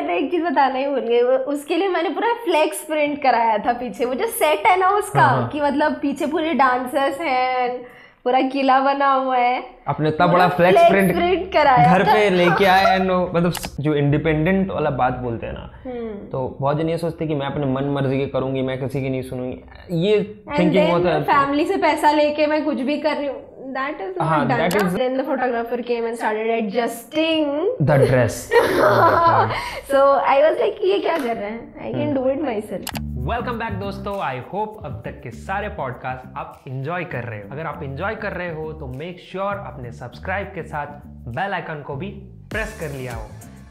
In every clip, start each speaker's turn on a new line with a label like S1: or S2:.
S1: मैंने एक चीज बताना ही भूल गई, उसके लिए मैंने पूरा फ्लेक्स प्रिंट कराया था पीछे, वो जो सेट है ना उसका, कि मतलब पीछे पूरे डांसर्स हैं, पूरा किला बना हुआ है,
S2: आपने इतना बड़ा फ्लेक्स प्रिंट
S1: कराया
S2: घर पे लेके आए नो, मतलब जो इंडिपेंडेंट वाला बात बोलते हैं ना, तो बहुत जन ये सोचते कि मैं अपने मन मर्जी के करूंगी, मैं किसी की नहीं सुनूंगी, ये थिंकिंग होता है।
S1: फैमिली से पैसा लेके मैं कुछ भी कर रही हूँ, that is not done. Then the photographer came and started adjusting
S2: the dress.
S1: So I was like, ये क्या कर रहे हैं? I can do it myself.
S2: Welcome back दोस्तों, आई होप अब तक के सारे पॉडकास्ट आप इंजॉय कर रहे हो। अगर आप इंजॉय कर रहे हो तो मेक श्योर अपने सब्सक्राइब के साथ बेल आइकन को भी प्रेस कर लिया हो,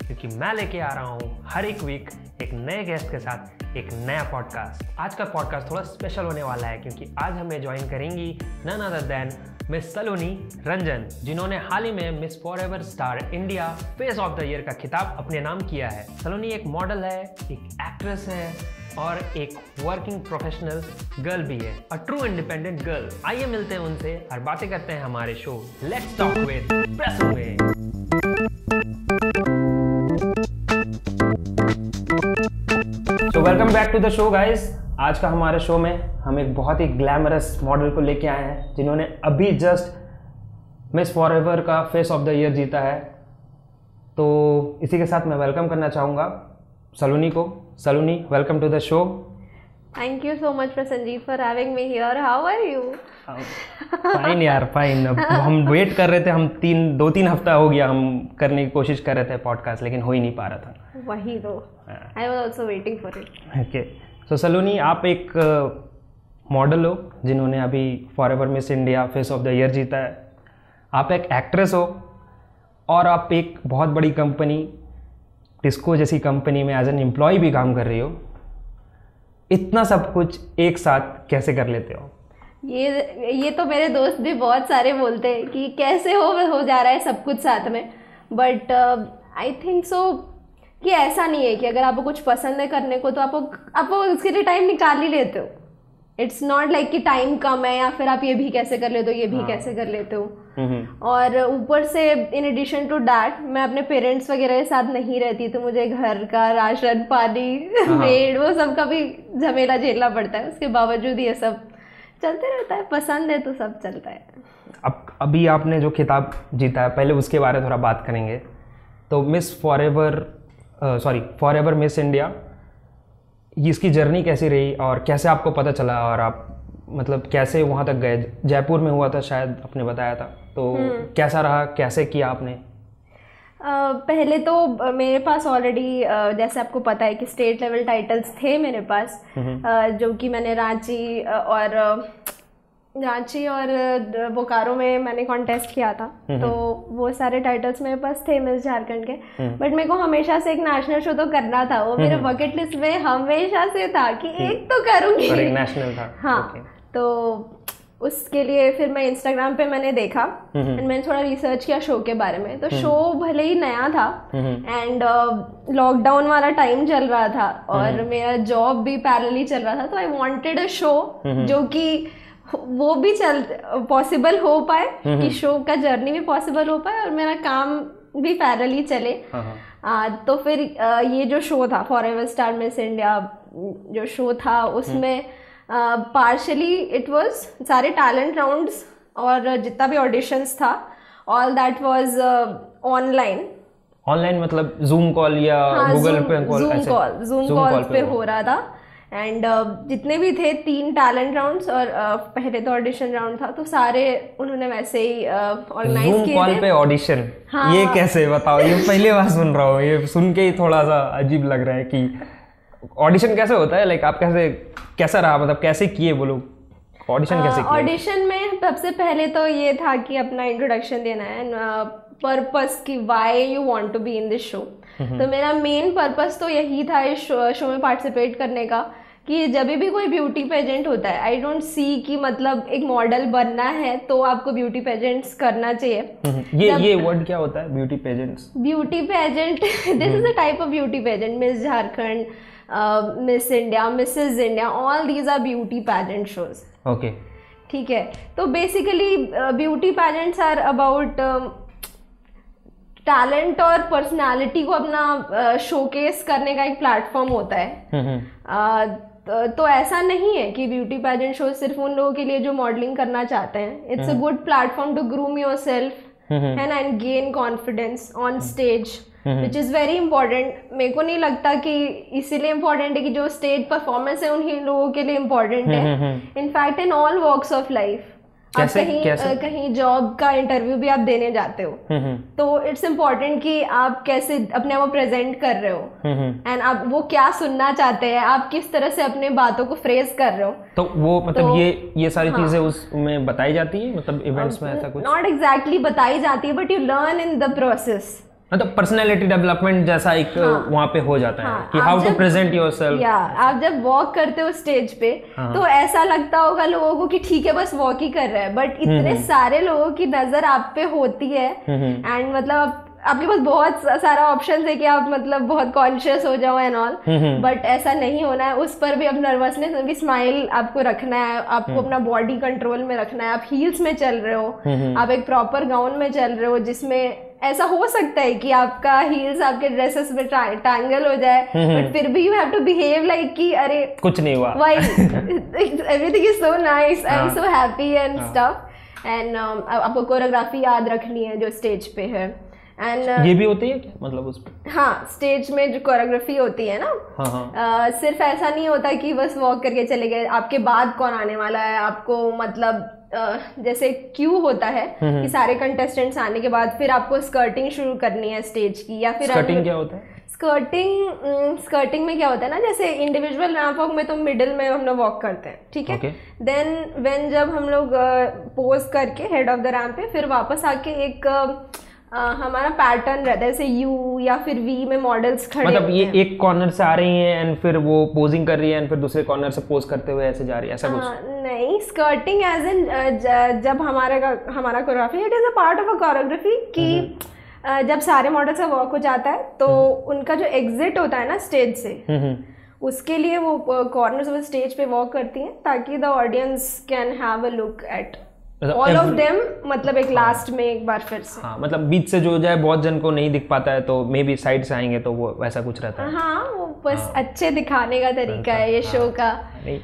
S2: क्योंकि मैं लेके आ रहा हूँ हर एक वीक एक नए गेस्ट के साथ एक नया पॉडकास्ट। आज का पॉडकास्ट थोड़ा स्पेशल होने वाला है, क्योंकि आज हमें ज्वाइन करेंगी नन अदर देन मिस सलोनी रंजन, जिन्होंने हाल ही में miss forever star India face of the year का खिताब अपने नाम किया है। सलोनी एक मॉडल है, एक एक्ट्रेस है और एक वर्किंग प्रोफेशनल गर्ल भी है, अ ट्रू इंडिपेंडेंट गर्ल। आइए मिलते हैं उनसे और बातें करते हैं हमारे show let's talk with Prasoon में। So welcome back to the show guys. आज का हमारे शो में हम एक बहुत ही ग्लैमरस मॉडल को लेके आए हैं, जिन्होंने अभी जस्ट मिस फॉरएवर का फेस ऑफ द ईयर जीता है। तो इसी के साथ मैं वेलकम करना चाहूँगा सलोनी को। Saloni, welcome to the show.
S1: Thank you so much Prasanjit for having me here. How are you?
S2: Fine यार, फाइन। अब हम वेट कर रहे थे, हम दो तीन हफ्ता हो गया हम करने की कोशिश कर रहे थे पॉडकास्ट, लेकिन हो ही नहीं पा रहा था।
S1: वही तो, I was also waiting for it.
S2: Okay, so Saloni, आप एक मॉडल हो जिन्होंने अभी forever miss India face of the year जीता है। आप एक एक्ट्रेस हो और आप एक बहुत बड़ी कंपनी टिस्को जैसी कंपनी में एज एन एम्प्लॉय भी काम कर रही हो। इतना सब कुछ एक साथ कैसे कर लेते हो?
S1: ये तो मेरे दोस्त भी बहुत सारे बोलते हैं कि कैसे हो जा रहा है सब कुछ साथ में, बट आई थिंक सो कि ऐसा नहीं है कि अगर आपको कुछ पसंद है करने को तो आपको उसके लिए टाइम निकाल ही लेते हो। इट्स नॉट लाइक कि टाइम कम है या फिर आप ये भी कैसे कर लेते हो, ये भी कैसे कर लेते हो। और ऊपर से इन एडिशन टू दैट मैं अपने पेरेंट्स वगैरह के साथ नहीं रहती, तो मुझे घर का राशन पानी मेड वो सब का भी झमेला झेलना पड़ता है। उसके बावजूद ये सब चलते रहता है, पसंद है तो सब चलता है।
S2: अब अभी आपने जो खिताब जीता है, पहले उसके बारे में थोड़ा बात करेंगे। तो मिस फॉरएवर मिस इंडिया, इसकी जर्नी कैसी रही और कैसे आपको पता चला, और आप मतलब कैसे वहाँ तक गए? जयपुर में हुआ था शायद, आपने बताया था, तो कैसा रहा, कैसे किया आपने?
S1: पहले तो मेरे पास ऑलरेडी जैसे आपको पता है कि स्टेट लेवल टाइटल्स थे मेरे पास, जो कि मैंने रांची और बोकारो में मैंने कॉन्टेस्ट किया था, तो वो सारे टाइटल्स मेरे पास थे मिस झारखंड के। बट मेरे को हमेशा से एक नेशनल शो तो करना था, वो मेरे बकेट लिस्ट में हमेशा से था कि एक तो करूंगी।
S2: नेशनल था।
S1: हाँ, तो उसके लिए फिर मैं इंस्टाग्राम पे मैंने देखा एंड मैंने थोड़ा रिसर्च किया शो के बारे में। तो शो भले ही नया था एंड लॉकडाउन वाला टाइम चल रहा था और मेरा जॉब भी पैरेलली चल रहा था, तो आई वांटेड अ शो जो कि वो भी पॉसिबल हो पाए, कि शो का जर्नी भी पॉसिबल हो पाए और मेरा काम भी पैरेलली चले। तो फिर ये जो शो था फॉरएवर स्टार मिस इंडिया जो शो था, उसमें पार्शली इट वाज सारे टैलेंट राउंड्स और जितना भी ऑडिशंस था, ऑल दैट वाज ऑनलाइन
S2: मतलब जूम कॉल या गूगल पे कॉल?
S1: जूम कॉल पे हो रहा था। एंड जितने भी थे 3 टैलेंट राउंड्स और पहले तो ऑडिशन राउंड था, तो सारे उन्होंने वैसे ही ऑर्गेनाइज किए थे।
S2: कॉल पे ऑडिशन? हाँ। ये कैसे, बताओ, ये पहली बार सुन रहा हूँ, ये सुन के ही थोड़ा सा अजीब लग रहा है कि ऑडिशन कैसे होता है। लाइक आप कैसा रहा, मतलब कैसे किए वो लोग, ऑडिशन कैसे किए?
S1: ऑडिशन में सबसे पहले तो ये था कि अपना इंट्रोडक्शन देना है, पर्पस कि why you want to be in this show. तो मेरा मेन पर्पस तो यही था इस शो में पार्टिसिपेट करने का, कि जब भी कोई ब्यूटी पेजेंट होता है, आई डोंट सी कि मतलब एक मॉडल बनना है तो आपको ब्यूटी पेजेंट्स करना चाहिए।
S2: ये वर्ड क्या होता है, beauty pageants?
S1: Beauty pageant, this is a type of beauty pageant. Miss Jharkhand, miss India, Mrs India, all these are beauty pageant shows.
S2: Okay,
S1: ठीक है। तो basically beauty pageants are about talent और पर्सनालिटी को अपना showcase करने का एक platform होता है। तो ऐसा नहीं है कि ब्यूटी पैजेंट शो सिर्फ उन लोगों के लिए जो मॉडलिंग करना चाहते हैं। It's a good platform to groom yourself and gain confidence on stage, which is very important. मेरे को नहीं लगता कि इसीलिए इम्पोर्टेंट है कि जो स्टेज परफॉर्मेंस है उन्हीं लोगों के लिए इम्पोर्टेंट है। In fact in all walks of life, आप कहीं जॉब का इंटरव्यू भी आप देने जाते हो तो इट्स इम्पोर्टेंट कि आप कैसे अपने आप को प्रेजेंट कर रहे हो एंड आप वो क्या सुनना चाहते हैं, आप किस तरह से अपने बातों को फ्रेज कर रहे हो।
S2: तो वो मतलब ये सारी चीजें उसमें बताई जाती है, मतलब इवेंट्स में ऐसा कुछ
S1: नॉट एग्जैक्टली बताई जाती है, but you learn in the process.
S2: मतलब पर्सनैलिटी डेवलपमेंट जैसा एक वहाँ पे हो जाता है कि हाउ टू प्रेजेंट योरसेल्फ।
S1: आप जब वॉक करते हो स्टेज पे तो ऐसा लगता होगा लोगों को कि ठीक है बस वॉक ही कर रहा है, बट इतने सारे लोगों की नजर आप पे होती है एंड मतलब आपके पास बहुत सारा ऑप्शन है कि आप मतलब बहुत कॉन्शियस हो जाओ एंड ऑल, बट ऐसा नहीं होना है। उस पर भी अब नर्वसनेस में भी स्माइल आपको रखना है, आपको अपना बॉडी कंट्रोल में रखना है। आप हील्स में चल रहे हो, आप एक प्रॉपर गाउन में चल रहे हो जिसमें ऐसा हो सकता है कि आपका हील्स आपके ड्रेसेस में टैंगल हो जाए, बट फिर भी you have to behave like कि अरे
S2: कुछ नहीं हुआ,
S1: why everything is so nice, I am so happy and stuff. And आपको कोरियोग्राफी याद रखनी है जो स्टेज पे है। एंड
S2: ये भी होती है क्या मतलब उस पे?
S1: हाँ, स्टेज में जो कोरियोग्राफी होती है ना, सिर्फ ऐसा नहीं होता कि बस वॉक करके चले गए, आपके बाद कौन आने वाला है, आपको मतलब जैसे क्यू होता है कि सारे कंटेस्टेंट्स आने के बाद फिर आपको स्कर्टिंग शुरू करनी है स्टेज की, या फिर
S2: स्कर्टिंग क्या होता है?
S1: स्कर्टिंग में क्या होता है ना, जैसे इंडिविजुअल रैंप वॉक में तो मिडिल में हम लोग वॉक करते हैं, ठीक है। देन व्हेन जब हम लोग पोज करके हेड ऑफ द रैंप पे फिर वापस आके एक हमारा पैटर्न रहता है, जैसे यू या फिर वी में मॉडल्स खड़े
S2: मतलब ये एक कॉर्नर से आ रही हैं एंड फिर वो पोजिंग कर रही है एंड फिर दूसरे कॉर्नर से पोज करते हुए ऐसे जा रही है, ऐसा कुछ?
S1: नहीं, स्कर्टिंग एज इन जब हमारा choreography, it is a part of a choreography कि जब सारे मॉडल्स का वॉक हो जाता है तो उनका जो एग्जिट होता है ना स्टेज से, उसके लिए वो कॉर्नर्स ऑफ स्टेज पे वॉक करती हैं ताकि the audience can have a look at all of them, मतलब एक लास्ट में एक बार फिर से।
S2: हाँ, मतलब बीच से जो जाए बहुत जन को नहीं दिख पाता है तो मे बी साइड से आएंगे तो वो वैसा कुछ रहता है।
S1: हाँ, वो बस अच्छे दिखाने का तरीका है ये शो का।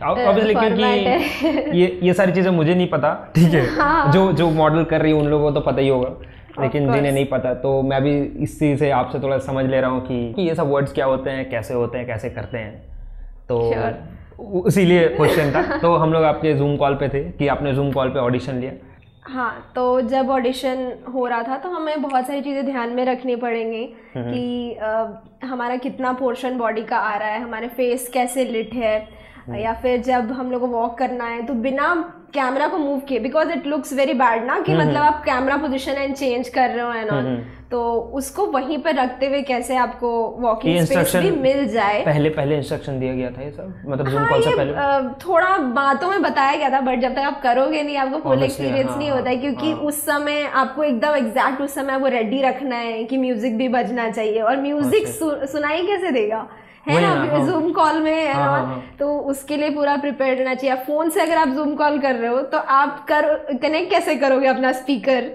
S2: ऑब्वियसली क्योंकि ये सारी चीजें मुझे नहीं पता, ठीक है। जो मॉडल कर रही है उन लोगों को तो पता ही होगा, लेकिन जिन्हें नहीं पता तो मैं भी इस चीज से आपसे थोड़ा समझ ले रहा हूँ कि ये सब वर्ड्स क्या होते हैं, कैसे करते हैं, तो इसीलिए क्वेश्चन था। तो हम लोग आपके जूम कॉल पे थे कि आपने जूम कॉल पे ऑडिशन लिया।
S1: हाँ, तो जब ऑडिशन हो रहा था तो हमें बहुत सारी चीज़ें ध्यान में रखनी पड़ेंगी कि हमारा कितना पोर्शन बॉडी का आ रहा है, हमारे फेस कैसे लिट है, या फिर जब हम लोग को वॉक करना है तो बिना कैमरा को मूव किए, because it looks very bad ना कि मतलब आप कैमरा पोजीशन एंड चेंज कर रहे हो एंड ऑल, तो उसको वहीं पर रखते हुए कैसे आपको वॉकिंग स्पेस भी मिल जाए।
S2: पहले इंस्ट्रक्शन दिया गया था ये सब, मतलब जूम कॉल से पहले
S1: थोड़ा बातों में बताया गया था, बट जब तक आप करोगे नहीं आपको फुल एक्सपीरियंस नहीं होता है, क्योंकि उस समय आपको एकदम एग्जैक्ट उस समय वो रेडी रखना है कि म्यूजिक भी बजना चाहिए, और म्यूजिक सुनाई कैसे देगा, है ना, जूम कॉल में है ना, तो उसके लिए पूरा प्रिपेयर रहना चाहिए। फोन से अगर आप जूम कॉल कर रहे हो तो आप कनेक्ट कैसे करोगे अपना स्पीकर,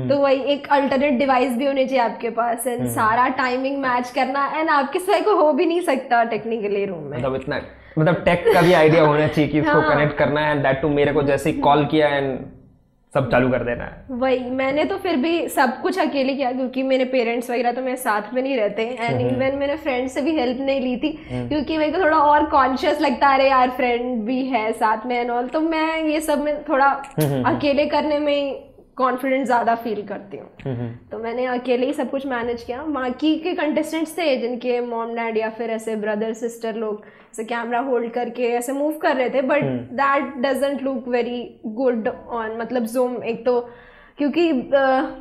S1: तो वही एक अल्टरनेट डिवाइस भी होनी चाहिए आपके पास, एंड सारा टाइमिंग मैच करना, एंड आपके सिवाय को हो भी नहीं सकता टेक्निकली रूम में,
S2: मतलब इतना मतलब टेक का भी आइडिया होना चाहिए कि इसको कनेक्ट करना है, एंड दैट टू मेरे को जैसे कॉल किया एंड सब चालू कर देना है।
S1: वही मैंने तो फिर भी सब कुछ अकेले किया, क्योंकि मेरे पेरेंट्स वगैरह तो मेरे साथ में नहीं रहते, एंड इवन मेरे फ्रेंड से भी हेल्प नहीं ली थी, क्योंकि मेरे को थोड़ा और कॉन्शियस लगता है, अरे यार फ्रेंड भी है साथ में एंड ऑल, तो मैं ये सब में थोड़ा अकेले करने में कॉन्फिडेंट ज्यादा फील करती हूँ, तो मैंने अकेले ही सब कुछ मैनेज किया। बाकी के कंटेस्टेंट्स थे जिनके मॉम डैड या फिर ऐसे ब्रदर सिस्टर लोग ऐसे कैमरा होल्ड करके ऐसे मूव कर रहे थे, but that doesn't look very good on मतलब जूम, एक तो क्योंकि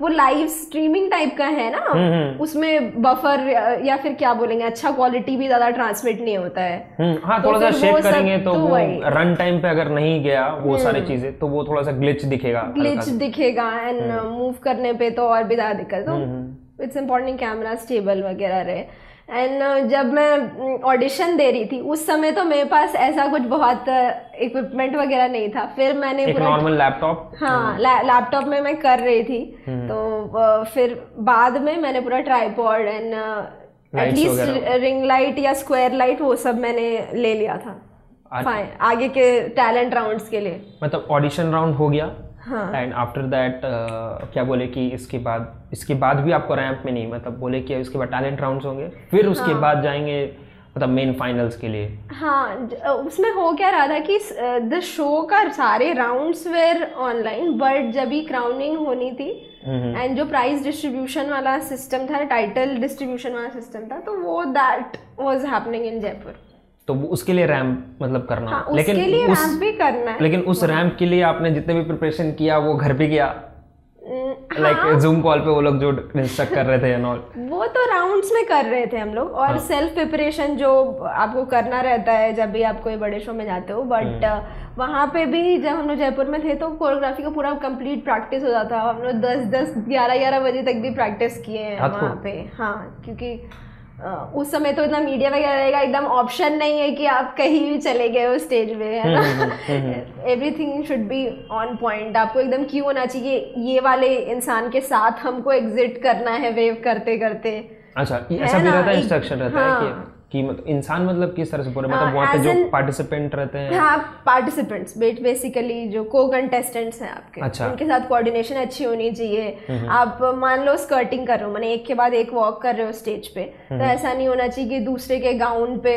S1: वो लाइव स्ट्रीमिंग टाइप का है ना, उसमें बफर या फिर क्या बोलेंगे, अच्छा क्वालिटी भी ज्यादा ट्रांसमिट नहीं होता है।
S2: हाँ, थोड़ा सा शेक करेंगे तो वो रन टाइम पे अगर नहीं गया वो सारी चीजें तो वो थोड़ा सा ग्लिच दिखेगा एंड मूव करने पे तो और भी ज्यादा दिक्कत, तो इट्स इम्पोर्टेंट कैमरा स्टेबल वगैरह रहे।
S1: एंड जब मैं ऑडिशन दे रही थी उस समय तो मेरे पास ऐसा कुछ बहुत इक्विपमेंट वगैरह नहीं था। फिर मैंने
S2: एक नॉर्मल लैपटॉप,
S1: हाँ लैपटॉप में मैं कर रही थी। तो फिर बाद में मैंने पूरा tripod and at least ring light या स्क्वायर लाइट वो सब मैंने ले लिया था आगे के टैलेंट राउंड्स के लिए।
S2: मतलब ऑडिशन राउंड हो गया एंड आफ्टर दैट क्या बोले कि इसके बाद भी आपको रैंप में नहीं, मतलब बोले कि उसके बाद टैलेंट राउंड्स होंगे, फिर उसके बाद जाएंगे मतलब मेन फाइनल्स के लिए।
S1: हाँ, उसमें हो क्या रहा था कि द शो का सारे राउंड्स वेर ऑनलाइन, बट जब भी क्राउनिंग होनी थी एंड जो प्राइज डिस्ट्रीब्यूशन वाला सिस्टम था, टाइटल डिस्ट्रीब्यूशन वाला सिस्टम था, तो वो that was happening in Jaipur.
S2: तो उसके लिए रैम्प मतलब करना,
S1: हाँ, लेकिन उसके लिए रैम्प भी करना है।
S2: लेकिन उस रैम्प के लिए आपने जितने भी प्रिपरेशन किया वो घर पे किया, लाइक जूम कॉल पे वो लोग जो इंस्ट्रक्ट कर रहे थे एंड ऑल,
S1: वो तो राउंड्स में कर रहे थे हम लोग। और सेल्फ प्रिपरेशन जो आपको करना रहता है जब भी आप कोई बड़े शो में जाते हो, बट वहाँ पे भी जब हम लोग जयपुर में थे तो कोरियोग्राफी का पूरा कंप्लीट प्रैक्टिस हो जाता है। हम लोग 10-11 बजे तक भी प्रैक्टिस किए हैं वहाँ पे। हाँ, क्योंकि उस समय तो इतना मीडिया वगैरह का एकदम ऑप्शन नहीं है कि आप कहीं भी चले गए हो स्टेज पे, है ना। Everything should be on point. आपको एकदम क्यों होना चाहिए, ये वाले इंसान के साथ हमको एग्जिट करना है वेव करते करते।
S2: अच्छा, ऐसा भी रहता है, इंस्ट्रक्शन रहता है कि मतलब इंसान मतलब किस तरह से पूरे मतलब वहाँ पे जो पार्टिसिपेंट रहते हैं।
S1: हाँ, पार्टिसिपेंट्स बेसिकली जो को कंटेस्टेंट्स हैं आपके,
S2: अच्छा,
S1: उनके साथ कोऑर्डिनेशन अच्छी होनी चाहिए। आप मान लो स्कर्टिंग कर रहे हो, मैंने एक के बाद एक वॉक कर रहे हो स्टेज पे, तो ऐसा नहीं होना चाहिए कि दूसरे के गाउन पे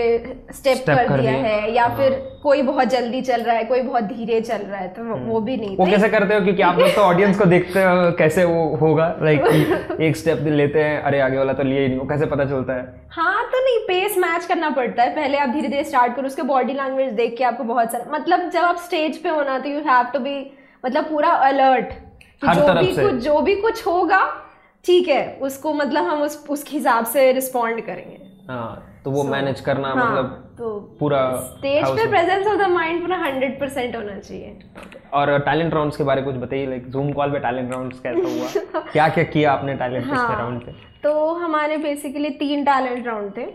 S1: स्टेप कर दिया है, या फिर कोई बहुत जल्दी चल रहा है कोई बहुत धीरे चल रहा है, तो वो भी नहीं।
S2: वो कैसे करते हो, क्योंकि आप लोग तो ऑडियंस को देखते हो, कैसे वो होगा, लाइक एक स्टेप लेते हैं, अरे आगे वाला तो लिए ही नहीं, वो कैसे पता चलता है?
S1: हाँ, तो नहीं, पेस मैच करना पड़ता है। पहले आप धीरे धीरे स्टार्ट करो, उसके बॉडी लैंग्वेज देख के आपको बहुत सारा, मतलब जब आप स्टेज पे होना तो यू हैव टू बी मतलब पूरा अलर्ट, जो भी कुछ होगा ठीक है, उसको मतलब हम उसके हिसाब से रिस्पॉन्ड करेंगे।
S2: हाँ, तो वो मैनेज करना, मतलब
S1: तो पूरा
S2: स्टेज
S1: पे प्रेजेंस ऑफ द माइंड पूरा 100% होना चाहिए।
S2: और टैलेंट राउंड्स के बारे में कुछ बताइए, लाइक जूम कॉल पे टैलेंट राउंड्स कैसा हुआ? क्या क्या किया आपने टैलेंट राउंड पे?
S1: तो हमारे बेसिकली 3 टैलेंट राउंड थे।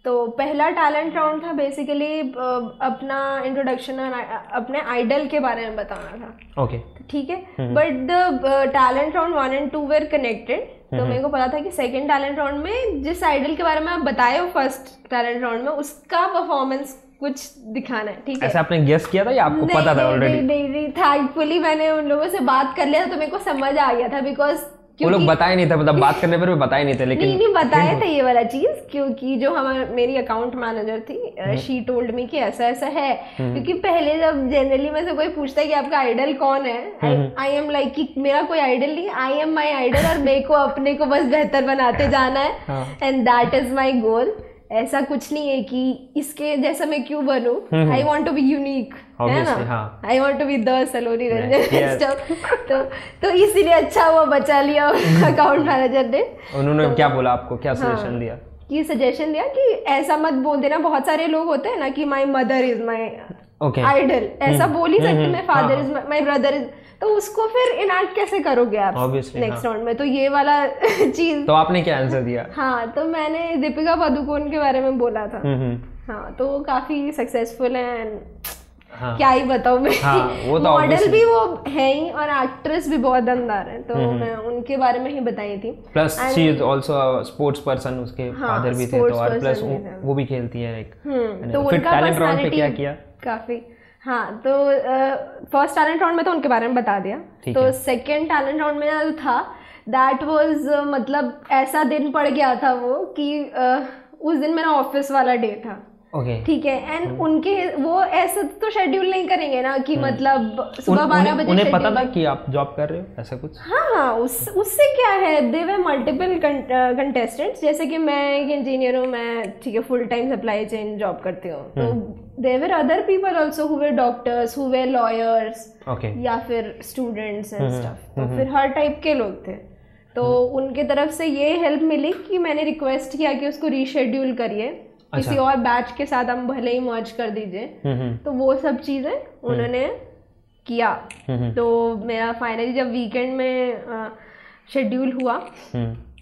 S1: तो पहला टैलेंट राउंड था बेसिकली अपना इंट्रोडक्शन अपने आइडल के बारे में बताना था।
S2: ओके,
S1: ठीक है, but the talent round 1 and 2 were connected. तो मेरे को पता था कि सेकंड टैलेंट राउंड में जिस आइडल के बारे में आप बताए हो फर्स्ट टैलेंट राउंड में, उसका परफॉर्मेंस कुछ दिखाना है। ठीक है,
S2: ऐसा आपने गेस किया था या आपको पता था ऑलरेडी?
S1: नहीं, थैंकफुली मैंने उन लोगों से बात कर लिया था, तो मेरे को समझ आ गया था, बिकॉज
S2: वो लोग बताए नहीं थे, मतलब बात करने पर भी बताए नहीं थे, लेकिन
S1: नहीं बताया था ये वाला चीज, क्योंकि जो मेरी अकाउंट मैनेजर थी, शी टोल्ड मी कि ऐसा ऐसा है। क्योंकि पहले जब जनरली में से कोई पूछता है कि आपका आइडल कौन है, आई एम लाइक कि मेरा कोई आइडल नहीं, आई एम माई आइडल, और मेरे को अपने को बस बेहतर बनाते जाना है, and that is my goal. ऐसा कुछ नहीं है कि इसके जैसा मैं क्यों बनूं, I want to be unique, है ना, I want to be the Saloni Ranjan. तो इसीलिए अच्छा हुआ बचा लिया अकाउंट मैनेजर ने।
S2: उन्होंने क्या बोला आपको, क्या सजेशन दिया?
S1: ये सजेशन दिया कि ऐसा मत बोल देना, बहुत सारे लोग होते हैं ना कि my mother is my idol, ऐसा बोल ही सकते, my father is my brother is, तो उसको फिर इनैक्ट कैसे करोगे आप नेक्स्ट राउंड में? तो ये वाला चीज।
S2: तो आपने क्या आंसर दिया?
S1: हाँ, तो मैंने दीपिका पादुकोण के बारे में बोला था। हाँ, तो वो काफी सक्सेसफुल है, क्या ही बताऊं मैं।
S2: वो तो
S1: मॉडल भी वो है ही, और एक्ट्रेस भी बहुत दमदार है, तो मैं उनके बारे में ही बताई थी।
S2: Plus she is also a sports person, उसके फादर भी थे, तो और प्लस वो भी खेलती है एक।
S1: तो उनका टैलेंट राउंड पे क्या किया? काफी। हाँ, तो फर्स्ट टैलेंट राउंड में तो उनके बारे में बता दिया। तो सेकेंड टैलेंट राउंड में जो था, दैट वाज मतलब ऐसा दिन पड़ गया था वो कि उस दिन मेरा ऑफिस वाला डे था। ठीक है, एंड उनके वो ऐसा तो शेड्यूल नहीं करेंगे ना कि मतलब सुबह 12 बजे।
S2: उन्हें पता था कि आप जॉब कर रहे हो, ऐसा कुछ?
S1: हाँ, उससे क्या है, दे वर मल्टीपल कंटेस्टेंट्स। जैसे कि मैं एक इंजीनियर हूँ, मैं ठीक है full time supply chain job करती हूँ, तो there were other people also who were doctors, who were lawyers, या फिर स्टूडेंट्स एंड स्टफ। तो फिर हर टाइप के लोग थे। तो उनके तरफ से ये हेल्प मिली कि मैंने रिक्वेस्ट किया कि उसको रीशेड्यूल करिए, किसी और बैच के साथ हम भले ही मर्ज कर दीजिए। तो वो सब चीजें उन्होंने किया। तो मेरा फाइनली जब वीकेंड में शेड्यूल हुआ,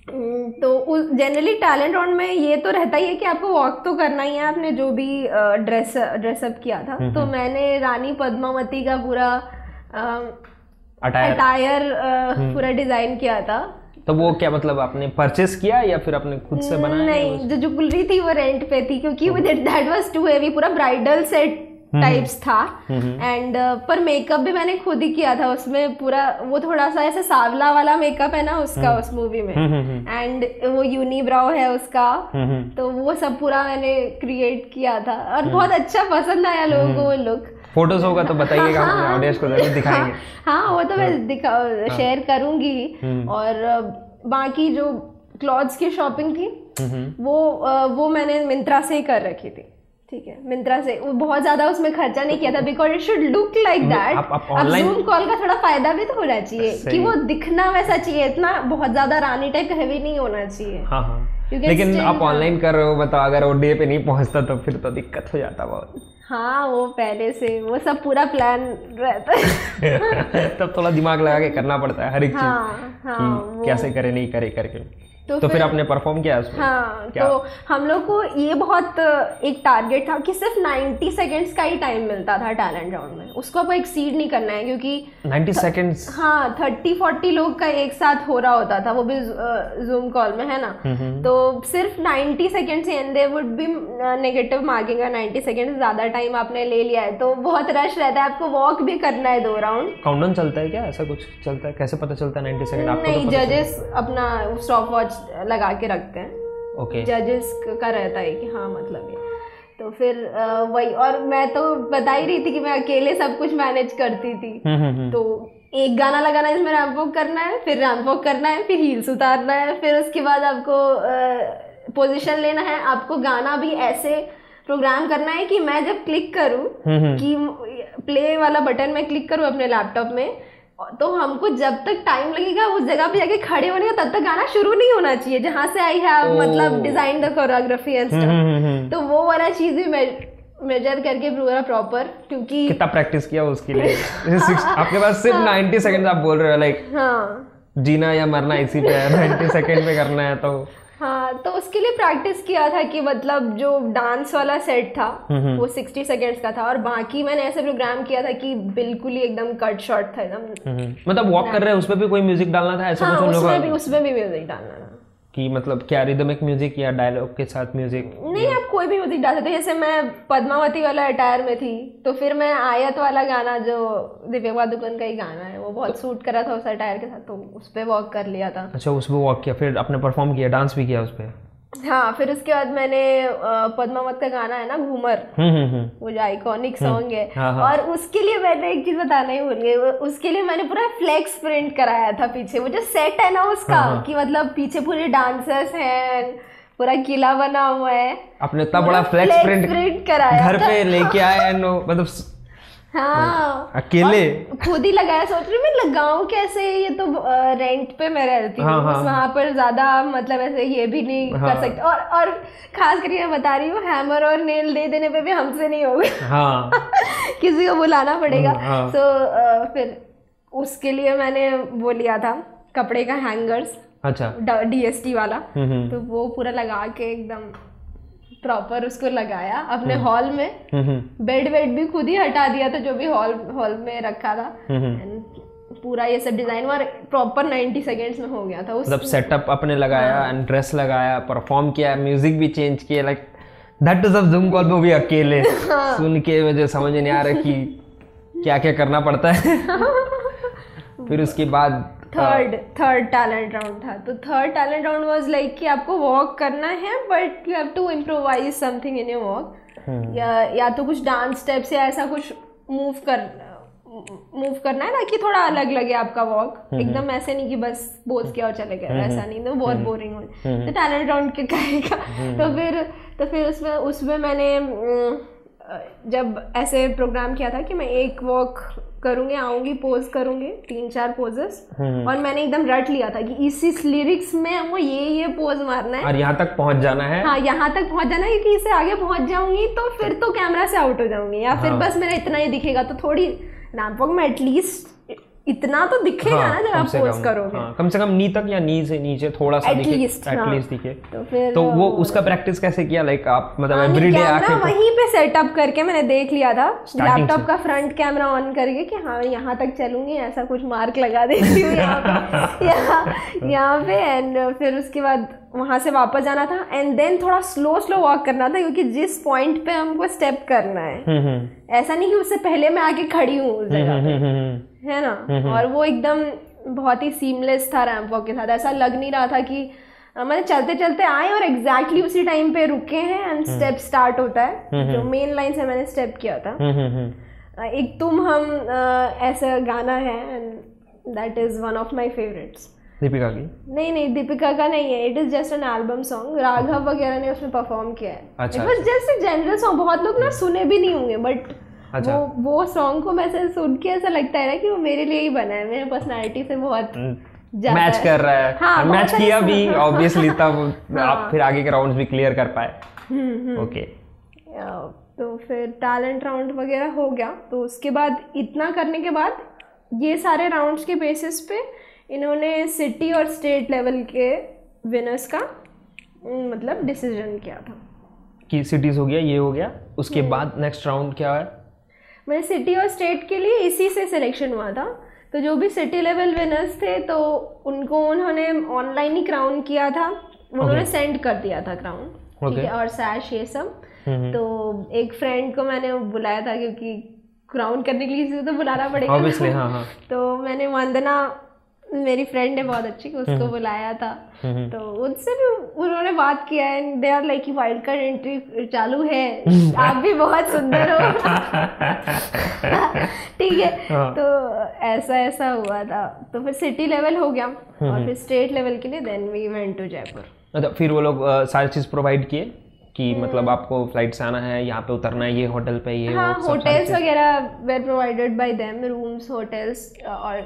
S1: तो जनरली टैलेंट राउंड में ये तो रहता ही है कि आपको वॉक तो करना ही है, आपने जो भी ड्रेसअप किया था। तो मैंने रानी पद्मावती का पूरा अटायर पूरा डिजाइन किया था।
S2: तो वो क्या मतलब आपने परचेस किया या फिर आपने खुद से बनाया?
S1: नहीं, जो ज्वेलरी थी वो रेंट पे थी, क्योंकि दैट वाज टू हेवी, पूरा ब्राइडल सेट टाइप्स था। एंड पर मेकअप भी मैंने खुद ही किया था उसमें पूरा। वो थोड़ा सा ऐसे सांवला वाला मेकअप है ना उसका उस मूवी में, एंड वो यूनिब्राउ है उसका, तो वो सब पूरा मैंने क्रिएट किया था और बहुत अच्छा पसंद आया लोगों को वो लुक।
S2: फोटोज होगा तो बताइएगा, हम ऑडियंस को जरूर दिखाएंगे।
S1: हाँ वो तो मैं शेयर करूंगी। और बाकी जो क्लॉथ्स की शॉपिंग थी वो मैंने मिंत्रा से ही कर रखी थी। ठीक है, मिंत्रा से। वो बहुत ज्यादा उसमें खर्चा नहीं किया था, because it should look like that. अब जूम कॉल का थोड़ा फायदा भी तो होना चाहिए कि वो दिखना वैसा चाहिए, इतना बहुत ज्यादा रानी टाइप हैवी नहीं होना चाहिए।
S2: लेकिन आप ऑनलाइन कर रहे हो, बताओ अगर वो डे पे नहीं पहुंचता तो फिर तो दिक्कत हो जाता बहुत।
S1: हाँ, वो पहले से वो सब पूरा प्लान रहता है।
S2: तब थोड़ा दिमाग लगा के करना पड़ता है हर एक चीज कि कैसे करे नहीं करे करके। तो फिर आपने परफॉर्म किया उसमें?
S1: हाँ, तो हम लोग को ये बहुत एक टारगेट था कि सिर्फ 90 सेकेंड्स का ही टाइम मिलता था टैलेंट राउंड में। उसको आपको एक्सीड नहीं करना है, क्योंकि
S2: 90 सेकेंड्स,
S1: हाँ 30-40 लोग का एक साथ हो रहा होता था, वो भी जूम कॉल में, है ना। तो सिर्फ 90 seconds and they would be negative marking. 90 second ज्यादा टाइम आपने ले लिया है तो बहुत रश रहता है, आपको वॉक भी करना है 2 राउंड।
S2: काउंटडाउन चलता है क्या, ऐसा कुछ चलता है? कैसे पता चलता है 90 सेकेंड आपको?
S1: नहीं, जजेस अपना स्टॉप वॉच लगा के रखते हैं।
S2: ओके,
S1: जजेस का रहता है कि हाँ मतलब ये। तो फिर वही, और मैं तो बता ही रही थी कि मैं अकेले सब कुछ मैनेज करती थी। तो एक गाना लगाना है जिसमें रैंप वॉक करना है, फिर रैंप वॉक करना है, फिर हील्स उतारना है, फिर उसके बाद आपको पोजीशन लेना है। आपको गाना भी ऐसे प्रोग्राम करना है कि मैं जब क्लिक करूँ कि प्ले वाला बटन में क्लिक करूँ अपने लैपटॉप में, तो हमको जब तक टाइम लगेगा उस जगह पे जाके खड़े होने का, तब तक गाना शुरू नहीं होना चाहिए जहां से आई है मतलब design the choreography and stuff. तो वो वाला चीज भी मेजर करके पूरा प्रॉपर, क्योंकि
S2: कितना प्रैक्टिस किया उसके लिए। आपके पास सिर्फ 90 सेकंड आप बोल रहे हो, लाइक जीना या मरना इसी पे है, 90 सेकंड में करना है। तो
S1: हाँ, तो उसके लिए प्रैक्टिस किया था कि मतलब जो डांस वाला सेट था वो 60 सेकेंड्स का था, और बाकी मैंने ऐसे प्रोग्राम किया था कि बिल्कुल ही एकदम कट शॉट था एकदम।
S2: मतलब वॉक कर रहे हैं उसमें भी कोई म्यूजिक डालना था ऐसा?
S1: हाँ, उसमें भी म्यूजिक डालना था
S2: कि मतलब क्या रिदमिक म्यूजिक या डायलॉग के साथ म्यूजिक?
S1: नहीं, आप कोई भी म्यूजिक डाल सकते। जैसे मैं पद्मावती वाला अटायर में थी, तो फिर मैं आयत वाला गाना जो दिव्या पादुकोण का ही गाना है वो बहुत सूट करा था उस अटायर के साथ, तो उस पर वॉक कर लिया था।
S2: अच्छा, उस पर वॉक किया, फिर आपने परफॉर्म किया, डांस भी किया उस पर?
S1: हाँ, फिर उसके बाद मैंने पद्मावत का गाना है ना घूमर, वो जो आइकॉनिक सॉन्ग है, और उसके लिए मैंने एक चीज बताना ही भूल गई। उसके लिए मैंने पूरा फ्लेक्स प्रिंट कराया था पीछे, वो जो सेट है ना उसका, कि मतलब पीछे पूरे डांसर्स हैं, पूरा किला बना हुआ है।
S2: आपने इतना बड़ा फ्लेक्स प्रिंट
S1: कराया,
S2: घर पे लेके आए, मतलब
S1: हाँ
S2: अकेले
S1: खुद ही लगाया। सोच रही मैं लगाऊं कैसे, ये तो रेंट पे मैं रहती हूँ, वहां पर ज्यादा मतलब ऐसे ये भी नहीं कर सकते। और खास करके मैं बता रही हूँ, हैमर और नेल दे देने पे भी हमसे नहीं होगा, किसी को बुलाना पड़ेगा। तो फिर उसके लिए मैंने वो लिया था कपड़े का हैंगर्स,
S2: अच्छा
S1: DST वाला, तो वो पूरा लगा के एकदम प्रॉपर उसको लगाया अपने हॉल में। बेड भी खुद ही हटा दिया था जो भी हॉल में रखा था, पूरा ये सब डिजाइन और प्रॉपर 90 सेकेंड्स में हो गया था।
S2: मतलब सेटअप अपने लगाया, एंड ड्रेस लगाया, परफॉर्म किया, म्यूजिक भी चेंज किया, like that is of zoom call में भी अकेले। सुन के मुझे समझ नहीं आ रहा कि क्या क्या करना पड़ता है। फिर उसके बाद
S1: थर्ड टैलेंट राउंड था। तो third talent round was like कि आपको वॉक करना है, but you have to improvise something in your walk, या तो कुछ डांस स्टेप्स या ऐसा कुछ मूव करना है ना, कि थोड़ा अलग लगे आपका वॉक। एकदम ऐसे नहीं कि बस बोझ किया और चले गए, ऐसा नहीं, तो बहुत बोरिंग हो। तो टैलेंट राउंड के कहेगा। तो फिर उसमें मैंने जब ऐसे प्रोग्राम किया था कि मैं एक वॉक करूंगी, आऊंगी, पोज करूंगी, 3-4 पोजेस, और मैंने एकदम रट लिया था कि इस लिरिक्स में हमको ये पोज मारना है
S2: और यहाँ तक पहुंच जाना है।
S1: हाँ, यहाँ तक पहुंच जाना है, क्योंकि इससे आगे पहुंच जाऊंगी तो फिर तो कैमरा से आउट हो जाऊंगी, या फिर बस मेरा इतना ही दिखेगा। तो थोड़ी रैंप वॉक में एटलीस्ट इतना तो दिखेगा ना जब आप पोस्ट करोगे।
S2: कम से कम नी तक या नी से नीचे थोड़ा सा एटलीस्ट दिखे।
S1: तो फिर
S2: तो वो उसका प्रैक्टिस कैसे किया, लाइक आप मतलब एवरीडे आके
S1: वहीं पे सेटअप करके मैंने देख लिया था, लैपटॉप का फ्रंट कैमरा ऑन करके कि हाँ यहाँ तक चलूंगी, ऐसा कुछ मार्क लगा देती हूँ यहाँ पे एंड फिर उसके बाद वहाँ से वापस जाना था एंड देन थोड़ा स्लो वॉक करना था, क्योंकि जिस पॉइंट पे हमको स्टेप करना है ऐसा नहीं कि उससे पहले मैं आके खड़ी हूँ उस जगह पे, है ना। और वो एकदम बहुत ही सीमलेस था रैंप वॉक के साथ, ऐसा लग नहीं रहा था कि मतलब चलते चलते आए और एग्जैक्टली उसी टाइम पे रुके हैं एंड स्टेप स्टार्ट होता है। जो मेन लाइन से मैंने स्टेप किया था, एक तुम हम ऐसा गाना है and that is one of my favourites.
S2: Deepika की? नहीं
S1: दीपिका का नहीं है, it is just an album song, Raghav वगैरह ने उसमें परफॉर्म किया है। It was just a general song, बहुत लोग ना सुने भी नहीं होंगे, बट वो सॉन्ग को मैं सुन के ऐसा लगता है ना कि वो मेरे लिए ही बना है, मेरे पर्सनालिटी से बहुत
S2: मैच कर रहा है। हाँ, मैच किया भी ऑब्वियसली, तब आप फिर आगे के राउंड्स भी क्लियर कर पाए। ओके,
S1: तो फिर टैलेंट राउंड वगैरह हो गया। तो उसके बाद इतना करने के बाद ये सारे राउंड्स के बेसिस पे इन्होंने सिटी और स्टेट लेवल के विनर्स का मतलब डिसीजन किया था
S2: कि सिटीज हो गया, ये हो गया, उसके बाद नेक्स्ट राउंड क्या है?
S1: मैंने सिटी और स्टेट के लिए इसी से सिलेक्शन हुआ था। तो जो भी सिटी लेवल विनर्स थे तो उनको उन्होंने ऑनलाइन ही क्राउन किया था, उन्होंने सेंड कर दिया था क्राउन, ठीक है, और सैश ये सब। तो एक फ्रेंड को मैंने बुलाया था, क्योंकि क्राउन करने के लिए किसी को तो बुलाना पड़ेगा
S2: ऑब्वियसली। हाँ।
S1: तो मैंने वंदना, मेरी फ्रेंड है बहुत अच्छी, उसको बुलाया था। तो उनसे भी उन्होंने बात किया एंड दे आर लाइक कि वाइल्ड कार्ड एंट्री चालू है, आप भी बहुत सुंदर हो ठीक है। तो ऐसा हुआ था। तो फिर सिटी लेवल हो गया और फिर स्टेट लेवल के लिए then we went to Jaipur.
S2: अच्छा, फिर वो लोग सारी चीज़ प्रोवाइड किए कि मतलब आपको फ्लाइट से आना है, यहाँ पे उतरना है, ये होटल पे, ये
S1: हाँ, होटल्स वगैरह were provided by them, rooms, hotels. और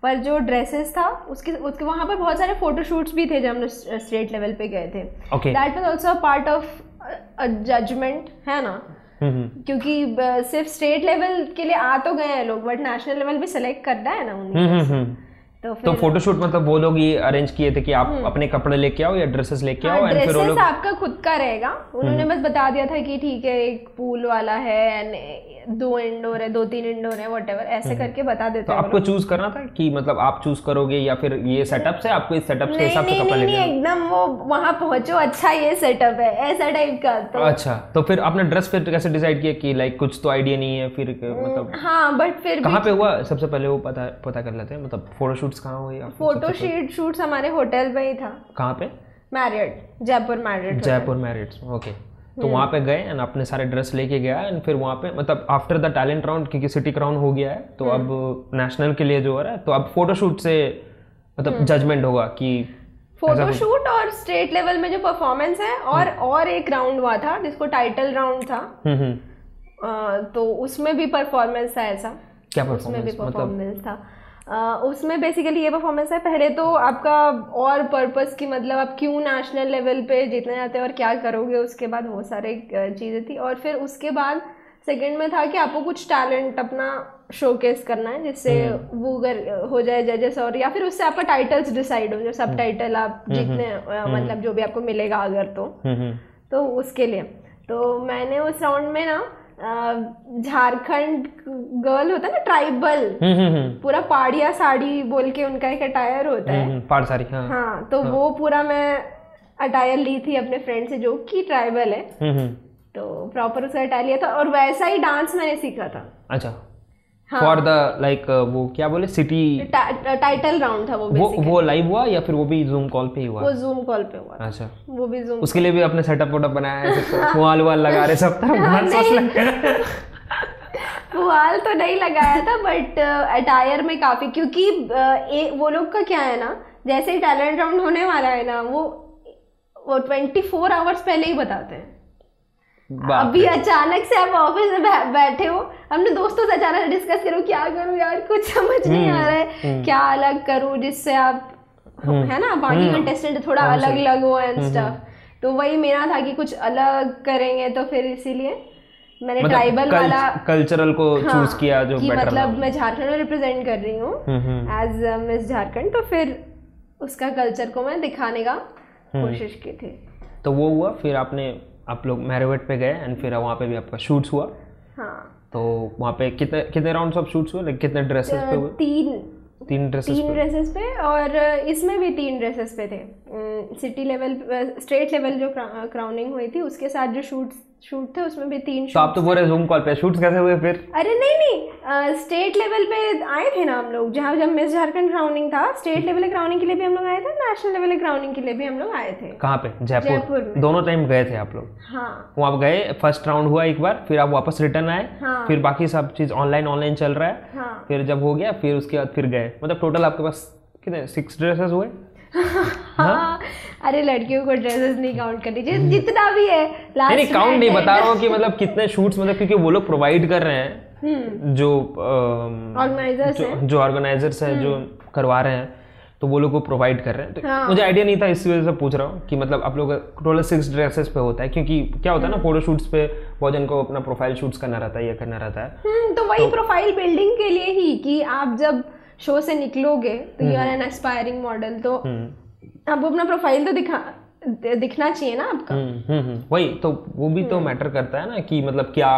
S1: पर जो ड्रेसेस था उसके वहाँ पर बहुत सारे फोटोशूट्स भी थे जब हम स्टेट लेवल पे गए थे। That was also part of a judgement, है ना, क्योंकि सिर्फ स्टेट लेवल के लिए आ तो गए हैं लोग, बट नेशनल लेवल भी सिलेक्ट करना है ना उन्हें।
S2: तो फोटोशूट मतलब वो लोग ये अरेंज किए थे कि आप अपने कपड़े लेके आओ या ड्रेसेस लेके आओ?
S1: एंड फिर वो लोग आपका खुद का रहेगा, उन्होंने बस बता दिया था कि ठीक है एक पूल वाला है एंड 2 इंडोर है, 2-3 इंडोर है, व्हाटएवर ऐसे करके बता देते हैं।
S2: तो आपको चूज करना था कि मतलब आप चूज करोगे या फिर ये सेटअप से आपको इस सेटअप के हिसाब से कपड़े लेने?
S1: नहीं, एकदम वो वहां पहुंचो, अच्छा ये सेटअप है, ऐसा टाइप का। तो
S2: अच्छा, तो फिर आपने ड्रेस फिर कैसे डिसाइड किया कि लाइक कुछ तो आइडिया नहीं है फिर मतलब?
S1: हाँ, बट फिर
S2: कहाँ पे हुआ सबसे पहले वो पता कर लेते हैं, मतलब फोटोशूट्स कहाँ हुए?
S1: फोटोशूट्स हमारे होटल में ही था।
S2: कहाँ पे?
S1: Marriott, Jaipur Marriott.
S2: ओके। तो वहाँ पे गए एंड अपने सारे ड्रेस लेके गया एंड फिर वहाँ पे मतलब आफ्टर द टैलेंट राउंड, क्योंकि सिटी क्राउन हो गया है तो अब नेशनल के लिए जो हो रहा है, तो अब फोटोशूट से मतलब जजमेंट होगा कि
S1: फोटोशूट और स्टेट लेवल में जो परफॉर्मेंस है और एक राउंड हुआ था जिसको टाइटल राउंड था। तो उसमें भी परफॉर्मेंस था। ऐसा
S2: क्या परफॉर्मेंस
S1: था? उसमें बेसिकली ये परफॉर्मेंस है, पहले तो आपका और पर्पस की मतलब आप क्यों नेशनल लेवल पे जीतने जाते हैं और क्या करोगे, उसके बाद वो सारे चीज़ें थी। और फिर उसके बाद सेकंड में था कि आपको कुछ टैलेंट अपना शोकेस करना है जिससे वो हो जाए जजेस, और या फिर उससे आपका टाइटल्स डिसाइड हो, जो सब टाइटल आप जीतने मतलब जो भी आपको मिलेगा अगर तो उसके लिए। तो मैंने उस राउंड में ना झारखंड गर्ल होता है ना, ट्राइबल, पूरा पहाड़िया साड़ी बोल के उनका एक अटायर होता है,
S2: पहाड़ साड़ी।
S1: हाँ, तो वो पूरा मैं अटायर ली थी अपने फ्रेंड से जो कि ट्राइबल है। तो प्रॉपर उसका अटायर लिया था और वैसा ही डांस मैंने सीखा था।
S2: अच्छा, फॉर द लाइक वो क्या बोले, सिटी
S1: टाइटल राउंड था
S2: वो लाइव हुआ या फिर वो भी जूम कॉल पे ही हुआ?
S1: वो जूम कॉल पे हुआ।
S2: अच्छा,
S1: वो भी जूम।
S2: उसके लिए भी अपने सेटअप वोटअप बनाया है, वाल लगा रहे सब तरफ?
S1: वाल तो नहीं लगाया था, बट अटायर में काफी, क्योंकि वो लोग का क्या है ना, जैसे ही टैलेंट राउंड होने वाला है ना, वो 24 आवर्स पहले ही बताते हैं। अभी अचानक से आप ऑफिस में बैठे हो, हमने दोस्तों से अचानक डिस्कस करो क्या करूं यार, कुछ समझ नहीं आ रहा है, क्या अलग करूं जिससे आप है ना, बाकी कंटेस्टेंट थोड़ा अलग हो एंड स्टफ। तो वही मेरा था कि कुछ अलग करेंगे, तो फिर इसीलिए मैंने ट्राइबल वाला
S2: कल्चरल को चूज किया जो बेटर
S1: मतलब मैं झारखंड में रिप्रेजेंट कर रही हूँ एज मिस झारखंड, तो फिर उसका कल्चर को मैं दिखाने का कोशिश की थी।
S2: तो वो हुआ, फिर आप लोग मैरिवेट पे गए एंड फिर वहाँ पे भी आपका शूट्स हुआ।
S1: हाँ,
S2: तो वहाँ पे कितने राउंड्स ऑफ शूट्स हुए, कितने ड्रेसेस पे हुए? तीन ड्रेसेस पे, और इसमें भी 3 ड्रेसेस पे थे। सिटी लेवल, स्टेट लेवल जो क्राउनिंग हुई थी उसके साथ जो शूट थे उसमें भी 3 शूट। तो आप तो बोल रहे जूम कॉल पे, शूट्स कैसे हुए फिर?
S1: अरे नहीं, स्टेट लेवल पे आए थे ना हम लोग, जब मिस झारखंड क्राउनिंग था, स्टेट लेवल क्राउनिंग के लिए भी हम लोग आए थे, नेशनल लेवल क्राउनिंग के लिए भी हम लोग आए थे।
S2: कहाँ पे? जयपुर में। दोनों टाइम गए थे आप लोग?
S1: हाँ,
S2: वहाँ गए, फर्स्ट राउंड हुआ एक बार, फिर आप वापस रिटर्न आए।
S1: हाँ,
S2: फिर बाकी सब चीज ऑनलाइन चल रहा है।
S1: हाँ,
S2: फिर जब हो गया फिर उसके बाद फिर गए, मतलब टोटल आपके पास कितने 6 ड्रेसेस हुए?
S1: हाँ, अरे लड़कियों को ड्रेसेस नहीं काउंट करनी चाहिए, जितना भी है लास्ट
S2: नहीं काउंट नहीं बता रहा हूँ कि मतलब कितने शूट्स, मतलब क्योंकि वो लोग प्रोवाइड कर रहे हैं जो ऑर्गेनाइजर्स हैं जो करवा रहे हैं, तो वो लोग को प्रोवाइड कर रहे हैं। तो
S1: हाँ,
S2: मुझे आइडिया नहीं था, इसी वजह से पूछ रहा हूँ कि मतलब आप लोग टोटल 6 ड्रेसेस पे होता है, क्योंकि क्या होता है ना, फोटो शूट्स पे बहुत जन को अपना प्रोफाइल शूट्स करना रहता है, ये करना रहता है।
S1: तो वही प्रोफाइल बिल्डिंग के लिए ही कि आप जब शो से निकलोगे तो you are an aspiring model, तो आपको अपना प्रोफाइल तो दिखना चाहिए ना आपका।
S2: वही तो, वो भी तो मैटर करता है ना कि मतलब क्या,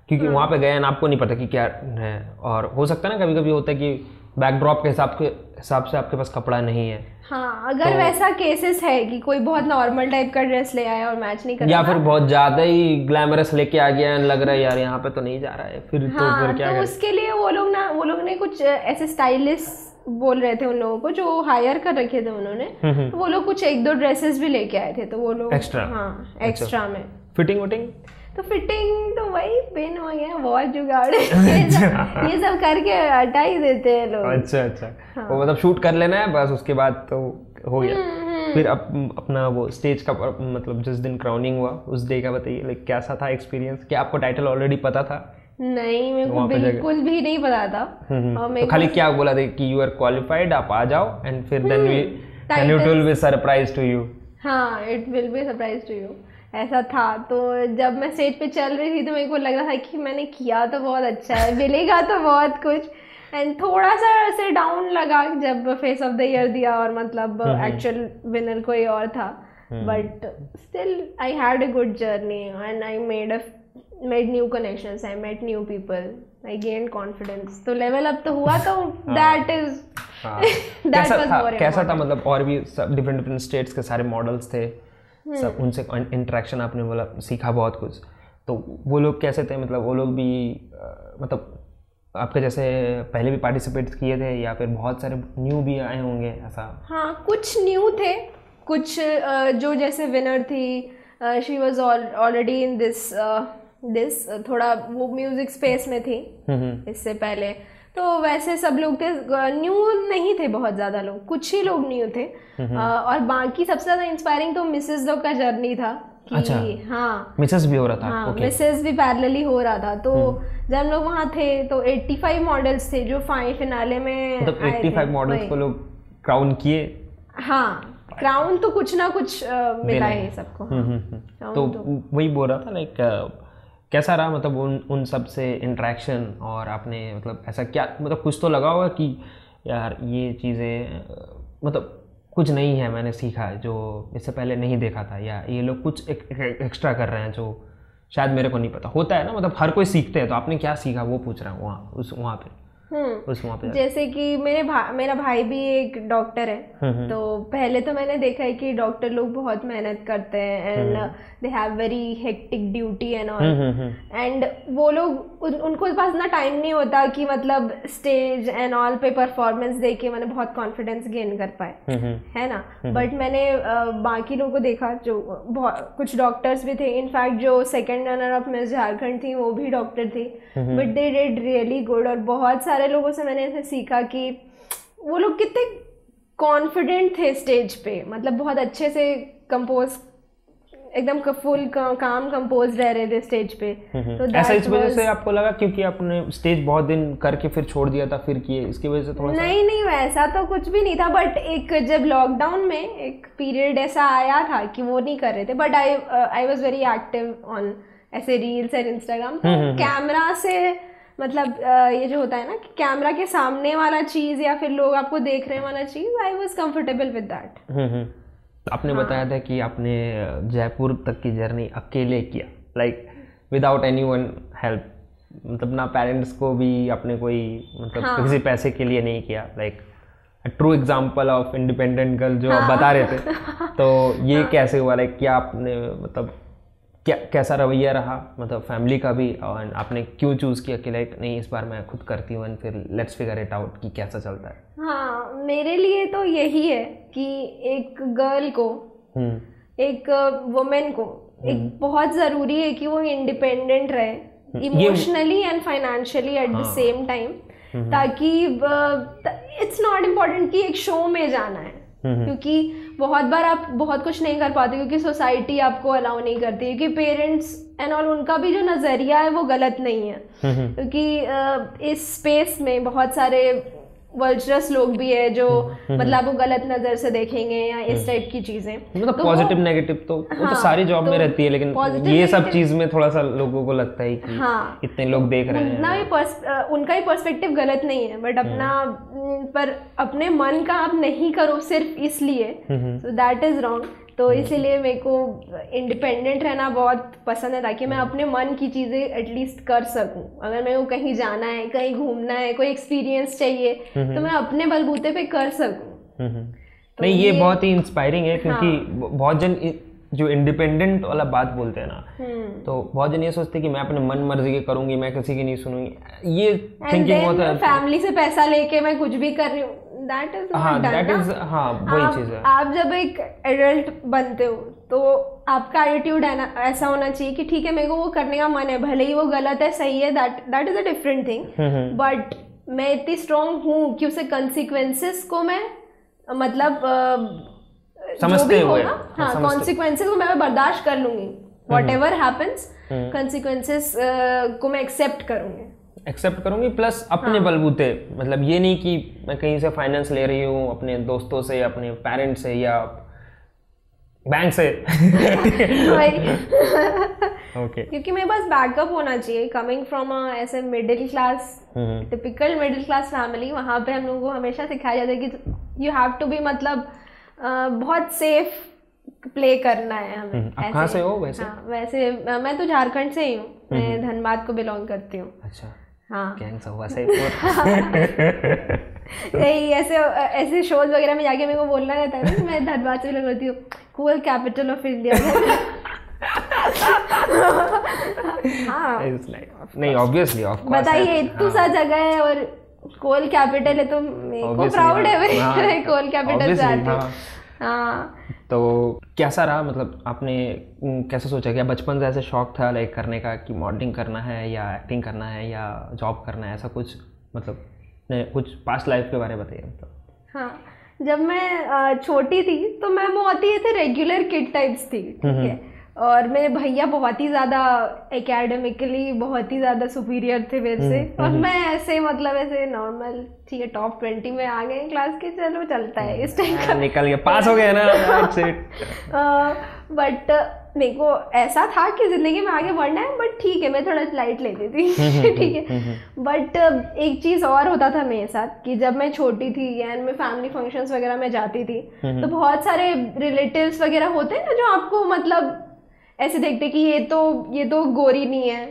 S2: क्योंकि वहाँ पे गए ना, आपको नहीं पता कि क्या है, और हो सकता है ना कभी कभी होता है कि बैकड्रॉप के हिसाब से आपके पास कपड़ा नहीं है।
S1: हाँ, अगर तो वैसा केसेस है कि कोई बहुत नॉर्मल टाइप का ड्रेस ले आया और मैच नहीं कर रहा,
S2: या फिर बहुत ज्यादा ही ग्लैमरस लेके आ गया, लग रहा है यार यहाँ पे तो नहीं जा रहा है, फिर
S1: हाँ,
S2: तो फिर क्या
S1: तो उसके लिए वो लोग ने कुछ ऐसे स्टाइलिस्ट बोल रहे थे उन लोगों को जो हायर कर रखे थे उन्होंने, तो वो लोग कुछ 1-2 ड्रेसेस भी लेके आए थे, तो वो लोग
S2: एक्स्ट्रा,
S1: हाँ एक्स्ट्रा में
S2: फिटिंग
S1: तो फिटिंग तो वही पेन हो गया, बहुत जुगाड़ ये सब करके हटा ही देते हैं लोग।
S2: अच्छा हाँ। वो मतलब शूट कर लेना है बस, उसके बाद तो हो गया। फिर अपना वो स्टेज का मतलब जिस दिन क्राउनिंग हुआ उस डे का बताइए, लाइक कैसा था एक्सपीरियंस? क्या आपको टाइटल ऑलरेडी पता था?
S1: नहीं, मेरे को बिल्कुल भी नहीं पता था। और
S2: तो खाली क्या बोला था कि यू आर क्वालिफाइड, आप आ जाओ, एंड फिर then it will be surprise to you.
S1: हाँ, it will be surprise to you, ऐसा था। तो जब मैं स्टेज पे चल रही थी तो मेरे को लग रहा था कि मैंने किया तो बहुत अच्छा है, मिलेगा तो बहुत कुछ, एंड थोड़ा सा ऐसे डाउन लगा जब फेस ऑफ द ईयर दिया और मतलब एक्चुअल विनर कोई और था, but still I had a good journey and I made new connections, I met new people, I gain confidence, तो लेवल अप तो हुआ, तो that is that was more.
S2: कैसा था मतलब, और भी डिफरेंट स्टेट्स के सारे मॉडल्स थे, सब उनसे इंटरेक्शन आपने बोला सीखा बहुत कुछ, तो वो लोग कैसे थे? मतलब वो लोग भी मतलब आपके जैसे पहले भी पार्टिसिपेट किए थे या फिर बहुत सारे न्यू भी आए होंगे ऐसा?
S1: हाँ, कुछ न्यू थे, कुछ जो जैसे विनर थी, she was already in this थोड़ा वो म्यूजिक स्पेस में थी इससे पहले, तो वैसे सब लोग थे, न्यू नहीं थे बहुत ज़्यादा लोग, कुछ ही लोग न्यू थे। और बाकी सबसे ज़्यादा इंस्पायरिंग तो मिसेस लोग का जर्नी था कि
S2: अच्छा,
S1: हाँ
S2: मिसेस भी हो रहा था।
S1: हाँ, मिसेस भी पैरेलली हो रहा था। तो जब हम लोग वहाँ थे तो 85 मॉडल्स थे जो फिनाले में,
S2: मतलब 85 मॉडल्स को लोग क्राउन किए।
S1: हाँ, क्राउन तो कुछ ना कुछ मिला है सबको।
S2: तो वही बोल रहा था लाइक कैसा रहा मतलब उन सब से इंटरेक्शन, और आपने मतलब ऐसा क्या मतलब कुछ तो लगा होगा कि यार ये चीज़ें मतलब कुछ नहीं है, मैंने सीखा जो इससे पहले नहीं देखा था, या ये लोग कुछ एक्स्ट्रा कर रहे हैं जो शायद मेरे को नहीं पता होता है ना, मतलब हर कोई सीखते हैं, तो आपने क्या सीखा वो पूछ रहा हूँ वहाँ पे।
S1: जैसे कि मेरा भाई भी एक डॉक्टर है, तो पहले तो मैंने देखा है कि डॉक्टर लोग बहुत मेहनत करते हैं and they have very hectic duty and all, and वो लोग उनको पास ना टाइम नहीं होता कि मतलब स्टेज एंड ऑल पे परफॉर्मेंस दे के मैंने बहुत कॉन्फिडेंस गेन कर पाए, है ना। बट मैंने बाकी लोगों को देखा जो कुछ डॉक्टर्स भी थे, इनफैक्ट जो second runner of miss Jharkhand थी वो भी डॉक्टर थी, but they did really good. और बहुत सारे लोगों से मैंने ऐसे सीखा कि वो लोग कितने कॉन्फिडेंट थे स्टेज पे, मतलब बहुत अच्छे से कंपोज, एकदम फुल काम कंपोज रह रहे थे स्टेज पे। तो
S2: ऐसा इस वजह से आपको लगा क्योंकि आपने स्टेज बहुत दिन करके फिर छोड़ दिया था, फिर किए, इसकी वजह से थोड़ा
S1: नहीं वैसा तो कुछ भी नहीं था, बट एक जब लॉकडाउन में एक पीरियड ऐसा आया था कि वो नहीं कर रहे थे, but I was very active on ऐसे रील्स एंड इंस्टाग्राम, तो कैमरा से मतलब ये जो होता है ना कि कैमरा के सामने वाला चीज या फिर लोग आपको देख रहे हैं वाला चीज, I was comfortable with that.
S2: आपने बताया था कि आपने जयपुर तक की जर्नी अकेले किया, लाइक विदाउट एनीवन हेल्प, मतलब ना पेरेंट्स को भी आपने कोई मतलब किसी पैसे के लिए नहीं किया, like true example of independent girl जो आप बता रहे थे। तो ये कैसे हुआ, लाइक क्या आपने मतलब क्या कैसा रवैया रहा मतलब फैमिली का भी, और आपने क्यों चूज़ किया कि लाइक नहीं इस बार मैं खुद करती हूँ एंड फिर लेट्स फिगर इट आउट कि कैसा चलता है?
S1: हाँ, मेरे लिए तो यही है कि एक गर्ल को, एक वुमेन को एक बहुत ज़रूरी है कि वो इंडिपेंडेंट रहे emotionally and financially at the same time, ताकि इट्स नॉट इम्पॉर्टेंट कि एक शो में जाना है, क्योंकि बहुत बार आप बहुत कुछ नहीं कर पाते क्योंकि सोसाइटी आपको अलाउ नहीं करती, क्योंकि पेरेंट्स एंड ऑल उनका भी जो नज़रिया है वो गलत नहीं है, क्योंकि इस स्पेस में बहुत सारे वर्चरस लोग भी है जो मतलब वो गलत नजर से देखेंगे या इस टाइप की चीजें,
S2: मतलब पॉजिटिव नेगेटिव तो वो तो सारी जॉब में रहती है, लेकिन ये सब चीज में थोड़ा सा लोगों को लगता है कि इतने लोग देख रहे हैं,
S1: उनका ही पर्सपेक्टिव गलत नहीं है, बट अपना पर अपने मन का आप नहीं करो सिर्फ इसलिए, सो दैट इज रॉन्ग। तो इसीलिए मेरे को इंडिपेंडेंट रहना बहुत पसंद है, ताकि मैं अपने मन की चीज़ें एटलीस्ट कर सकूं। अगर मेरे को कहीं जाना है, कहीं घूमना है, कोई एक्सपीरियंस चाहिए, तो मैं अपने बलबूते पे कर सकूं।
S2: तो नहीं, ये बहुत ही इंस्पायरिंग है, क्योंकि बहुत जन जो इंडिपेंडेंट वाला बात बोलते हैं ना, तो बहुत जन ये सोचते हैं कि मैं अपने मन मर्जी के करूंगी, मैं किसी की नहीं सुनूंगी, ये थिंकिंग होता है।
S1: फैमिली से पैसा लेके मैं कुछ भी कर रही हूँ, दैट इज
S2: वही चीज है।
S1: आप जब एक एडल्ट बनते हो तो आपका एटीट्यूड है ना ऐसा होना चाहिए कि ठीक है मेरे को वो करने का मन है, भले ही वो गलत है सही है, that is a different thing, but मैं इतनी स्ट्रांग हूँ कि उसे कंसिक्वेंसेस को मैं मतलब
S2: समझते हुए,
S1: हाँ, कॉन्सिक्वेंसेस को मैं बर्दाश्त कर लूंगी, वॉट एवर हैपन्स, कंसिक्वेंसेस को मैं एक्सेप्ट करूंगी,
S2: प्लस अपने बलबूते, मतलब ये नहीं कि मैं कहीं से फाइनेंस ले रही हूँ अपने दोस्तों से, अपने पेरेंट्स से या बैंक से।
S1: ओके, क्योंकि मेरे पास बैकअप होना चाहिए, कमिंग फ्रॉम ऐसे middle class, typical middle class family, वहाँ पे हम लोगों को हमेशा सिखाया जाता है कि यू हैव टू बी मतलब बहुत सेफ प्ले करना है हमें।
S2: आप कहाँ से हो वैसे?
S1: हाँ, वैसे मैं तो झारखंड से ही हूँ, मैं धनबाद को बिलोंग करती हूँ।
S2: अच्छा,
S1: हाँ,
S2: नहीं,
S1: ऐसे शोज वगैरह में जाके मेरे को बोलना रहता है ना, मैं धनबाद से बिलोंग करती हूँ, कूल कैपिटल ऑफ इंडिया। हाँ,
S2: नहीं, ऑब्वियसली
S1: बताइए, इतनी सा जगह है और कोल कैपिटल है, तो मेरे को प्राउड है भाई, कोल कैपिटल से आती हूँ। हाँ,
S2: तो कैसा रहा, मतलब आपने कैसे सोचा, क्या बचपन से ऐसे शौक था लाइक करने का कि मॉडलिंग करना है या एक्टिंग करना है या जॉब करना है, ऐसा कुछ मतलब कुछ पास्ट लाइफ के बारे में बताइए मतलब।
S1: हाँ, जब मैं छोटी थी तो मैं बहुत ही ऐसे रेगुलर किड टाइप्स थी, ठीक है, और मेरे भैया बहुत ही ज़्यादा एकेडमिकली बहुत ही ज़्यादा सुपीरियर थे मेरे से, और मैं ऐसे मतलब ऐसे नॉर्मल, ठीक है, टॉप 20 में आ गए क्लास के, चलो चलता है इस टाइम का,
S2: निकल गया, पास हो गया ना।
S1: बट मेरे को ऐसा था कि ज़िंदगी में आगे बढ़ना है, बट ठीक है मैं थोड़ा लाइट लेती थी, ठीक है। बट एक चीज़ और होता था मेरे साथ कि जब मैं छोटी थी एंड मैं फैमिली फंक्शंस वगैरह में जाती थी, तो बहुत सारे रिलेटिव्स वगैरह होते हैं ना जो आपको मतलब ऐसे देखते कि ये तो गोरी नहीं है,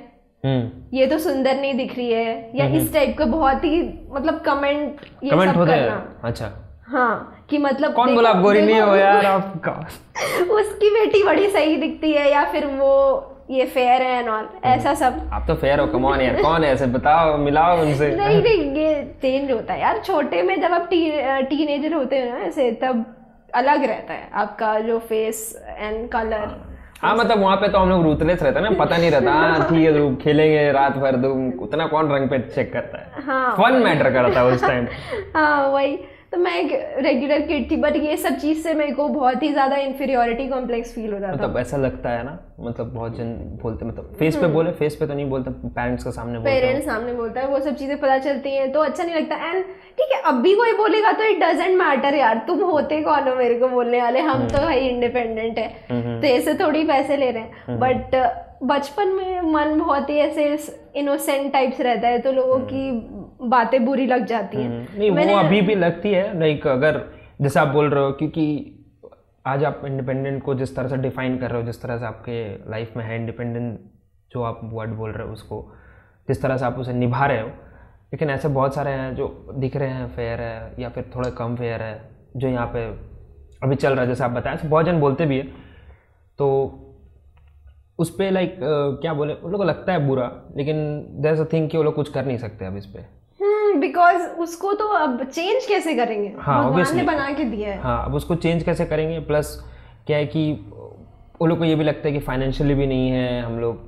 S1: ये तो सुंदर नहीं दिख रही है, या इस टाइप का बहुत ही मतलब कमेंट ये सब करना।
S2: अच्छा,
S1: हाँ, कि मतलब
S2: कौन बोला आप गोरी नहीं हो यार, आपका
S1: उसकी बेटी बड़ी सही दिखती है, या फिर वो ये फेयर है एंड ऑल, ऐसा सब।
S2: आप तो फेयर हो, कम ऑन यार, कौन है ऐसे, बताओ, मिलाओ उनसे।
S1: नहीं, ये चेंज होता है यार, छोटे में जब आप टीनेजर होते हैं ना ऐसे, तब अलग रहता है आपका जो फेस एंड कलर।
S2: हाँ, मतलब वहाँ पे तो हम लोग रूथलेस रहते हैं ना, पता नहीं रहता, ठीक है खेलेंगे रात भर, उतना कौन रंग पे चेक करता है।
S1: हाँ,
S2: फन मैटर करता है उस टाइम।
S1: हाँ, वही तो मैं एक रेगुलर किड थी, बट ये सब चीज़ से मेरे को बहुत ही ज़्यादा इन्फीरियोरिटी कॉम्प्लेक्स फील होता था।
S2: मतलब ऐसा लगता है ना, मतलब बहुत जन बोलते, मतलब फेस पे बोले, फेस पे तो नहीं बोलते, पेरेंट्स के सामने बोलते,
S1: पेरेंट्स सामने बोलता है, वो सब चीज़ें पता चलती हैं तो अच्छा नहीं लगता। एंड ठीक है, अब भी कोई बोलेगा तो इट डजेंट मैटर यार, तुम होते कौन हो मेरे को बोलने वाले, हम तो भाई इंडिपेंडेंट है, तो ऐसे थोड़ी पैसे ले रहे हैं। बट बचपन में मन बहुत ही ऐसे इनोसेंट टाइप्स रहता है, तो लोगों की बातें बुरी लग जाती हैं।
S2: नहीं वो अभी भी लगती है, लाइक अगर जैसे आप बोल रहे हो, क्योंकि आज आप इंडिपेंडेंट को जिस तरह से डिफाइन कर रहे हो, जिस तरह से आपके लाइफ में है इंडिपेंडेंट, जो आप वर्ड बोल रहे हो उसको, जिस तरह से आप उसे निभा रहे हो, लेकिन ऐसे बहुत सारे हैं जो दिख रहे हैं फेयर है या फिर थोड़े कम फेयर है, जो यहाँ पे अभी चल रहा है, जैसे आप बताएं, बहुत जन बोलते भी है, तो उस पर लाइक क्या बोले, उन लोगों को लगता है बुरा, लेकिन देयर इज अ थिंग कि वो लोग कुछ कर नहीं सकते अब इस पे,
S1: बिकॉज उसको तो अब चेंज कैसे करेंगे, भगवान ने बना के दिया है।
S2: हाँ, अब उसको चेंज कैसे करेंगे, प्लस क्या है कि वो लोग को ये भी लगता है कि फाइनेंशियली भी नहीं है, हम लोग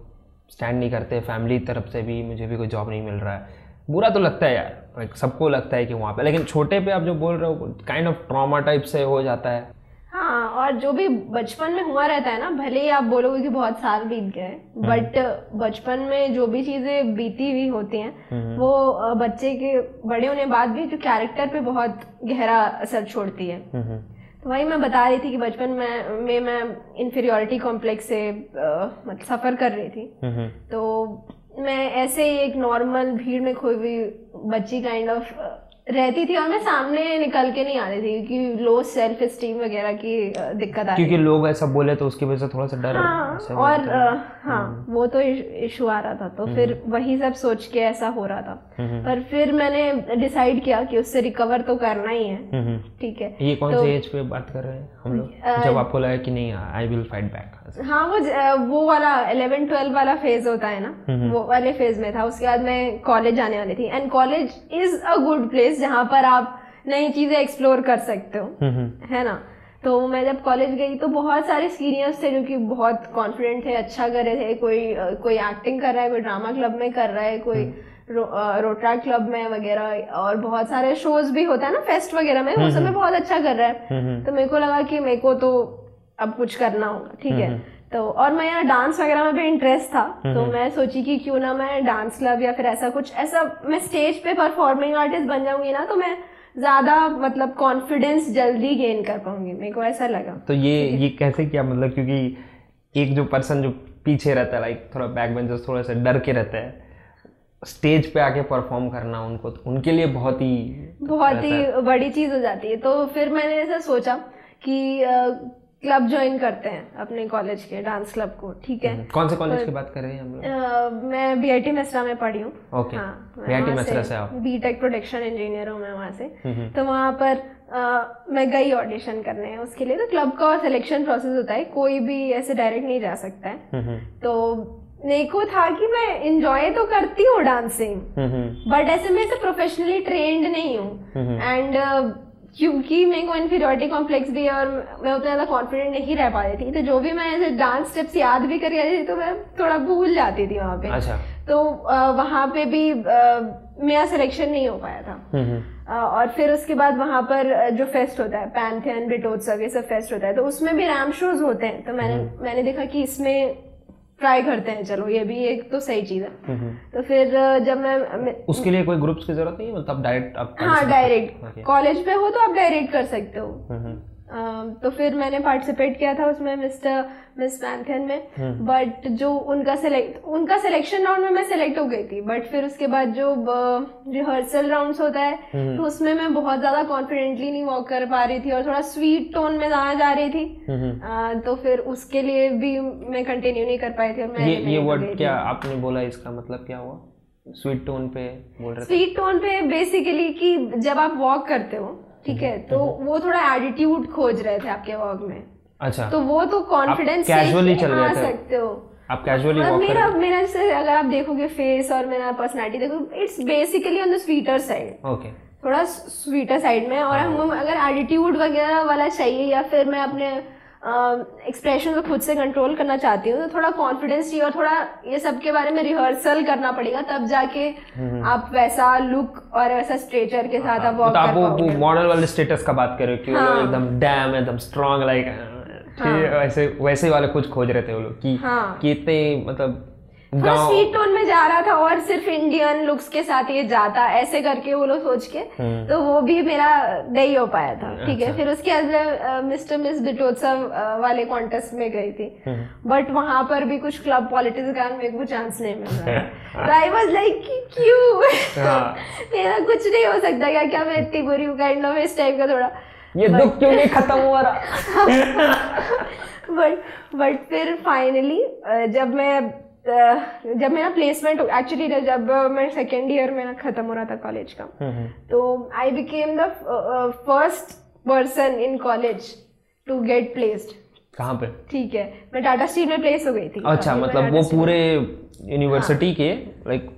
S2: स्टैंड नहीं करते, फैमिली तरफ से भी मुझे भी कोई जॉब नहीं मिल रहा है, बुरा तो लगता है यार, लाइक सबको लगता है कि वहाँ पे, लेकिन छोटे पे आप जो बोल रहे हो काइंड ऑफ ट्रॉमा टाइप से हो जाता है।
S1: हाँ, और जो भी बचपन में हुआ रहता है ना, भले ही आप बोलोगे कि बहुत साल बीत गए, बट बचपन में जो भी चीजें बीती हुई होती हैं वो बच्चे के बड़े होने बाद भी जो कैरेक्टर पे बहुत गहरा असर छोड़ती है। तो वही मैं बता रही थी कि बचपन में मैं इन्फीरियोरिटी कॉम्प्लेक्स से मतलब सफर कर रही थी, तो मैं ऐसे ही एक नॉर्मल भीड़ में खोई हुई बच्ची काइंड ऑफ रहती थी, और मैं सामने निकल के नहीं आ रही थी क्योंकि लो सेल्फ एस्टीम वगैरह की दिक्कत आ रही, क्योंकि
S2: लोग ऐसा बोले तो उसकी वजह से थोड़ा सा डर।
S1: हाँ, और हाँ वो तो इशू आ रहा था, तो फिर वही सब सोच के ऐसा हो रहा था। पर फिर मैंने डिसाइड किया कि उससे रिकवर तो करना ही है। ठीक है,
S2: ये कौन सी एज पे बात कर रहे हैं हम लोग, जब आपको लगा कि नहीं आई विल फाइट बैक?
S1: हाँ, वो वाला 11-12 वाला फेज होता है ना, वो वाले फेज में था। उसके बाद मैं कॉलेज जाने वाली थी, and college is a good place जहाँ पर आप नई चीजें एक्सप्लोर कर सकते हो, है ना। तो मैं जब कॉलेज गई तो बहुत सारे सीनियर्स थे जो कि बहुत कॉन्फिडेंट थे, अच्छा कर रहे थे, कोई एक्टिंग कर रहा है, कोई ड्रामा क्लब में कर रहा है, कोई रोटरा क्लब में वगैरह, और बहुत सारे शोज भी होता है ना फेस्ट वगैरह में, वो सब में बहुत अच्छा कर रहा है। तो मेरे को लगा कि मेरे को तो अब कुछ करना होगा, ठीक है। तो और मैं यहाँ डांस वगैरह में भी इंटरेस्ट था, तो मैं सोची कि क्यों ना मैं डांस क्लब या फिर ऐसा कुछ, ऐसा मैं स्टेज पे परफॉर्मिंग आर्टिस्ट बन जाऊंगी ना, तो मैं ज्यादा मतलब कॉन्फिडेंस जल्दी गेन कर पाऊंगी, मेरे को ऐसा लगा।
S2: तो ये कैसे किया, मतलब क्योंकि एक जो पर्सन जो पीछे रहता है, लाइक थोड़ा बैक बेंचर्स थोड़ा सा डर के रहता है, स्टेज पे आके परफॉर्म करना उनको, उनके लिए बहुत ही
S1: बड़ी चीज हो जाती है। तो फिर मैंने ऐसा सोचा कि क्लब ज्वाइन करते हैं अपने कॉलेज के, डांस क्लब को, ठीक है।
S2: कौन से कॉलेज की बात कर रहे हैं हम लोग?
S1: मैं बीआईटी मेसरा में पढ़ी हूँ।
S2: ओके, बीआईटी मेसरा से आप?
S1: बीटेक प्रोडक्शन इंजीनियर हूँ मैं वहाँ से। तो वहाँ पर मैं गई ऑडिशन करने हैं उसके लिए। तो क्लब का सिलेक्शन प्रोसेस होता है, कोई भी ऐसे डायरेक्ट नहीं जा सकता है। तो मेरे को था कि मैं इंजॉय तो करती हूँ डांसिंग, बट ऐसे मैं ऐसे प्रोफेशनली ट्रेंड नहीं हूँ, एंड क्योंकि मेरे को इन्फीरियोरिटी कॉम्प्लेक्स भी है और मैं उतना ज्यादा कॉन्फिडेंट नहीं रह पा रही थी, तो जो भी मैं ऐसे डांस स्टेप्स याद भी कर रही थी तो मैं थोड़ा भूल जाती थी वहाँ पे।
S2: अच्छा।
S1: तो वहाँ पे भी मेरा सिलेक्शन नहीं हो पाया था। और फिर उसके बाद वहाँ पर जो फेस्ट होता है, पैंथियन, ब्रिटोत्सव, ये सब फेस्ट होता है, तो उसमें भी रैम्प शोज होते हैं। तो मैंने देखा कि इसमें ट्राई करते हैं, चलो ये भी एक तो सही चीज है। तो फिर जब मैं
S2: उसके लिए कोई ग्रुप्स की जरूरत नहीं है, मतलब डायरेक्ट आप?
S1: हाँ, डायरेक्ट कॉलेज पे हो तो आप डायरेक्ट कर सकते हो। तो फिर मैंने पार्टिसिपेट किया था उसमें मिस पैंथियन में, बट जो उनका सिलेक्शन राउंड में मैं सिलेक्ट हो गई थी, बट फिर उसके बाद जो रिहर्सल राउंड्स होता है तो उसमें मैं बहुत ज्यादा कॉन्फिडेंटली नहीं वॉक कर पा रही थी और थोड़ा स्वीट टोन में जा रही थी। तो फिर उसके लिए भी मैं कंटिन्यू नहीं कर पाई थी। और
S2: ये वर्ड क्या आपने बोला, इसका मतलब क्या हुआ? स्वीट टोन पे बोल रहे थे?
S1: स्वीट टोन पे बेसिकली कि जब आप वॉक करते हो, ठीक है, तो वो थोड़ा एटीट्यूड खोज रहे थे आपके वॉक में।
S2: अच्छा।
S1: तो वो तो कॉन्फिडेंस से
S2: कैजुअली चल रहे थे,
S1: सकते हो
S2: आप कैजुअली वॉक कर रहे हो।
S1: मेरा जैसे अगर आप देखोगे फेस और मेरा पर्सनालिटी देखो, it's basically on the sweeter side.
S2: Okay,
S1: थोड़ा स्वीटर साइड में। और हम अगर एटीट्यूड वगैरह वाला चाहिए या फिर मैं अपने एक्सप्रेशन को खुद से कंट्रोल करना चाहती हूँ, तो थोड़ा कॉन्फिडेंस चाहिए और थोड़ा ये सब के बारे में रिहर्सल करना पड़ेगा, तब जाके आप वैसा लुक और वैसा स्ट्रेचर के साथ आप वॉक कर पाओगे।
S2: वो मॉडल वाले स्टेटस का बात कर रहे हो कि वो एकदम डैम, एकदम स्ट्रांग, लाइक वैसे वाले कुछ खोज रहे थे वो लोग कि इतने मतलब
S1: थोड़ा स्वीट टोन में जा रहा था और सिर्फ इंडियन लुक्स के साथ ये जाता ऐसे करके वो लोग सोच के, तो वो भी मेरा नहीं हो पाया था। ठीक है, फिर उसके बाद मैं मिस्टर मिस डिटोत्सव वाले कॉन्टेस्ट में गई थी, बट वहां पर भी कुछ क्लब पॉलिटिक्स के कारण मेरे को चांस नहीं मिल रहा। आई वाज लाइक क्यों मेरा कुछ नहीं हो सकता क्या मैं इतनी बुरी हूँ, काइंड ऑफ इस टाइप का थोड़ा
S2: ये दुख क्यों नहीं खत्म हो रहा।
S1: बट फिर फाइनली जब मेरा प्लेसमेंट एक्चुअली जब मैं सेकेंड ईयर में खत्म हो रहा था कॉलेज का, तो I became the first person in college to get placed.
S2: कहाँ पे?
S1: ठीक है, मैं टाटा स्टील में प्लेस हो गई थी।
S2: अच्छा, मतलब वो पूरे यूनिवर्सिटी के लाइक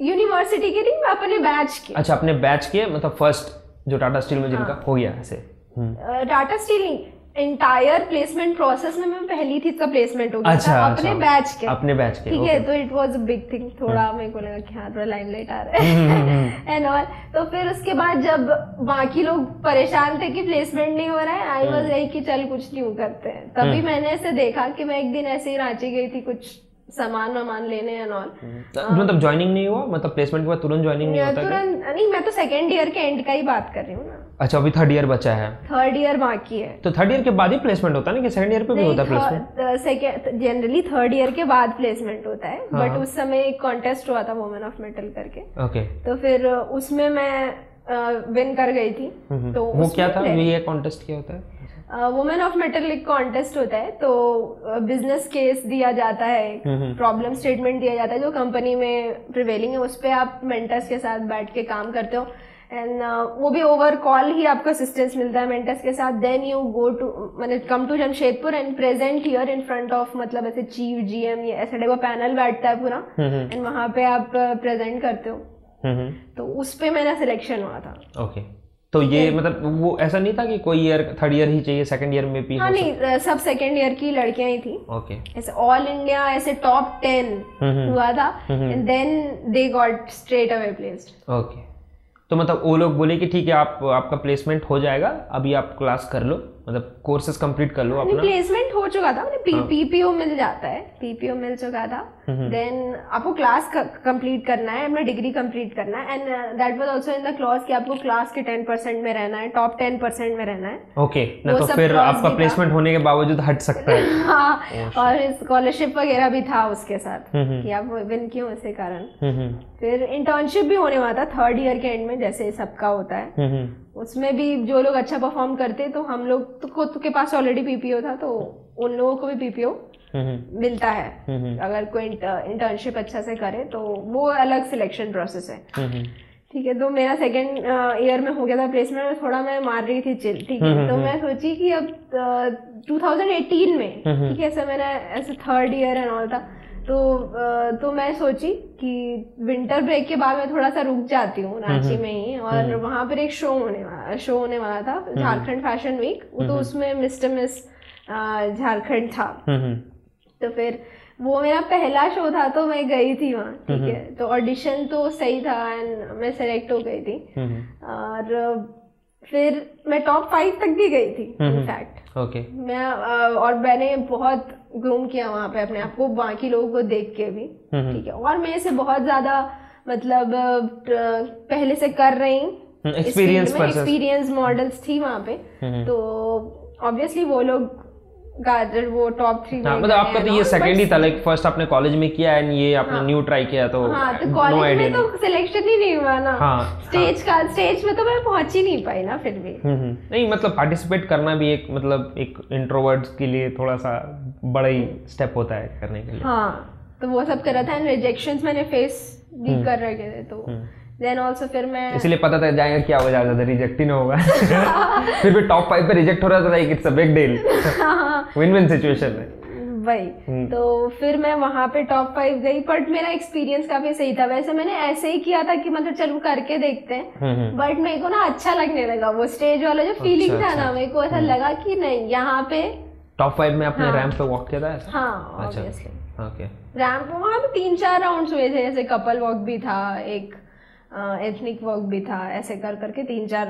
S1: यूनिवर्सिटी के नहीं, अपने बैच के।
S2: अच्छा, अपने बैच के, मतलब फर्स्ट जो टाटा स्टील में जिनका हो गया ऐसे।
S1: टाटा स्टील नहीं, एंटायर प्लेसमेंट प्रोसेस में मैं पहली थी, इसका प्लेसमेंट हो गया।
S2: अच्छा,
S1: था अपने बैच के।
S2: अपने बैच के,
S1: ठीक है, तो it was a big thing. थोड़ा मेरे को लगा कि हाँ थोड़ा लाइमलाइट आ रहा है एंड ऑल। तो फिर उसके बाद जब बाकी लोग परेशान थे कि प्लेसमेंट नहीं हो रहा है, आई वाज लाइक कि चल कुछ न्यू करते हैं। तभी मैंने ऐसे देखा कि मैं एक दिन ऐसे ही रांची गई थी कुछ सामान लेने एंड ऑल।
S2: मतलब ज्वाइनिंग नहीं हुआ, मतलब प्लेसमेंट के बाद तुरंत ज्वाइनिंग नहीं होता?
S1: तुरंत नहीं, मैं तो सेकंड ईयर के एंड का ही बात कर रही हूँ ना।
S2: अच्छा, अभी थर्ड ईयर बचा है।
S1: थर्ड ईयर बाकी है,
S2: तो थर्ड ईयर के बाद ही प्लेसमेंट होता है ना, कि सेकंड ईयर पे भी होता है प्लेसमेंट?
S1: जनरली थर्ड ईयर के बाद प्लेसमेंट होता है, बट उस समय एक कॉन्टेस्ट हुआ था वुमेन ऑफ मेटल करके।
S2: ओके,
S1: तो फिर उसमें मैं विन कर गई थी। तो
S2: वो क्या था, ये कॉन्टेस्ट क्या होता है?
S1: वुमेन ऑफ मेटल एक कॉन्टेस्ट होता है, तो बिजनेस केस दिया जाता है, प्रॉब्लम स्टेटमेंट दिया जाता है जो कंपनी में प्रिवेलिंग है, उस पर आप मेंटर्स के साथ बैठ के काम करते हो एंड वो भी ओवर कॉल ही आपको असिस्टेंस मिलता है मेंटर्स के साथ। देन यू गो टू मैंने come to Jamshedpur and present here in front of, मतलब ऐसे चीफ जीएम ये ऐसे टाइप का पैनल बैठता है पूरा, एंड वहां पे आप प्रेजेंट करते हो। तो उस पे मेरा सिलेक्शन हुआ था।
S2: ओके, तो ये मतलब वो ऐसा नहीं था कि कोई ईयर थर्ड ईयर ही चाहिए, सेकंड ईयर में भी?
S1: हाँ नहीं, सब सेकंड ईयर की लड़कियां ही थी।
S2: ओके,
S1: ऐसे ऑल इंडिया ऐसे टॉप 10 हुआ था and then they got straight away placed.
S2: Okay, तो मतलब वो लोग बोले कि ठीक है आपका प्लेसमेंट हो जाएगा, अभी आप क्लास कर लो, मतलब कोर्सेज कंप्लीट कर लो अपना।
S1: प्लेसमेंट हो चुका था, पीपीओ मिल जाता है, पीपीओ मिल चुका था। देन आपको क्लास कंप्लीट करना है, अपना डिग्री कंप्लीट करना है, and that was also in the clause कि आपको क्लास के 10% में रहना है, टॉप 10% में रहना है।
S2: ओके, ना तो फिर आपका प्लेसमेंट होने के बावजूद हट सकता है।
S1: हाँ, और स्कॉलरशिप वगैरह भी था उसके साथ कि आप विन क्यों इसी कारण। फिर इंटर्नशिप भी होने वाला था थर्ड ईयर के एंड में, जैसे सबका होता है। उसमें भी जो लोग अच्छा परफॉर्म करते, तो हम लोग तो के पास ऑलरेडी पीपीओ था, तो उन लोगों को भी पीपीओ मिलता है अगर कोई इंटर्नशिप अच्छा से करे, तो वो अलग सिलेक्शन प्रोसेस है। ठीक है, तो मेरा सेकंड ईयर में हो गया था प्लेसमेंट में, थोड़ा मैं मार रही थी चिल। ठीक है, तो मैं सोची कि अब 2018 में, ठीक है, ऐसा मेरा ऐसे थर्ड ईयर एंड ऑल था, तो मैं सोची कि विंटर ब्रेक के बाद मैं थोड़ा सा रुक जाती हूँ रांची में ही, और वहां पर एक शो होने वाला था, झारखंड फैशन वीक, तो उसमें मिस्टर मिस झारखंड था। तो फिर वो मेरा पहला शो था, तो मैं गई थी वहाँ। ठीक है, तो ऑडिशन तो सही था एंड मैं सेलेक्ट हो गई थी, और फिर मैं टॉप 5 तक भी गई थी इनफैक्ट।
S2: ओके,
S1: मैं और मैंने बहुत ग्रूम किया वहाँ पे अपने आप को, बाकी लोगों को देख के भी। ठीक है, और मैं इसे बहुत ज्यादा मतलब पहले से कर रही हूँ, एक्सपीरियंस मॉडल्स थी वहाँ पे, तो ऑब्वियसली वो लोग वो टॉप 3 में।
S2: मतलब आपका तो ये सेकंड ही था, लाइक फर्स्ट आपने कॉलेज में किया एंड ये आपने न्यू ट्राई किया, तो
S1: तो कॉलेज में तो सिलेक्शन ही नहीं हुआ ना। स्टेज में तो मैं पहुंच ही नहीं पाई ना फिर भी।
S2: नहीं, मतलब पार्टिसिपेट करना भी एक मतलब एक इंट्रोवर्ट्स के लिए थोड़ा सा बड़ा ही स्टेप होता है करने के लिए।
S1: हाँ, तो वो सब कर रहा था एंड रिजेक्शंस मैंने फेस भी कर रखे थे, तो देन ऑल्सो फिर मैं
S2: इसलिए पता था जाएगा क्या हो जाएगा, रिजेक्ट ही ना होगा। फिर भी टॉप 5 पे रिजेक्ट हो रहा था, like it's a big deal, win win situation है
S1: वही। तो फिर मैं वहां पे टॉप 5 गई, बट मेरा एक्सपीरियंस काफी सही था। वैसे मैंने ऐसे ही किया था कि मतलब चलो करके देखते हैं, बट मेरे को ना अच्छा लगने लगा वो स्टेज वाला जो फीलिंग था ना, मेरे को ऐसा लगा कि नहीं यहाँ पे
S2: टॉप 5 में आपने रैंप पे वॉक किया था ऐसा?
S1: हाँ, ऑब्वियसली।
S2: ओके,
S1: रैंप वहाँ पे 3-4 राउंड्स हुए थे, जैसे कपल वॉक भी था, एक एथनिक वॉक भी था, ऐसे कर करके 3-4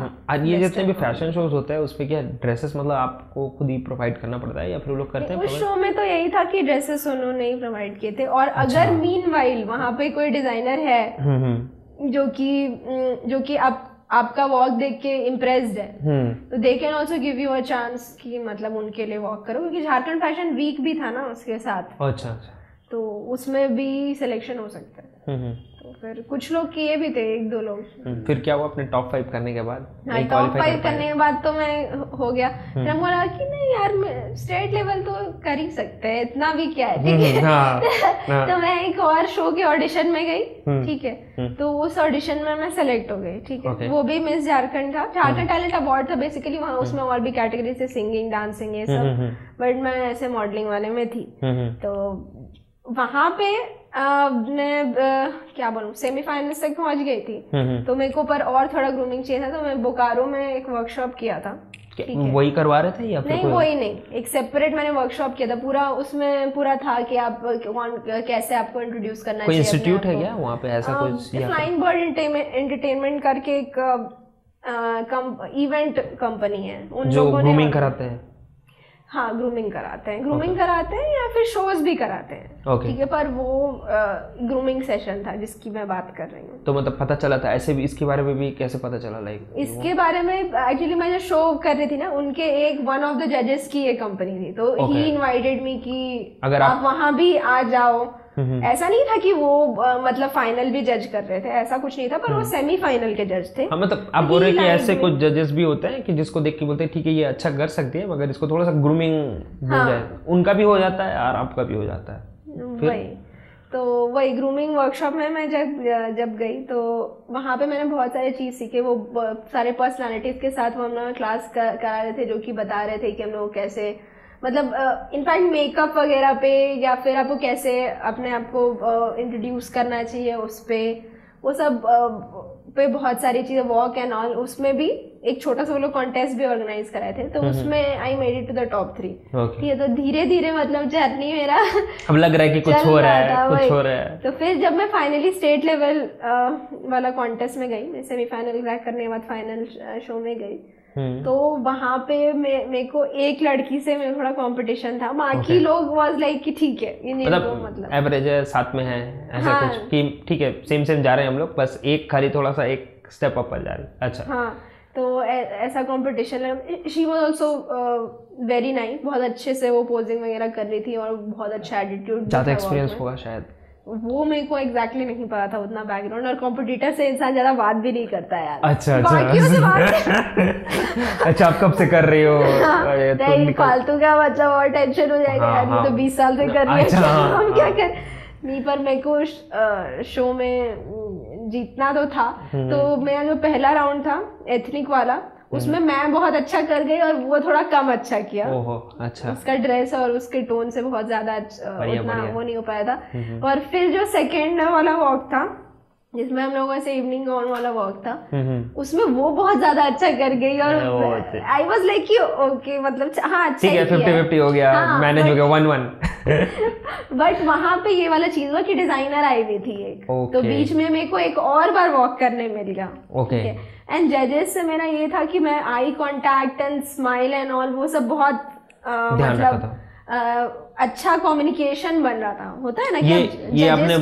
S2: और ये जितने भी फैशन शोज होते हैं उस पे क्या ड्रेसेस मतलब आपको खुद ही प्रोवाइड करना पड़ता है या फिर वो लोग करते हैं?
S1: उस शो में तो यही था कि ड्रेसेस उन्होंने ही प्रोवाइड किए थे, और अगर मीनवाइल वहाँ पे कोई डिजाइनर है जो कि आपका वॉक देख के इम्प्रेस्ड है, तो they can also give you a chance कि मतलब उनके लिए वॉक करो, क्योंकि झारखंड फैशन वीक भी था ना उसके साथ।
S2: अच्छा,
S1: तो उसमें भी सिलेक्शन हो सकता है। तो फिर कुछ लोग किए भी थे, 1-2 लोग।
S2: फिर क्या हुआ अपने टॉप 5 करने के बाद?
S1: हाँ, टॉप 5 करने के बाद तो मैं हो गया। फिर हम बोला कि नहीं यार स्टेट लेवल तो कर ही सकते हैं, इतना भी क्या है, ठीक है। तो मैं एक और शो के ऑडिशन में गई, ठीक है। तो उस ऑडिशन में मैं सेलेक्ट हो गई, ठीक है। वो भी मिस झारखंड था, झारखंड टैलेंट अवार्ड था बेसिकली वहाँ। उसमें और भी कैटेगरी से सिंगिंग, डांसिंग, ये सब, बट मैं ऐसे मॉडलिंग वाले में थी। तो वहां पे मैं क्या बोलूं, सेमीफाइनल्स तक पहुंच गई थी। तो मेरे को पर और थोड़ा ग्रूमिंग चाहिए था, तो मैं बोकारो में एक वर्कशॉप किया था।
S2: वही करवा रहे थे या फिर
S1: नहीं? वही नहीं, एक सेपरेट मैंने वर्कशॉप किया था। पूरा उसमें पूरा था कि आप कैसे आपको इंट्रोड्यूस करना चाहिए।
S2: कोई इंस्टीट्यूट है क्या वहाँ पे ऐसा कुछ?
S1: फ्लाइंग बर्ड एंटरटेनमेंट करके एक इवेंट कंपनी है, उन
S2: जो ग्रूमिंग कराते हैं।
S1: हाँ, ग्रूमिंग कराते हैं या फिर शोज भी कराते हैं, ठीक है। पर वो ग्रूमिंग सेशन था जिसकी मैं बात कर रही हूँ।
S2: तो मतलब पता चला था ऐसे भी, इसके बारे में भी कैसे पता चला? लाइक
S1: इसके बारे में एक्चुअली मैं जो शो कर रही थी ना, उनके एक वन ऑफ द जजेस की एक कंपनी थी, तो ही इनवाइटेड मी कि अगर आप वहाँ भी आ जाओ। ऐसा नहीं था कि वो मतलब फाइनल भी जज कर रहे थे, ऐसा कुछ नहीं था, पर वो सेमीफाइनल के जज थे।
S2: हाँ, मतलब आप बोल रहे कि ऐसे कुछ जजेस भी होते हैं कि जिसको देख के बोलते हैं ठीक है ये अच्छा कर सकती है, मगर इसको थोड़ा सा ग्रूमिंग हो जाए, उनका भी हो जाता है और आपका भी हो जाता है। वही ग्रूमिंग वर्कशॉप में मैं जब गई तो वहाँ पे मैंने बहुत सारे चीज सीखे। वो सारे पर्सनालिटीज के साथ वो हम लोग क्लास करा रहे थे, जो कि बता रहे थे कि हम लोग कैसे मतलब इनफैक्ट मेकअप वगैरह पे, या फिर आपको कैसे अपने आप को इंट्रोड्यूस करना चाहिए उस पे, वो सब पे बहुत सारी चीजें, वॉक एंड ऑल। उसमें भी एक छोटा सा वो लोग कॉन्टेस्ट भी ऑर्गेनाइज कराए थे, तो उसमें I made it to the top 3, ठीक है। तो धीरे धीरे मतलब जर्नी मेरा अब लग रहा है कि कुछ हो रहा है।
S1: तो फिर जब मैं फाइनली स्टेट लेवल वाला कॉन्टेस्ट में गई, मैं सेमीफाइनल क्रैक करने के बाद फाइनल शो में गई, तो वहां पे मेरे को एक लड़की से मेरा थोड़ा कंपटीशन था। बाकी लोग वाज लाइक कि ठीक है, ये मतलब
S2: एवरेज है, साथ में है ऐसा कुछ कि ठीक है सेम जा रहे हैं हम लोग, बस एक खाली थोड़ा सा एक स्टेप अप जा रही है। अच्छा,
S1: हाँ, तो ऐसा competition. She was also very nice, बहुत अच्छे से वो पोजिंग वगैरह कर रही थी और बहुत अच्छा एटीट्यूड,
S2: ज्यादा एक्सपीरियंस होगा शायद।
S1: वो मेरे को एग्जैक्टली नहीं पता था उतना बैकग्राउंड, और कॉम्पिटिटर से इंसान ज्यादा बात भी नहीं करता यार।
S2: अच्छा अच्छा, आप कब से कर रही हो?
S1: फालतू का मतलब और टेंशन हो जाएगा यार, ये तो 20 साल से कर रही है, हम क्या कर नहीं। पर मेरे को शो में जीतना तो था। तो मेरा जो पहला राउंड था एथनिक वाला, उसमें मैं बहुत अच्छा कर गई और वो थोड़ा कम अच्छा किया।
S2: ओहो, अच्छा।
S1: उसका ड्रेस और उसके टोन से बहुत ज्यादा उतना वो नहीं हो पाया था। और फिर जो सेकेंड वाला वॉक था, जिसमें हम लोगों से इवनिंग गाउन वाला वॉक था, उसमें वो बहुत ज्यादा अच्छा कर गई और आई वाज लाइक कि ओके, मतलब हाँ अच्छा,
S2: ठीक है, 50-50 हो गया, मैनेज हो गया 1-1।
S1: बट वहां पे ये वाला चीज हुआ कि डिजाइनर आई हुई थी एक, तो बीच में मेरे को एक और बार वॉक करने मिल गया। ओके, एंड जजेस से मेरा ये था कि मैं eye contact and smile and all वो सब बहुत मतलब अच्छा कम्युनिकेशन बन रहा था। होता है ना कि
S2: ये आपने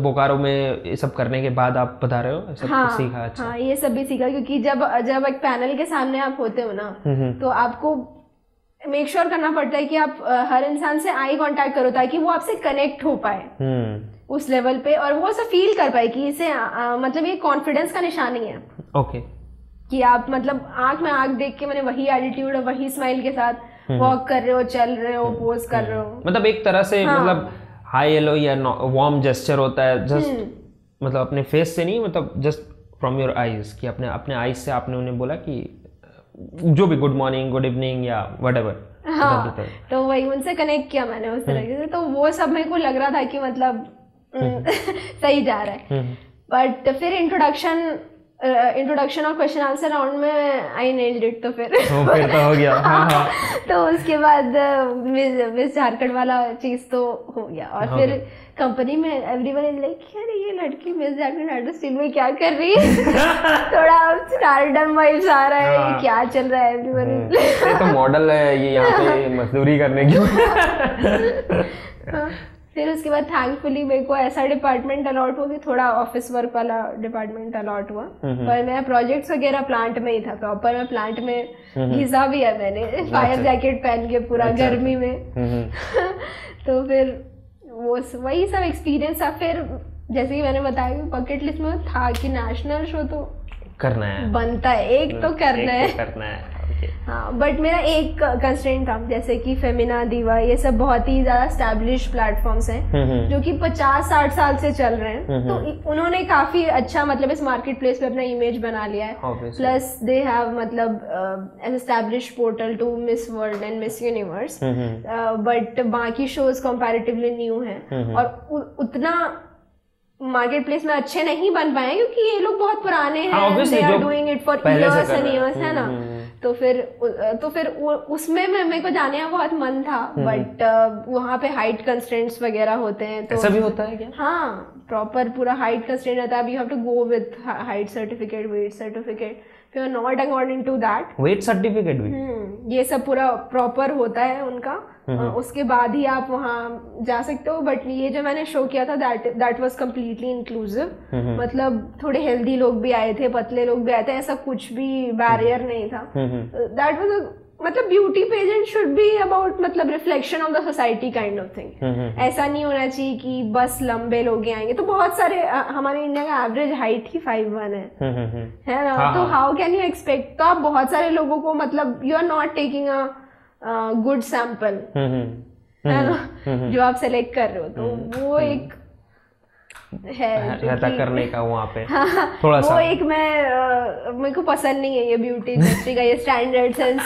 S2: बोकारो में ये सब करने के बाद आप बता रहे हो सब कुछ सीखा? अच्छा,
S1: हाँ, ये सब भी सीखा, क्योंकि जब एक पैनल के सामने आप होते हो ना, तो आपको मेक श्योर करना पड़ता है कि आप हर इंसान से आई कांटेक्ट करो, ताकि वो आपसे कनेक्ट हो पाए उस लेवल पे, और वो सब फील कर पाए कि इसे मतलब ये कॉन्फिडेंस का निशानी है।
S2: ओके,
S1: कि आप मतलब आंख में आंख देख के मैंने वही एटीट्यूड और वही स्माइल के साथ वॉक कर रहे हो, चल रहे हो, पोज कर रहे हो,
S2: मतलब एक तरह से मतलब हाई येलो या वार्म जेस्चर होता है, जस्ट मतलब अपने फेस से नहीं, मतलब जस्ट फ्रॉम योर आईज, कि अपने आईज से आपने उन्हें बोला कि जो भी गुड मॉर्निंग, गुड इवनिंग या व्हाटएवर।
S1: हाँ, तो वही उनसे कनेक्ट किया मैंने उस तरीके से। तो वो सब मेरे को लग रहा था कि मतलब सही जा रहा है। बट फिर इंट्रोडक्शन इंट्रोडक्शन और क्वेश्चन आंसर राउंड में आई नेल्ड इट, तो फिर
S2: तो हो गया। हाँ।
S1: तो उसके बाद मिस झारखंड वाला चीज तो हो गया, और फिर कंपनी में एवरीवन इज लाइक अरे ये लड़की मिस झारखंड आर्टिस्ट टीम में क्या कर रही है। थोड़ा स्टारडम वाइब्स आ रहा है, ये क्या चल रहा है, एवरीवन
S2: ये तो मॉडल है, ये यहाँ पे मजदूरी करने की।
S1: फिर उसके बाद थैंकफुली मेरे को ऐसा डिपार्टमेंट अलॉट हो गया, थोड़ा ऑफिस वर्क वाला डिपार्टमेंट अलॉट हुआ, पर मेरा प्रोजेक्ट्स वगैरह प्लांट में ही था, प्रॉपर मैं प्लांट में घिसा भी है मैंने, फायर जैकेट पहन के पूरा गर्मी में। तो फिर वो वही सब एक्सपीरियंस था। फिर जैसे कि मैंने बताया बकेट लिस्ट में था कि नेशनल शो तो
S2: करना है, बनता
S1: है, एक तो करना है। हाँ, बट मेरा एक कंस्ट्रेंट था, जैसे कि फेमिना, दीवा, ये सब बहुत ही ज्यादा एस्टैब्लिश प्लेटफॉर्म्स हैं जो कि 50-60 साल से चल रहे हैं, तो उन्होंने काफी अच्छा मतलब इस मार्केट प्लेस पे अपना इमेज बना लिया है। प्लस दे हैव मतलब an establish portal to miss world and miss universe, but बाकी शोज कंपैरेटिवली न्यू हैं और उतना मार्केट प्लेस में अच्छे नहीं बन पाए क्योंकि ये लोग बहुत पुराने हैं, they are doing it for years and years, है ना। तो फिर उसमें मेरे को जाने का बहुत मन था, बट वहाँ पे हाइट कंस्ट्रेंट्स वगैरह होते हैं, तो
S2: ऐसा भी होता है क्या?
S1: हाँ, प्रॉपर पूरा हाइट कंस्ट्रेंट रहता है, you have to go with height certificate, weight certificate, फिर not according to that
S2: weight certificate भी
S1: ये सब पूरा प्रॉपर होता है उनका, उसके बाद ही आप वहाँ जा सकते हो। बट ये जो मैंने शो किया था दैट वाज कम्प्लीटली इंक्लूसिव, मतलब थोड़े हेल्दी लोग भी आए थे, पतले लोग भी आए थे, ऐसा कुछ भी बैरियर नहीं था। दैट वाज मतलब beauty pageant should be about मतलब reflection of the society kind of thing. ऐसा नहीं होना चाहिए कि बस लंबे लोग ही आएंगे, तो बहुत सारे हमारे इंडिया का एवरेज हाइट ही 5'1" है ना। तो हाउ कैन यू एक्सपेक्ट, तो आप बहुत सारे लोगों को मतलब you are not taking a good sample, है ना, जो आप सेलेक्ट कर रहे हो, तो वो एक
S2: है करने का वहाँ पे
S1: थोड़ा सा वो एक मेरे को पसंद नहीं है ये ब्यूटी इंडस्ट्री का ये स्टैंडर्ड्स एंड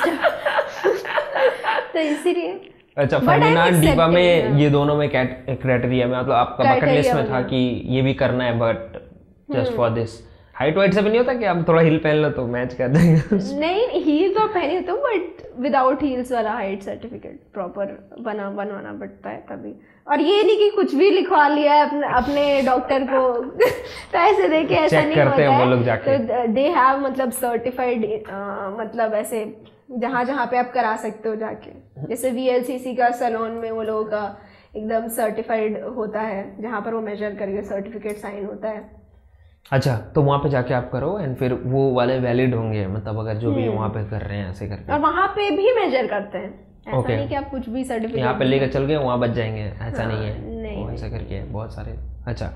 S1: तो इसीलिए।
S2: अच्छा, फेमिना दीवा में ये दोनों में क्राइटेरिया में मतलब आपका बकेट लिस्ट में था कि ये भी करना है, but just for this height white से भी नहीं होता कि आप थोड़ा हील पहन लो तो मैच कर देंगे?
S1: नहीं, हील तो पहने तो, बट विदाउट हील्स वाला हाइट सर्टिफिकेट प्रॉपर बनवाना पड़ता है तभी। और ये नहीं कि कुछ भी लिखवा लिया है अपने डॉक्टर को पैसे दे के, ऐसा नहीं होता है। वो लोग जाके तो दे हैव मतलब सर्टिफाइड मतलब ऐसे जहाँ पे आप करा सकते हो जाके, जैसे VLCC का सैलून में वो लोगों का एकदम सर्टिफाइड होता है, जहाँ पर वो मेजर करके सर्टिफिकेट साइन होता है।
S2: अच्छा, तो वहाँ पे जाके आप करो एंड फिर वो वाले वैलिड होंगे, मतलब अगर जो भी वहाँ पे कर रहे हैं ऐसे करके।
S1: और वहाँ पे भी मेजर करते हैं, ऐसा नहीं कि आप कुछ भी सर्टिफिकेट
S2: यहाँ पे लेकर चल गए वहाँ बच जाएंगे, ऐसा नहीं है,
S1: नहीं
S2: ऐसा करके बहुत सारे। अच्छा,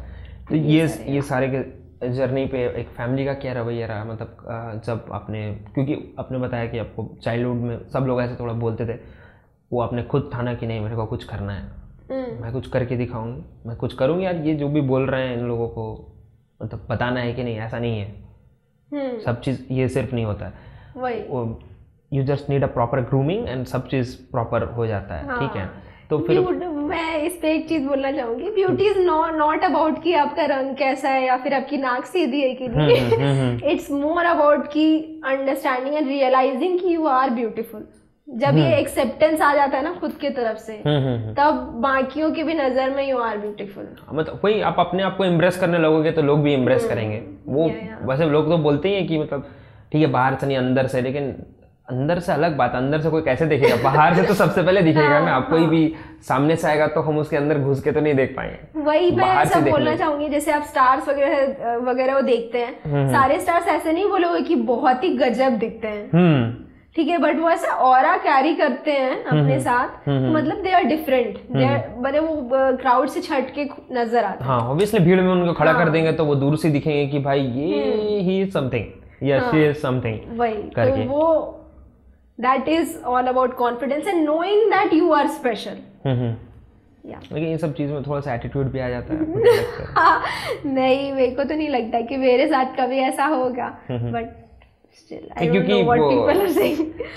S2: तो ये सारे के जर्नी पे एक फैमिली का क्या रवैया रहा, मतलब जब आपने, क्योंकि आपने बताया कि आपको चाइल्डहुड में सब लोग ऐसे थोड़ा बोलते थे, वो आपने खुद ठाना कि नहीं मेरे को कुछ करना है, मैं कुछ करके दिखाऊंगी, मैं कुछ करूँगी यार, ये जो भी बोल रहे हैं इन लोगों को मतलब बताना है कि नहीं, ऐसा नहीं है। सब चीज़ ये सिर्फ नहीं होता है, वही you just need a proper grooming and सब चीज़ प्रॉपर हो जाता है। ठीक है, तो फिर
S1: मैं इस पे एक चीज बोलना चाहूंगी, ब्यूटी इज नॉट अबाउट कि आपका रंग कैसा है या फिर आपकी नाक सीधी है कि नहीं, इट्स मोर अबाउट कि अंडरस्टैंडिंग एंड रियलाइजिंग कि यू आर ब्यूटीफुल। जब ये एक्सेप्टेंस आ जाता है ना खुद की तरफ से, तब बाकियों की भी नजर में यू आर ब्यूटीफुल।
S2: मतलब वही आप अपने आप को इम्प्रेस करने लगोगे तो लोग भी इम्प्रेस करेंगे। वो वैसे लोग तो बोलते ही हैं कि मतलब ठीक है बाहर से नहीं अंदर से, लेकिन अंदर से अलग बात, अंदर से कोई कैसे देखेगा, बाहर से तो सबसे पहले दिखेगा ना। आप कोई भी सामने से आएगा तो हम उसके अंदर घुस के तो नहीं देख पाएंगे।
S1: वही मैं ऐसा बोलना चाहूंगी, जैसे आप स्टार्स वगैरह वो देखते हैं, सारे स्टार्स ऐसे नहीं बोलोगे कि बहुत ही गजब दिखते हैं, ठीक है, बट वो ऐसा ऑरा कैरी करते हैं अपने साथ, मतलब दे आर डिफरेंट, बड़े वो क्राउड से छट के नजर आते हैं।
S2: हाँ, ऑब्वियसली भीड़ में उनको खड़ा कर देंगे तो वो दूर से दिखेंगे कि भाई ये ही इज समथिंग या शी इज समथिंग,
S1: वही करके तो वो that is all about confidence and knowing that you are special.
S2: लेकिन ये सब चीज में थोड़ा सा एटीट्यूड भी आ जाता है।
S1: नहीं, मेरे को तो नहीं लगता कि मेरे साथ कभी ऐसा होगा, बट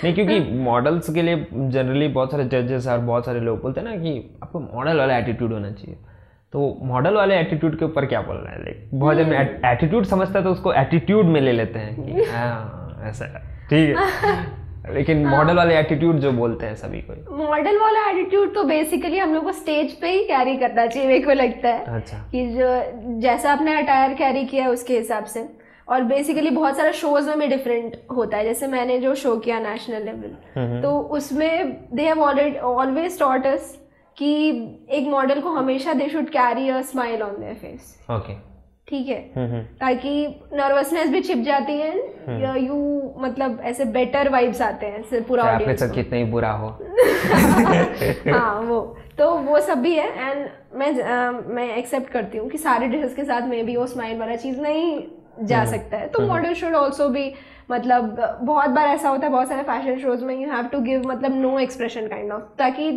S2: क्योंकि मॉडल्स के लिए जनरली बहुत सारे जजेस और बहुत सारे लोग बोलते हैं ना कि आपको मॉडल वाला एटीट्यूड होना चाहिए। तो मॉडल वाले एटीट्यूड के ऊपर क्या बोल रहा है? लाइक बहुत जन एटीट्यूड समझता है तो उसको एटीट्यूड में ले लेते हैं कि हाँ ऐसा ठीक है, लेकिन मॉडल वाले एटीट्यूड जो बोलते हैं सभी को,
S1: मॉडल वाला एटीट्यूड तो बेसिकली हम लोग को स्टेज पे ही कैरी करना चाहिए, मेरे को लगता है।
S2: अच्छा।
S1: कि जो जैसा आपने अटायर कैरी किया है उसके हिसाब से, और बेसिकली बहुत सारे शोज में डिफरेंट होता है। जैसे मैंने जो शो किया नेशनल लेवल, तो उसमें they have always taught us कि एक मॉडल को हमेशा they should carry a smile on their face.
S2: Okay,
S1: ठीक है, ताकि नर्वसनेस भी छिप जाती है, यू मतलब ऐसे बेटर वाइब्स आते हैं पूरा ऑडियंस को,
S2: कितना ही बुरा हो।
S1: हाँ वो सब भी है। एंड मैं एक्सेप्ट करती हूँ कि सारे ड्रेसेस के साथ में भी वो स्माइल वाला चीज़ नहीं जा सकता है। तो मॉडल शुड ऑल्सो भी, मतलब बहुत बार ऐसा होता है बहुत सारे फैशन शोज में, यू हैव टू गिव मतलब नो एक्सप्रेशन काइंड ऑफ, ताकि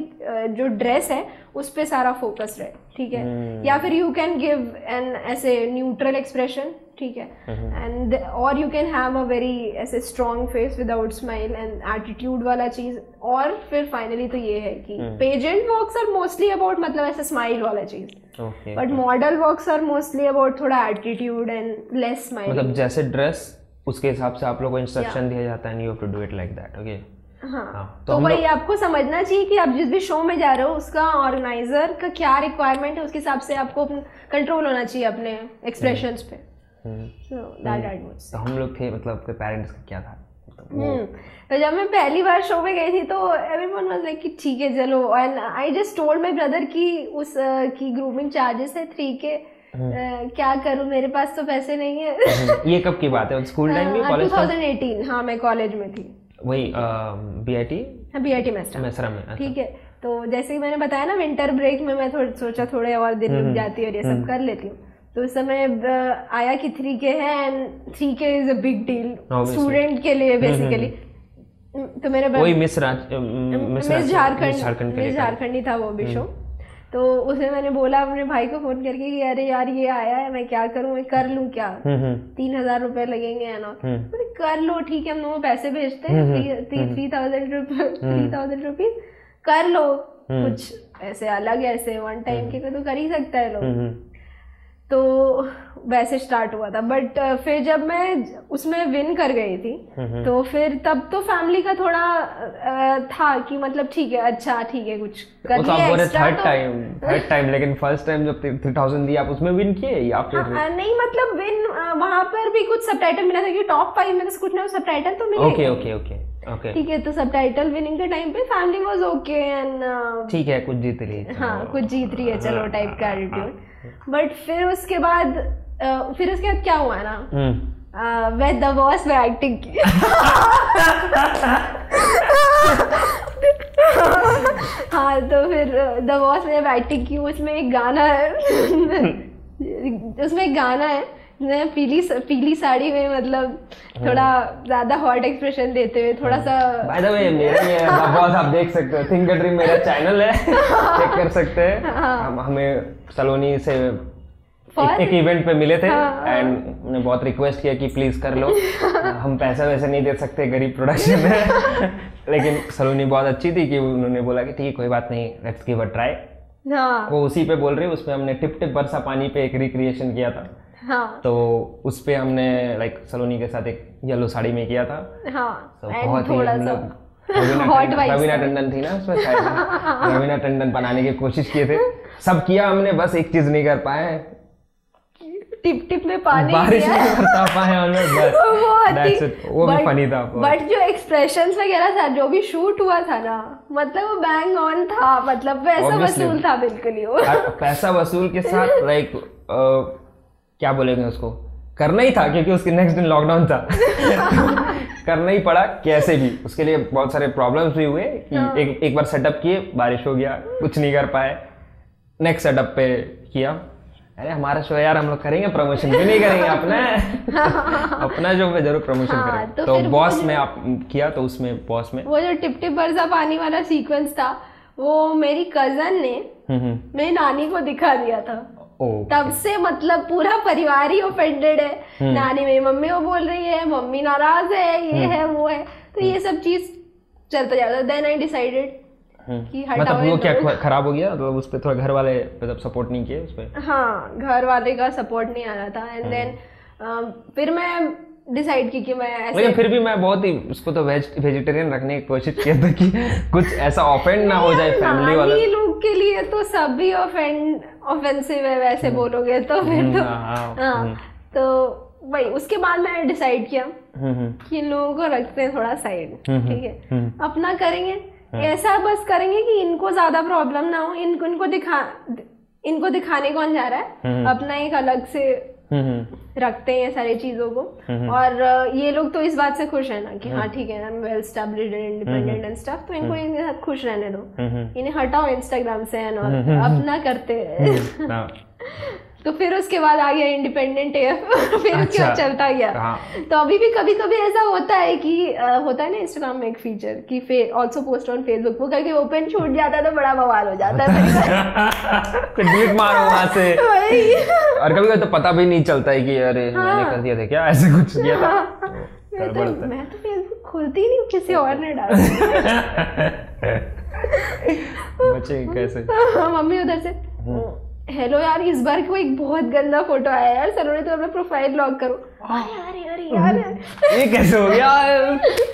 S1: जो ड्रेस है उस पर सारा फोकस रहे। ठीक है, या फिर यू कैन गिव एन ऐसे न्यूट्रल एक्सप्रेशन, ठीक है, एंड और you can have a very ऐसे strong face without smile and attitude वाला चीज। और फिर फाइनली तो ये है कि pageant works are mostly about मतलब ऐसे स्माइल वाला चीज, but model works are mostly about थोड़ा एटीट्यूड एंड लेस स्माइल।
S2: मतलब जैसे ड्रेस उसके हिसाब से आप लोगों को इंस्ट्रक्शन दिया जाता है, you have to do it like that. Okay,
S1: हाँ, तो वही आपको समझना चाहिए कि आप जिस भी शो में जा रहे हो उसका ऑर्गेनाइजर का क्या रिक्वायरमेंट है, उसके हिसाब से आपको कंट्रोल होना चाहिए अपने एक्सप्रेशंस पे।
S2: तो हम लोग थे मतलब आपके पेरेंट्स का क्या था?
S1: तो जब मैं पहली बार शो में गई थी तो एवरीवन वाज लाइक कि ठीक है चलो, and I just told my brother कि उस की ग्रूमिंग चार्जेस है 3K, क्या करूं, मेरे पास तो पैसे नहीं है।
S2: ये कब की बात है? स्कूल टाइम में, कॉलेज
S1: 2018? हाँ, मैं कॉलेज में थी,
S2: वही BIT मैसरा में।
S1: ठीक है, तो जैसे ही मैंने बताया ना विंटर ब्रेक में मैं सोचा थोड़े और दिन रुक जाती और ये सब कर लेती हूँ। तो उस समय आया कि 3K है, and 3K is a big deal student के लिए बेसिकली। तो मेरे
S2: मिस
S1: झारखंडी था वो भी शो। तो उसमें मैंने बोला अपने भाई को फोन करके कि अरे यार ये आया है, मैं क्या करूं, मैं कर लूं क्या, 3000 रुपए लगेंगे है ना। मैंने कर लो, ठीक है, हम लोग पैसे भेजते हैं 3000 रुपीज, कर लो कुछ ऐसे अलग ऐसे वन टाइम के तो कर ही सकता है लोग। तो वैसे स्टार्ट हुआ था, बट फिर जब मैं उसमें विन कर गई थी तो फिर तब तो फैमिली का थोड़ा था कि मतलब ठीक है, अच्छा ठीक है कुछ कर लिया एक्स्ट्रा।
S2: थर्ड टाइम लेकिन फर्स्ट टाइम जब 3000 दिया आप उसमें विन किए या फिर
S1: नहीं? मतलब विन वहां पर भी कुछ सबटाइटल मिला था कि टॉप 5 में तो कुछ ना सबटाइटल तो मिले।
S2: ओके,
S1: ठीक है, तो सबटाइटल विनिंग के टाइम पे फैमिली वाज ओके एंड ठीक
S2: है, कुछ जीत रही है,
S1: हाँ कुछ जीत रही है चलो टाइप का एटीट्यूड। बट फिर उसके बाद क्या हुआ ना, मैं द बॉस में एक्टिंग की। हाँ, तो फिर द बॉस में एक्टिंग की, उसमें एक गाना है मैं पीली साड़ी में मतलब थोड़ा ज्यादा हॉट एक्सप्रेशन देते हुए थोड़ा सा।
S2: बाय द वे मेरा बॉस आप देख सकते हो, थिंक ड्रीम मेरा चैनल है, चेक कर सकते हैं। हमें सलोनी से एक इवेंट पे मिले थे एंड उन्होंने बहुत रिक्वेस्ट किया कि प्लीज कर लो, हम पैसा वैसे नहीं दे सकते, गरीब प्रोडक्शन है। लेकिन सलोनी बहुत अच्छी थी कि उन्होंने बोला कि ठीक है कोई बात नहीं, लेट्स गिव अ ट्राई। वो उसी पे बोल रही है, उसमें हमने टिप टिप बरसा पानी पे एक रिक्रिएशन किया था। हाँ। तो उस पे हमने लाइक सलोनी के साथ एक येलो साड़ी में किया था।
S1: हाँ,
S2: तो बहुत ही रवीना टंडन थी ना उसमें, शायद रवीना टंडन बनाने की कोशिश किए थे, सब किया हमने, बस एक चीज नहीं कर पाए,
S1: टिप टिप में पानी
S2: बारिश नहीं करता पाए हम लोग, बस वो भी फनी था।
S1: बट जो एक्सप्रेशंस वगैरह था, जो भी शूट हुआ था ना, मतलब वो बैंग ऑन था, मतलब पैसा वसूल था बिल्कुल ही वो।
S2: पैसा वसूल के साथ लाइक क्या बोलेंगे उसको, करना ही था क्योंकि उसके नेक्स्ट दिन लॉकडाउन था। करना ही पड़ा कैसे भी, उसके लिए बहुत सारे प्रॉब्लम्स भी हुए कि एक बार सेटअप किए, बारिश हो गया, कुछ नहीं कर पाए, नेक्स्ट सेटअप पे किया। अरे हमारा शो यार, हम लोग करेंगे, प्रमोशन भी नहीं करेंगे अपना जो जरूर प्रमोशन करेंगे। तो बॉस में आप किया, तो उसमें बॉस में
S1: वो जो टिप टिप बरसा पानी वाला सीक्वेंस था, वो मेरी कजन ने मेरी नानी को दिखा दिया था। तब से मतलब पूरा परिवार ही ऑफेंडेड है। नानी मेरी मम्मी को बोल रही है, मम्मी नाराज है, ये है वो है, तो ये सब चीज चलता जाता। देन आई डिसाइडेड कि हटाओ।
S2: मतलब वो क्या खराब हो गया, मतलब उस पे थोड़ा घर वाले मतलब सपोर्ट नहीं किए उस पे?
S1: हाँ, घर वाले का सपोर्ट नहीं आ रहा था। एंड देन फिर मैं डिसाइड की कि मैं ऐसे,
S2: लेकिन फिर भी मैं बहुत ही उसको तो वेजिटेरियन रखने की कोशिश किया था कि कुछ ऐसा ऑफेंड ना हो जाए फैमिली वाला।
S1: ये लोग के लिए तो सभी ऑफेंसिव है वैसे बोलोगे तो फिर तो हाँ। तो वही उसके बाद मैंने डिसाइड किया कि इन लोगों को रखते हैं थोड़ा साइड, ठीक है, अपना करेंगे, ऐसा बस करेंगे कि इनको ज्यादा प्रॉब्लम ना हो, इनको दिखाने कौन जा रहा है, अपना एक अलग से रखते हैं सारी चीजों को। और ये लोग तो इस बात से खुश है ना कि हाँ ठीक है, I'm well established and independent and stuff, तो इनको इनके साथ खुश रहने दो, इन्हें हटाओ इंस्टाग्राम से और अपना करते हैं। तो फिर उसके बाद आ गया इंडिपेंडेंट एफ, फिर उसके बाद चलता गया। तो अभी भी कभी कभी ऐसा होता है कि होता है ना इंस्टाग्राम में एक फीचर कि ऑल्सो पोस्ट ऑन फेसबुक, वो करके ओपन छूट जाता है तो बड़ा बवाल हो जाता है।
S2: डिलीट मारो वहां से। और कभी कभी तो पता भी नहीं चलता है कि अरे मैंने कर दिया था क्या, ऐसे कुछ किया था।
S1: मैं तो फेसबुक खोलती नहीं, किसी और ने डाला।
S2: बच्चे कैसे?
S1: मम्मी उधर से हेलो यार, इस बार को एक बहुत गंदा फोटो आया यार, सलोनी तो अपना प्रोफाइल लॉक करो। अरे यार
S2: ये कैसे हो गया?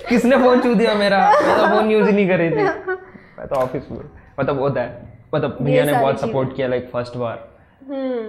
S2: किसने फोन छू दिया मेरा? मैं तो फोन यूज ही नहीं कर रही थी, मैं तो ऑफिस में। मतलब होता है, मतलब भैया ने बहुत सपोर्ट किया लाइक फर्स्ट बार।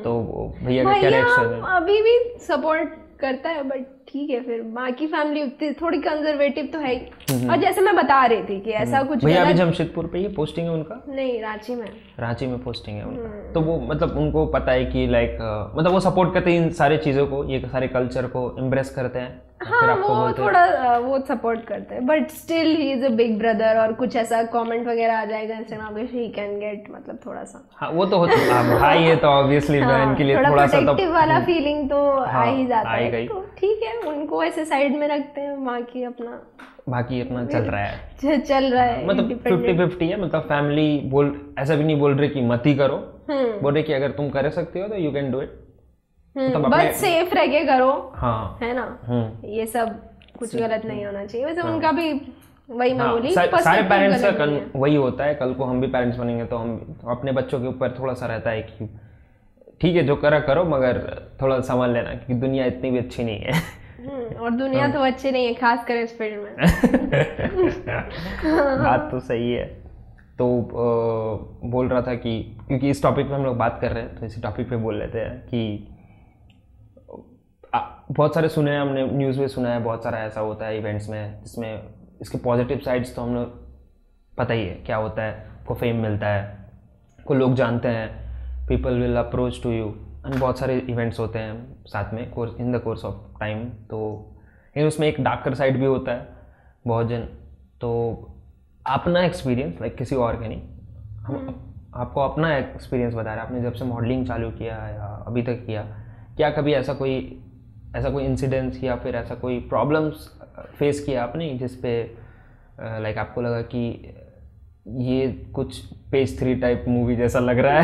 S2: तो भैया का क्या रिएक्शन है?
S1: अभी भी सपोर्ट करता है बट ठीक है, फिर बाकी फैमिली उतनी थोड़ी कंजर्वेटिव तो है ही। और जैसे मैं बता रही थी कि ऐसा कुछ
S2: भैया अभी जमशेदपुर पे ही पोस्टिंग है उनका?
S1: नहीं, रांची में।
S2: रांची में पोस्टिंग है उनका। तो वो मतलब उनको पता है कि लाइक मतलब वो सपोर्ट करते हैं इन सारे चीज़ों को, ये सारे कल्चर को एम्ब्रेस करते हैं।
S1: हाँ, वो थोड़ा वो सपोर्ट करते हैं but still he is a big brother. और कुछ ऐसा कमेंट वगैरह आ जाएगा इंस्टाग्राम पे, ही कैन गेट मतलब थोड़ा सा,
S2: हाँ वो तो होता है भाई, ये तो ऑब्वियसली बहन के लिए थोड़ा सा
S1: प्रोटेक्टिव वाला फीलिंग तो आ ही जाता है। तो ठीक है, उनको ऐसे साइड में रखते हैं, बाकी अपना
S2: चल रहा है मतलब 50-50 है। मतलब फैमिली ऐसा भी नहीं बोल रहे कि मत ही करो, बोल रहे कि अगर तुम कर सकते हो तो यू कैन डू इट,
S1: बस सेफ रह के करो।
S2: हाँ
S1: है ना, ये सब कुछ गलत नहीं होना चाहिए। वैसे उनका भी वही मैं बोली,
S2: सारे पेरेंट्स का वही होता है। कल को हम भी पेरेंट्स बनेंगे तो हम अपने बच्चों के ऊपर थोड़ा सा रहता है कि ठीक है जो करो मगर थोड़ा समझ लेना क्योंकि दुनिया इतनी भी अच्छी नहीं है।
S1: और दुनिया तो अच्छी नहीं है, खास कर इस फील्ड में।
S2: बात तो सही है। तो बोल रहा था कि क्योंकि इस टॉपिक पे हम लोग बात कर रहे हैं तो इसी टॉपिक पे बोल लेते हैं कि बहुत सारे सुने हैं हमने, न्यूज़ में सुना है बहुत सारा ऐसा होता है इवेंट्स में जिसमें इसके पॉजिटिव साइड्स तो हम लोग पता ही है क्या होता है। को फेम मिलता है, को लोग जानते हैं, people will approach to you, and बहुत सारे इवेंट्स होते हैं साथ में in the course of time. तो लेकिन उसमें एक डार्कर साइड भी होता है बहुत जन। तो अपना एक्सपीरियंस लाइक किसी और का नहीं, हम आपको अपना एक्सपीरियंस बता रहे हैं। आपने जब से मॉडलिंग चालू किया या अभी तक किया, क्या कभी ऐसा कोई इंसिडेंस या फिर ऐसा कोई प्रॉब्लम्स फेस किया आपने जिसपे लाइक आपको लगा कि ये कुछ पेज 3 टाइप मूवी जैसा लग रहा है?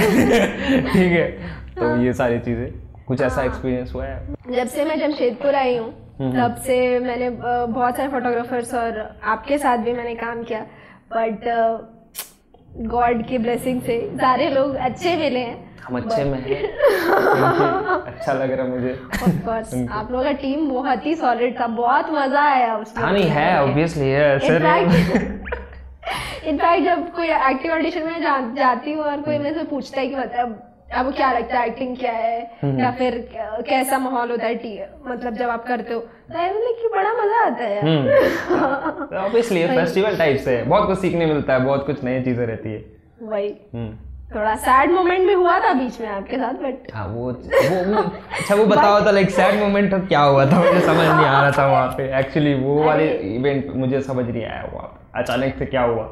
S2: ठीक है, तो ये सारी चीज़ें कुछ ऐसा एक्सपीरियंस हुआ है?
S1: जब से मैं जमशेदपुर आई हूँ तब से मैंने बहुत सारे फोटोग्राफर्स और आपके साथ भी मैंने काम किया, बट गॉड की ब्लेसिंग से सारे लोग अच्छे मिले हैं।
S2: हम अच्छे में हैं। अच्छा लग रहा मुझे।
S1: ऑफ कोर्स आप लोगों का टीम बहुत ही सॉलिड था, बहुत मजा आया उसमें।
S2: हाँ नहीं है, ऑब्वियसली है सर।
S1: इनफैक्ट जब कोई एक्टिंग ऑडिशन में जाती हूँ और कोई मेरे से पूछता है कि मतलब आपको क्या लगता है एक्टिंग क्या है या फिर कैसा माहौल होता है मतलब जब आप करते हो, तो आई बोले कि बड़ा मजा आता है।
S2: ऑब्वियसली फेस्टिवल टाइप से बहुत कुछ सीखने मिलता है, बहुत कुछ नई चीजें रहती है।
S1: वही थोड़ा सैड मोमेंट भी हुआ था बीच में आपके साथ, बट
S2: हाँ वो अच्छा वो बताओ तो लाइक सैड मोमेंट क्या हुआ था? मुझे समझ नहीं आ रहा था वहाँ पे एक्चुअली वो वाले इवेंट मुझे समझ नहीं आया हुआ अचानक से क्या हुआ।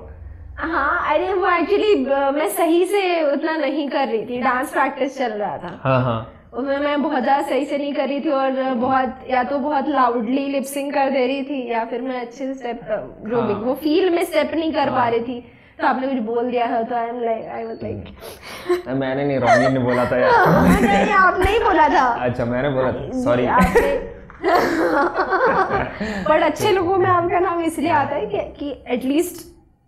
S1: हाँ अरे वो एक्चुअली मैं सही से उतना नहीं कर रही थी, डांस प्रैक्टिस चल रहा था।
S2: हाँ
S1: उसमें मैं बहुत ज़्यादा सही से नहीं कर रही थी और बहुत लाउडली लिपसिंग कर दे रही थी या फिर मैं अच्छे से स्टेप जो भी वो फील में स्टेप नहीं कर पा रही थी। तो आपने मुझे बोल दिया था तो आई वाज लाइक
S2: मैंने नहीं, रोनी ने बोला था यार।
S1: नहीं आपने ही बोला था।
S2: अच्छा मैंने बोला था, सॉरी।
S1: बट अच्छे लोगों में आपका नाम इसलिए आता है कि एटलीस्ट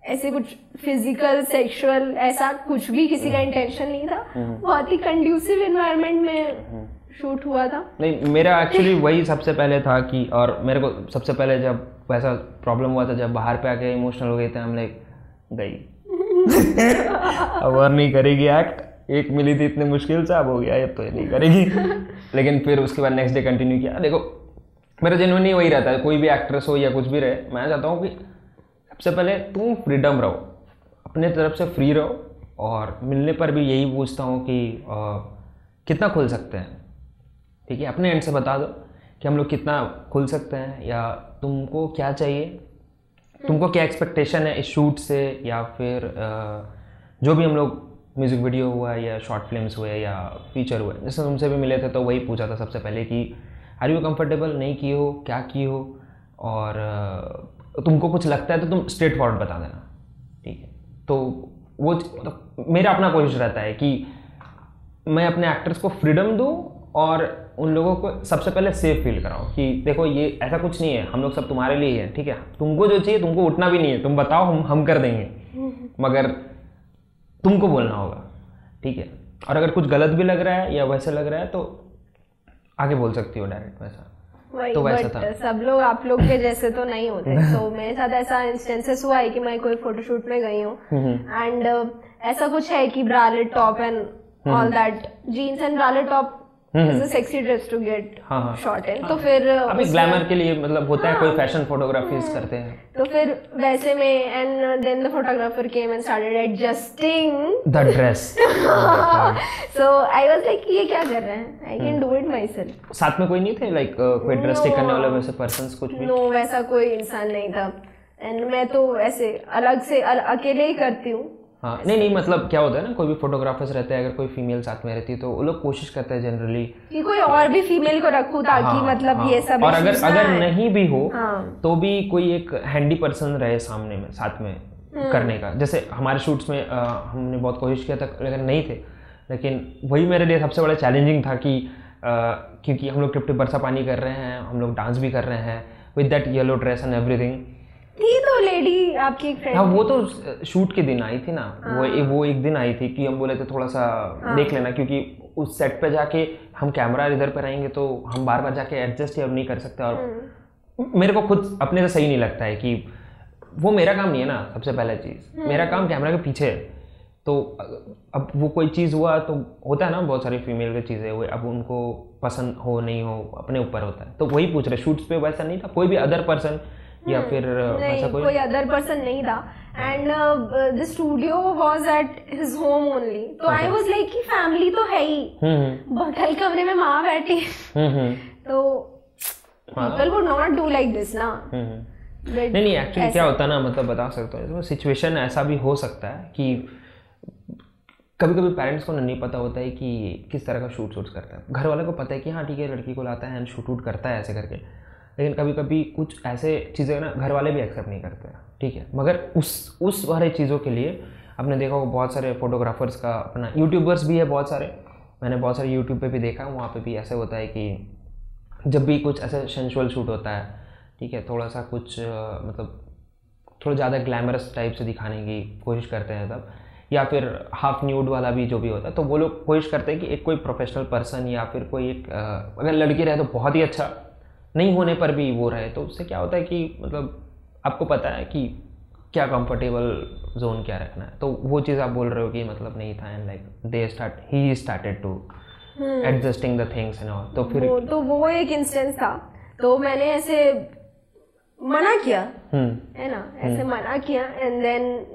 S1: ऐसे कुछ फिजिकल सेक्सुअल ऐसा कुछ भी किसी का इंटेंशन नहीं था, बहुत ही कंड्यूसिव एनवायरनमेंट में शूट हुआ था।
S2: नहीं मेरा एक्चुअली वही सबसे पहले था कि, और मेरे को सबसे पहले जब वैसा प्रॉब्लम हुआ था, जब बाहर पे आके इमोशनल हो गए थे हम, लाइक गई अब और नहीं करेगी एक्ट, एक मिली थी इतने मुश्किल से, अब हो गया, अब तो ये नहीं करेगी। लेकिन फिर उसके बाद नेक्स्ट डे कंटिन्यू किया। देखो मेरा जेन्युइनली वही रहता है, कोई भी एक्ट्रेस हो या कुछ भी रहे, मैं चाहता हूँ कि सबसे पहले तुम फ्रीडम रहो, अपने तरफ से फ्री रहो, और मिलने पर भी यही पूछता हूँ कि कितना खुल सकते हैं, ठीक है, अपने एंड से बता दो कि हम लोग कितना खुल सकते हैं, या तुमको क्या चाहिए, तुमको क्या एक्सपेक्टेशन है इस शूट से, या फिर जो भी हम लोग म्यूज़िक वीडियो हुआ या शॉर्ट फिल्म्स हुए या फीचर हुए, जैसे तुमसे भी मिले थे तो वही पूछा था सबसे पहले कि आर यू कंफर्टेबल, नहीं की हो, क्या की हो, और तुमको कुछ लगता है तो तुम स्ट्रेट फॉरवर्ड बता देना, ठीक है। तो वो तो मेरा अपना कोशिश रहता है कि मैं अपने एक्टर्स को फ्रीडम दूँ और उन लोगों को सबसे पहले सेफ फील कराओ कि देखो ये ऐसा कुछ नहीं है, हम लोग सब तुम्हारे लिए हैं, ठीक है, तुमको जो चाहिए तुमको उठना भी नहीं है, तुम बताओ हम कर देंगे, मगर तुमको बोलना होगा, ठीक है। और अगर कुछ गलत भी लग रहा है या वैसे लग रहा है तो आगे बोल सकती हो डायरेक्ट, वैसा तो वैसा था।
S1: सब लोग आप लोग के जैसे तो नहीं होते। तो मेरे साथ ऐसा इंस्टेंसेस हुआ है कि मैं कोई फोटोशूट में गई हूँ एंड ऐसा कुछ है कि bralette top and all that, jeans and bralette top is a sexy dress to get shot in. तो फिर
S2: अभी ग्लैमर के लिए मतलब होता है, कोई फैशन फोटोग्राफीज करते हैं,
S1: तो फिर वैसे में and then the photographer came and started adjusting
S2: the dress.
S1: So I was like ये क्या कर रहे हैं, I can do it myself.
S2: साथ में कोई नहीं थे, लाइक कोई ड्रेस टेक करने वाला वैसे पर्सन्स कुछ भी?
S1: नो, वैसा कोई इंसान नहीं था, एंड मैं तो ऐसे अलग से अकेले ही करती हूँ।
S2: हाँ नहीं मतलब क्या होता है ना, कोई भी फोटोग्राफर्स रहते हैं, अगर कोई फीमेल साथ में रहती है तो वो लोग कोशिश करते हैं जनरली कि
S1: कोई और भी फीमेल को रखूं ताकि मतलब ये सब,
S2: और अगर नहीं भी हो तो भी कोई एक हैंडी पर्सन रहे सामने में, साथ में करने का। जैसे हमारे शूट्स में हमने बहुत कोशिश किया था, लेकिन नहीं थे, लेकिन वही मेरे लिए सबसे बड़ा चैलेंजिंग था कि क्योंकि हम लोग टिप टिप बरसा पानी कर रहे हैं, हम लोग डांस भी कर रहे हैं with that yellow dress and everything.
S1: थी तो लेडी आपकी एक फ्रेंड,
S2: हाँ वो तो शूट के दिन आई थी ना, वो एक दिन आई थी कि हम बोले थे थोड़ा सा देख लेना, क्योंकि उस सेट पे जाके हम कैमरा इधर पे रहेंगे तो हम बार बार जाके एडजस्ट या नहीं कर सकते, और मेरे को खुद अपने से सही नहीं लगता है कि वो मेरा काम नहीं है ना। सबसे पहला चीज़ मेरा काम कैमरा के पीछे है, तो अब वो कोई चीज़ हुआ तो होता है ना, बहुत सारी फीमेल की चीज़ें हुई, अब उनको पसंद हो नहीं हो अपने ऊपर होता है। तो वही पूछ रहे, शूट्स पे वैसा नहीं था कोई भी अदर पर्सन या फिर
S1: वैसा कोई अदर पर्सन नहीं था, and the studio was at his home only. तो आई वाज लाइक कि फैमिली तो है ही, बगल कमरे में माँ बैठी, तो people would not do like this ना।
S2: नहीं एक्चुअली क्या होता है ना, मतलब बता सकता हूँ, सिचुएशन ऐसा भी हो सकता है कि कभी कभी पेरेंट्स को नहीं पता होता है कि किस तरह का शूट करता है। घर वाले को पता है कि हाँ ठीक है लड़की को लाता है एंड शूट करता है ऐसे करके, लेकिन कभी कभी कुछ ऐसे चीज़ें ना घर वाले भी एक्सेप्ट नहीं करते हैं, ठीक है। मगर उस वाले चीज़ों के लिए आपने देखा होगा बहुत सारे फोटोग्राफर्स का अपना, यूट्यूबर्स भी है बहुत सारे, मैंने बहुत सारे यूट्यूब पे भी देखा, वहाँ पे भी ऐसे होता है कि जब भी कुछ ऐसे सेंसुअल शूट होता है, ठीक है, थोड़ा सा कुछ मतलब थोड़ा ज़्यादा ग्लैमरस टाइप से दिखाने की कोशिश करते हैं तब, या फिर हाफ न्यूड वाला भी जो भी होता है, तो वो लोग कोशिश करते हैं कि एक कोई प्रोफेशनल पर्सन या फिर कोई एक अगर लड़की रहे तो बहुत ही अच्छा, नहीं होने पर भी वो रहे, तो उससे क्या होता है कि मतलब आपको पता है कि क्या कंफर्टेबल जोन क्या रखना है। तो वो चीज़ आप बोल रहे हो कि मतलब नहीं था, and like he started to adjusting the things and all. तो फिर
S1: वो एक इंस्टेंस था, तो मैंने ऐसे मना किया है ना, ऐसे मना किया, एंड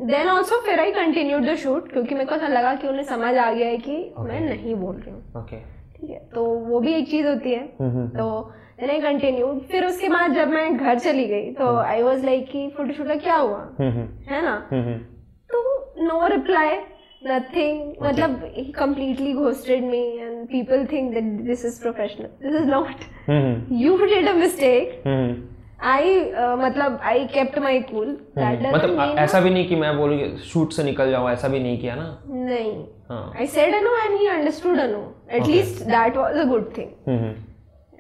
S1: देन आल्सो फिर आई कंटिन्यूड द शूट, क्योंकि मेरे को ऐसा लगा कि उन्हें समझ आ गया है कि मैं नहीं बोल रही हूँ, ठीक है। तो वो भी एक चीज़ होती है, तो मैंने कंटिन्यू। फिर उसके बाद जब मैं घर चली गई तो आई वाज लाइक कि फोटोशूट का क्या हुआ, है ना, तो नो रिप्लाई, नथिंग, मतलब he completely ghosted me and people think that this is professional. This is not. You did a mistake. I kept my cool.
S2: मतलब ऐसा भी नहीं कि मैं बोलूँ शूट से निकल जाऊँ, ऐसा भी नहीं किया ना?
S1: नहीं. I said no and he understood no. At least that was a good thing.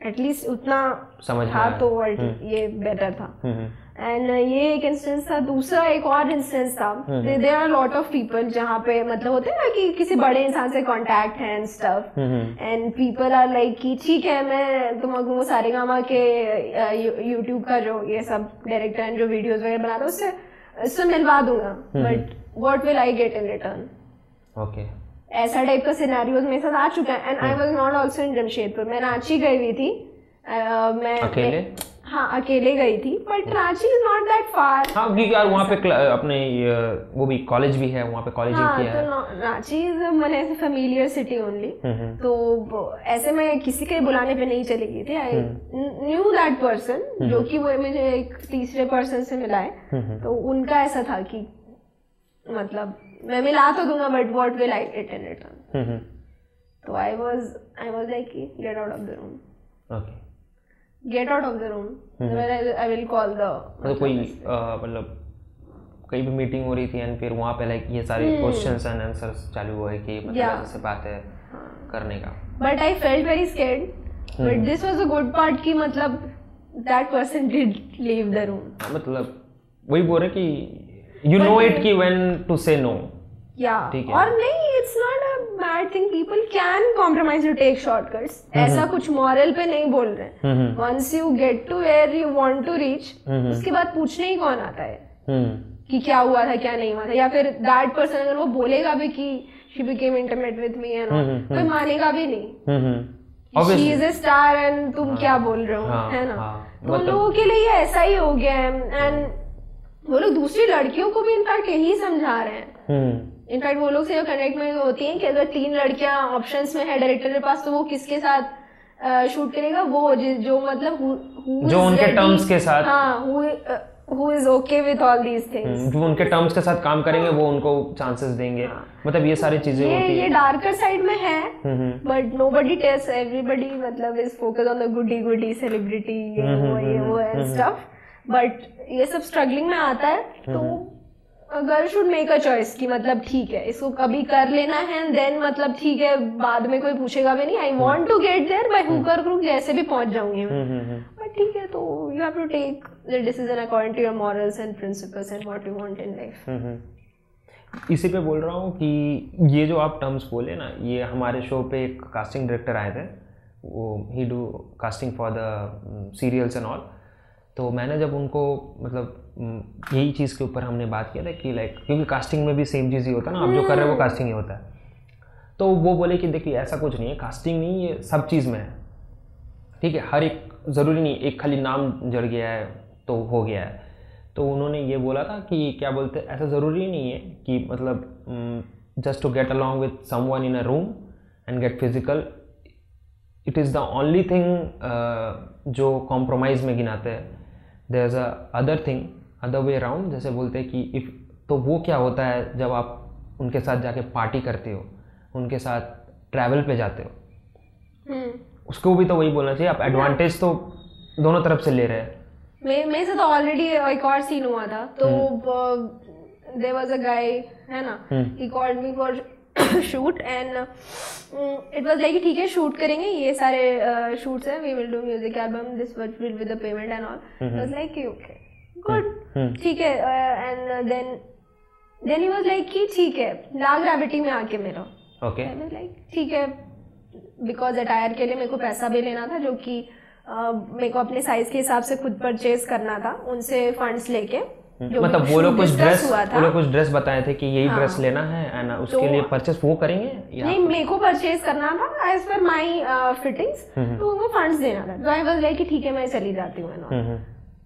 S1: At least उतना
S2: समझ
S1: था तो ये बेटर था। एंड ये एक इंस्टेंस था। दूसरा एक और इंस्टेंस था, there are lot of people जहाँ पे मतलब होते हैं ना कि किसी बड़े इंसान से कांटेक्ट है and stuff, and people are like कि ठीक है मैं तुमको वो सारेगामा के यूट्यूब का जो ये सब डायरेक्टर एंड जो वीडियोस वगैरह बनाता है उससे मिलवा दूंगा, but what will I get in return?
S2: Okay,
S1: ऐसा टाइप का सिनेरियोज मेरे साथ आ चुका है। And I was not also in Jamshedpur, मैं रांची गई हुई थी। मैं अकेले गई थी, but Ranchi is not that far.
S2: हाँ, क्योंकि यार वहाँ पे अपने वो भी कॉलेज भी है, वहाँ पे कॉलेजिंग किया है।
S1: तो रांची इज मैंने फेमिलियर सिटी ओनली, तो ऐसे मैं किसी के बुलाने पे नहीं चली गई थी। आई न्यू दैट पर्सन, जो कि वो मुझे एक तीसरे पर्सन से मिला है, तो उनका ऐसा था कि मतलब मैं मिला तो दूंगा, but what will I get in return? तो I was like get out of the room,
S2: okay,
S1: get out of the room, I will call the.
S2: तो कोई मतलब कहीं भी मीटिंग हो रही थी एंड फिर वहाँ पे लाइक ये सारे क्वेश्चंस एंड आंसर्स चालू हुए कि मतलब ऐसे बात है करने का,
S1: but I felt very scared, but this was a good part कि मतलब that person did leave the room.
S2: मतलब वही बोल रहे कि you know it कि when to say no.
S1: Yeah. और नहीं, it's not a bad thing. People can compromise to take shortcuts. ऐसा कुछ moral पे नहीं बोल रहे। Once you get to where you want to reach, उसके बाद पूछने ही कौन आता है कि क्या हुआ था क्या नहीं हुआ था, या फिर that person अगर वो बोलेगा भी कि she became intimate with me and all, कोई मानेगा भी नहीं। She is a star and तुम क्या बोल रहे हो, है ना? तो लोगों के लिए ये ऐसा ही हो गया है। एंड वो लोग दूसरी लड़कियों को भी इनफैक्ट यही समझा रहे हैं। इनफैक्ट वो लोग से कनेक्ट में होती हैं कि अगर 3 लड़कियां ऑप्शंस में है डायरेक्टर के पास, तो वो किसके साथ शूट करेगा? वो जो मतलब
S2: जो उनके टर्म्स के साथ,
S1: who is okay with all these things,
S2: जो उनके टर्म्स के साथ काम करेंगे वो उनको चांसेस देंगे। मतलब ये सारी चीजें होती है।
S1: ये डार्कर साइड में है, बट नोबडी टेल्स, एवरीबडी मतलब is focus on the goody celebrity ये वो एंड स्टफ। बट ये सब स्ट्रगलिंग में आता है, तो girl should make a choice कि मतलब ठीक है इसको कभी कर लेना है, देन मतलब ठीक है बाद में कोई पूछेगा भी नहीं। I want to get there by hook और क्रुक, जैसे भी पहुंच जाऊंगी बट ठीक है, तो you have to take the decision according to your morals and principles and what you want in life.
S2: इसी पे बोल रहा हूँ कि ये जो आप टर्म्स बोले ना, ये हमारे शो पे एक कास्टिंग डायरेक्टर आए थे, वो he do casting for the serials and all. तो मैंने जब उनको मतलब यही चीज़ के ऊपर हमने बात किया था कि लाइक क्योंकि कास्टिंग में भी सेम चीज़ ही होता है ना, आप जो कर रहे हो वो कास्टिंग ही होता है। तो वो बोले कि देखिए ऐसा कुछ नहीं है, कास्टिंग नहीं, ये सब चीज़ में है, ठीक है, हर एक ज़रूरी नहीं एक खाली नाम जड़ गया है तो हो गया है। तो उन्होंने ये बोला था कि क्या बोलते हैं, ऐसा ज़रूरी नहीं है कि मतलब just to get along with someone in a room and get physical, it is the only thing जो कॉम्प्रोमाइज़ में गिनाते हैं। There is a other thing other way around, जैसे बोलते हैं कि इफ़, तो वो क्या होता है जब आप उनके साथ जाके पार्टी करते हो, उनके साथ ट्रैवल पे जाते हो, उसको भी तो वही बोलना चाहिए। आप एडवांटेज तो दोनों तरफ से ले रहे हैं।
S1: मेरे से तो ऑलरेडी एक और सीन हुआ था, तो देयर वाज अ गाय है ना, he called me for shoot and it was like ठीक है शूट करेंगे, ये सारे शूट्स हैं, we will do music album, this will be the payment and all. Was like okay good, ठीक है। And then he was like कि ठीक है ला ग्रेविटी में आके मेरा,
S2: ओके,
S1: लाइक ठीक है, बिकॉज अटायर के लिए मेरे को पैसा भी लेना था, जो कि मेरे को अपने साइज के हिसाब से खुद परचेज करना था, उनसे फंड्स लेके।
S2: मतलब वो लोग कुछ ड्रेस बताए थे कि यही ड्रेस लेना है एंड उसके लिए परचेस वो करेंगे?
S1: नहीं, मेरे को परचेज करना था एज पर माई फिटिंग्स, तो वो फंड्स देना था। तो आई वाज लाइक कि ठीक है मैं चली जाती हूँ,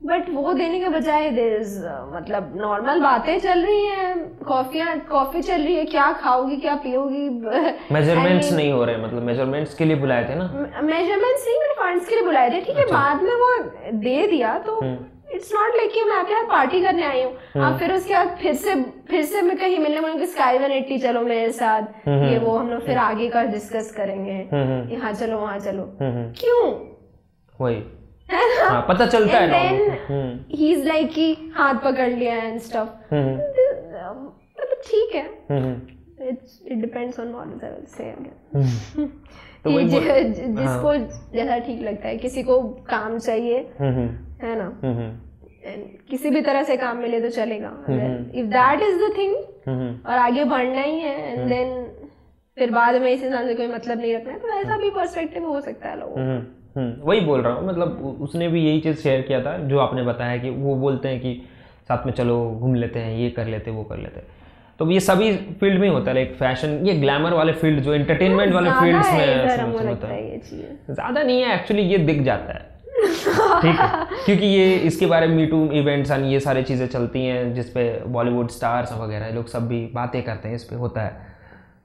S1: बट वो देने के बजाय मतलब नॉर्मल बातें चल रही हैं, कॉफी चल रही है, क्या खाओगी क्या पियोगी,
S2: मेजरमेंट्स नहीं हो रहे, मतलब मेजरमेंट्स के लिए बुलाए थे ना?
S1: मेजरमेंट्स नहीं, मैंने फंड्स के लिए बुलाए थे, ठीक है। बाद में वो दे दिया, तो इट्स नॉट लाइक कि मैं आपके साथ पार्टी करने आई हूँ। आप फिर उसके बाद फिर से मैं कहीं मिलने मुझे स्काई 180 चलो मेरे साथ, ये वो हम लोग फिर आगे का डिस्कस करेंगे, यहाँ चलो वहाँ चलो, क्यों?
S2: वही हाँ, पता चलता है
S1: ना। ही इज लाइक कि हाथ पकड़ लिया एंड स्टफ, ठीक है, it depends on models, I will say again. तो जिसको जैसा ठीक लगता है, किसी को काम चाहिए है ना, किसी भी तरह से काम मिले तो चलेगा, if that is the thing, और आगे बढ़ना ही है, एंड देन फिर बाद में इस इंसान से कोई मतलब नहीं रखना है, तो ऐसा भी पर्सपेक्टिव हो सकता है लोगों का।
S2: वही बोल रहा हूँ, मतलब उसने भी यही चीज़ शेयर किया था जो आपने बताया कि वो बोलते हैं कि साथ में चलो घूम लेते हैं, ये कर लेते हैं, वो कर लेते हैं। तो ये सभी फील्ड में होता है, लाइक फैशन, ये ग्लैमर वाले फील्ड, जो एंटरटेनमेंट वाले फील्ड्स में होता है, ज़्यादा नहीं है एक्चुअली, ये दिख जाता है ठीक है, क्योंकि ये इसके बारे में मीटू इवेंट्स एंड ये सारी चीज़ें चलती हैं जिसपे बॉलीवुड स्टार्स वगैरह लोग सब भी बातें करते हैं, इस पे होता है।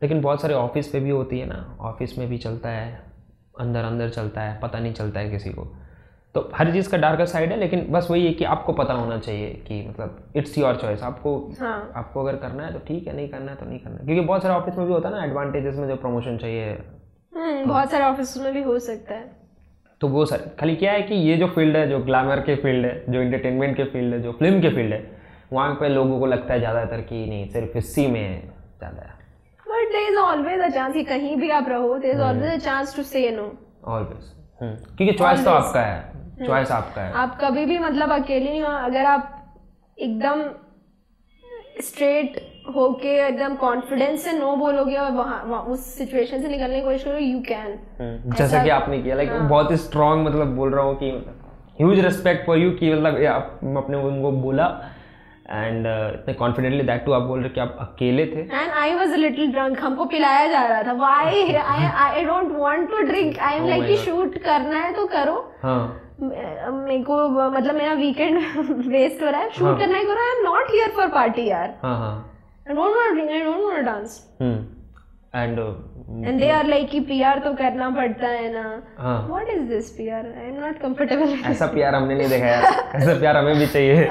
S2: लेकिन बहुत सारे ऑफिस पे भी होती है ना, ऑफिस में भी चलता है, अंदर अंदर चलता है, पता नहीं चलता है किसी को। तो हर चीज़ का डार्कर साइड है, लेकिन बस वही है कि आपको पता होना चाहिए कि मतलब इट्स योर चॉइस, आपको अगर करना है तो ठीक है, नहीं करना है तो नहीं करना है, क्योंकि बहुत सारे ऑफिस में भी होता है ना एडवांटेजेस में, जो प्रमोशन चाहिए
S1: बहुत सारे ऑफिस में भी हो सकता है।
S2: तो वो सर खाली क्या है कि ये जो फील्ड है, जो ग्लैमर के फील्ड है, जो एंटरटेनमेंट के फील्ड है, जो फिल्म के फील्ड है, वहाँ पे लोगों को लगता है ज़्यादातर कि नहीं सिर्फ इसी में ज़्यादा है।
S1: But there is always a chance कि कहीं भी आप रहो, there is always a chance to say no,
S2: always, क्योंकि चॉइस तो आपका है, चॉइस आपका है।
S1: आप कभी भी मतलब अकेले नहीं हो, अगर आप एकदम स्ट्रेट होके एकदम कॉन्फिडेंस से नो बोलोगे और वहाँ उस सिचुएशन से निकलने की कोशिश करोगे, यू कैन,
S2: जैसा कि आपने किया, लाइक बहुत ही स्ट्रांग, मतलब बोल रहा हूँ कि ह्यूज रिस्पेक्ट फॉर यू कि मतलब आपने उनको बोला एंड इतने कॉन्फिडेंटली, दैट टू आप बोल रहे कि आप अकेले थे।
S1: And I was a little drunk, हमको पिलाया जा रहा था, why I don't want to drink, I am like कि शूट करना है तो करो, मेरे को मतलब मेरा वीकेंड वेस्ट हो रहा है, शूट करना ही करो, I am not here for party यार, I don't want to drink, I don't want to dance. And they are like कि PR तो करना पड़ता है ना। What is this PR? I am not comfortable.
S2: ऐसा PR हमने नहीं देखा यार, ऐसा PR हमें भी चाहिए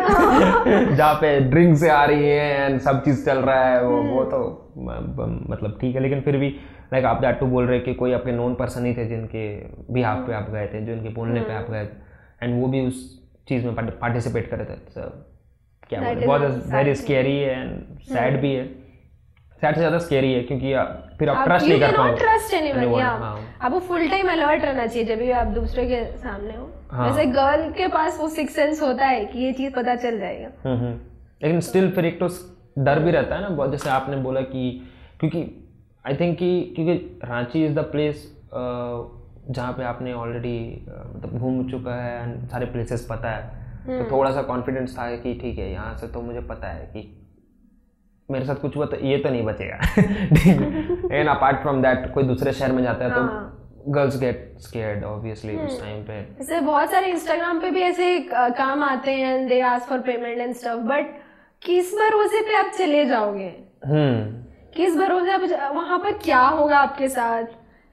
S2: जहाँ पे ड्रिंक से आ रही है एंड सब चीज़ चल रहा है, वो तो मतलब ठीक है, लेकिन फिर भी लाइक आप दैट टू बोल रहे कि कोई आपके नोन पर्सन ही थे जिनके बिहाफ पे आप गए थे, जो इनके बोलने पे आप गए थे, एंड वो भी उस चीज़ में पार्टिसिपेट करे थे। क्या बहुत वेरी स्केरी है एंड सैड भी है, सैड से ज़्यादा स्केरी है, क्योंकि फिर आप ट्रस्ट नहीं कर पाओगे,
S1: आपको फुल टाइम अलर्ट रहना चाहिए जब भी आप दूसरे के सामने हो। जैसे गर्ल के पास वो सिक्स सेंस होता है कि ये चीज़ पता चल जाएगा,
S2: लेकिन स्टिल फिर एक तो डर भी रहता है ना बहुत, जैसे आपने बोला कि क्योंकि आई थिंक कि क्योंकि रांची इज़ द प्लेस जहाँ पे आपने ऑलरेडी मतलब घूम चुका है एंड सारे प्लेसेस पता है, तो थोड़ा सा कॉन्फिडेंस था कि ठीक है यहाँ से तो मुझे पता है कि मेरे साथ कुछ हुआ तो ये तो नहीं बचेगा एंड अपार्ट फ्रॉम दैट कोई दूसरे शहर में जाता है तो गर्ल्स गेट स्केयर्ड ऑब्वियसली उस टाइम पे।
S1: ऐसे बहुत सारे इंस्टाग्राम पे भी ऐसे काम आते हैं and they ask for payment and stuff, but किस भरोसे पे आप चले जाओगे, किस भरोसे आप वहाँ पर क्या होगा आपके साथ,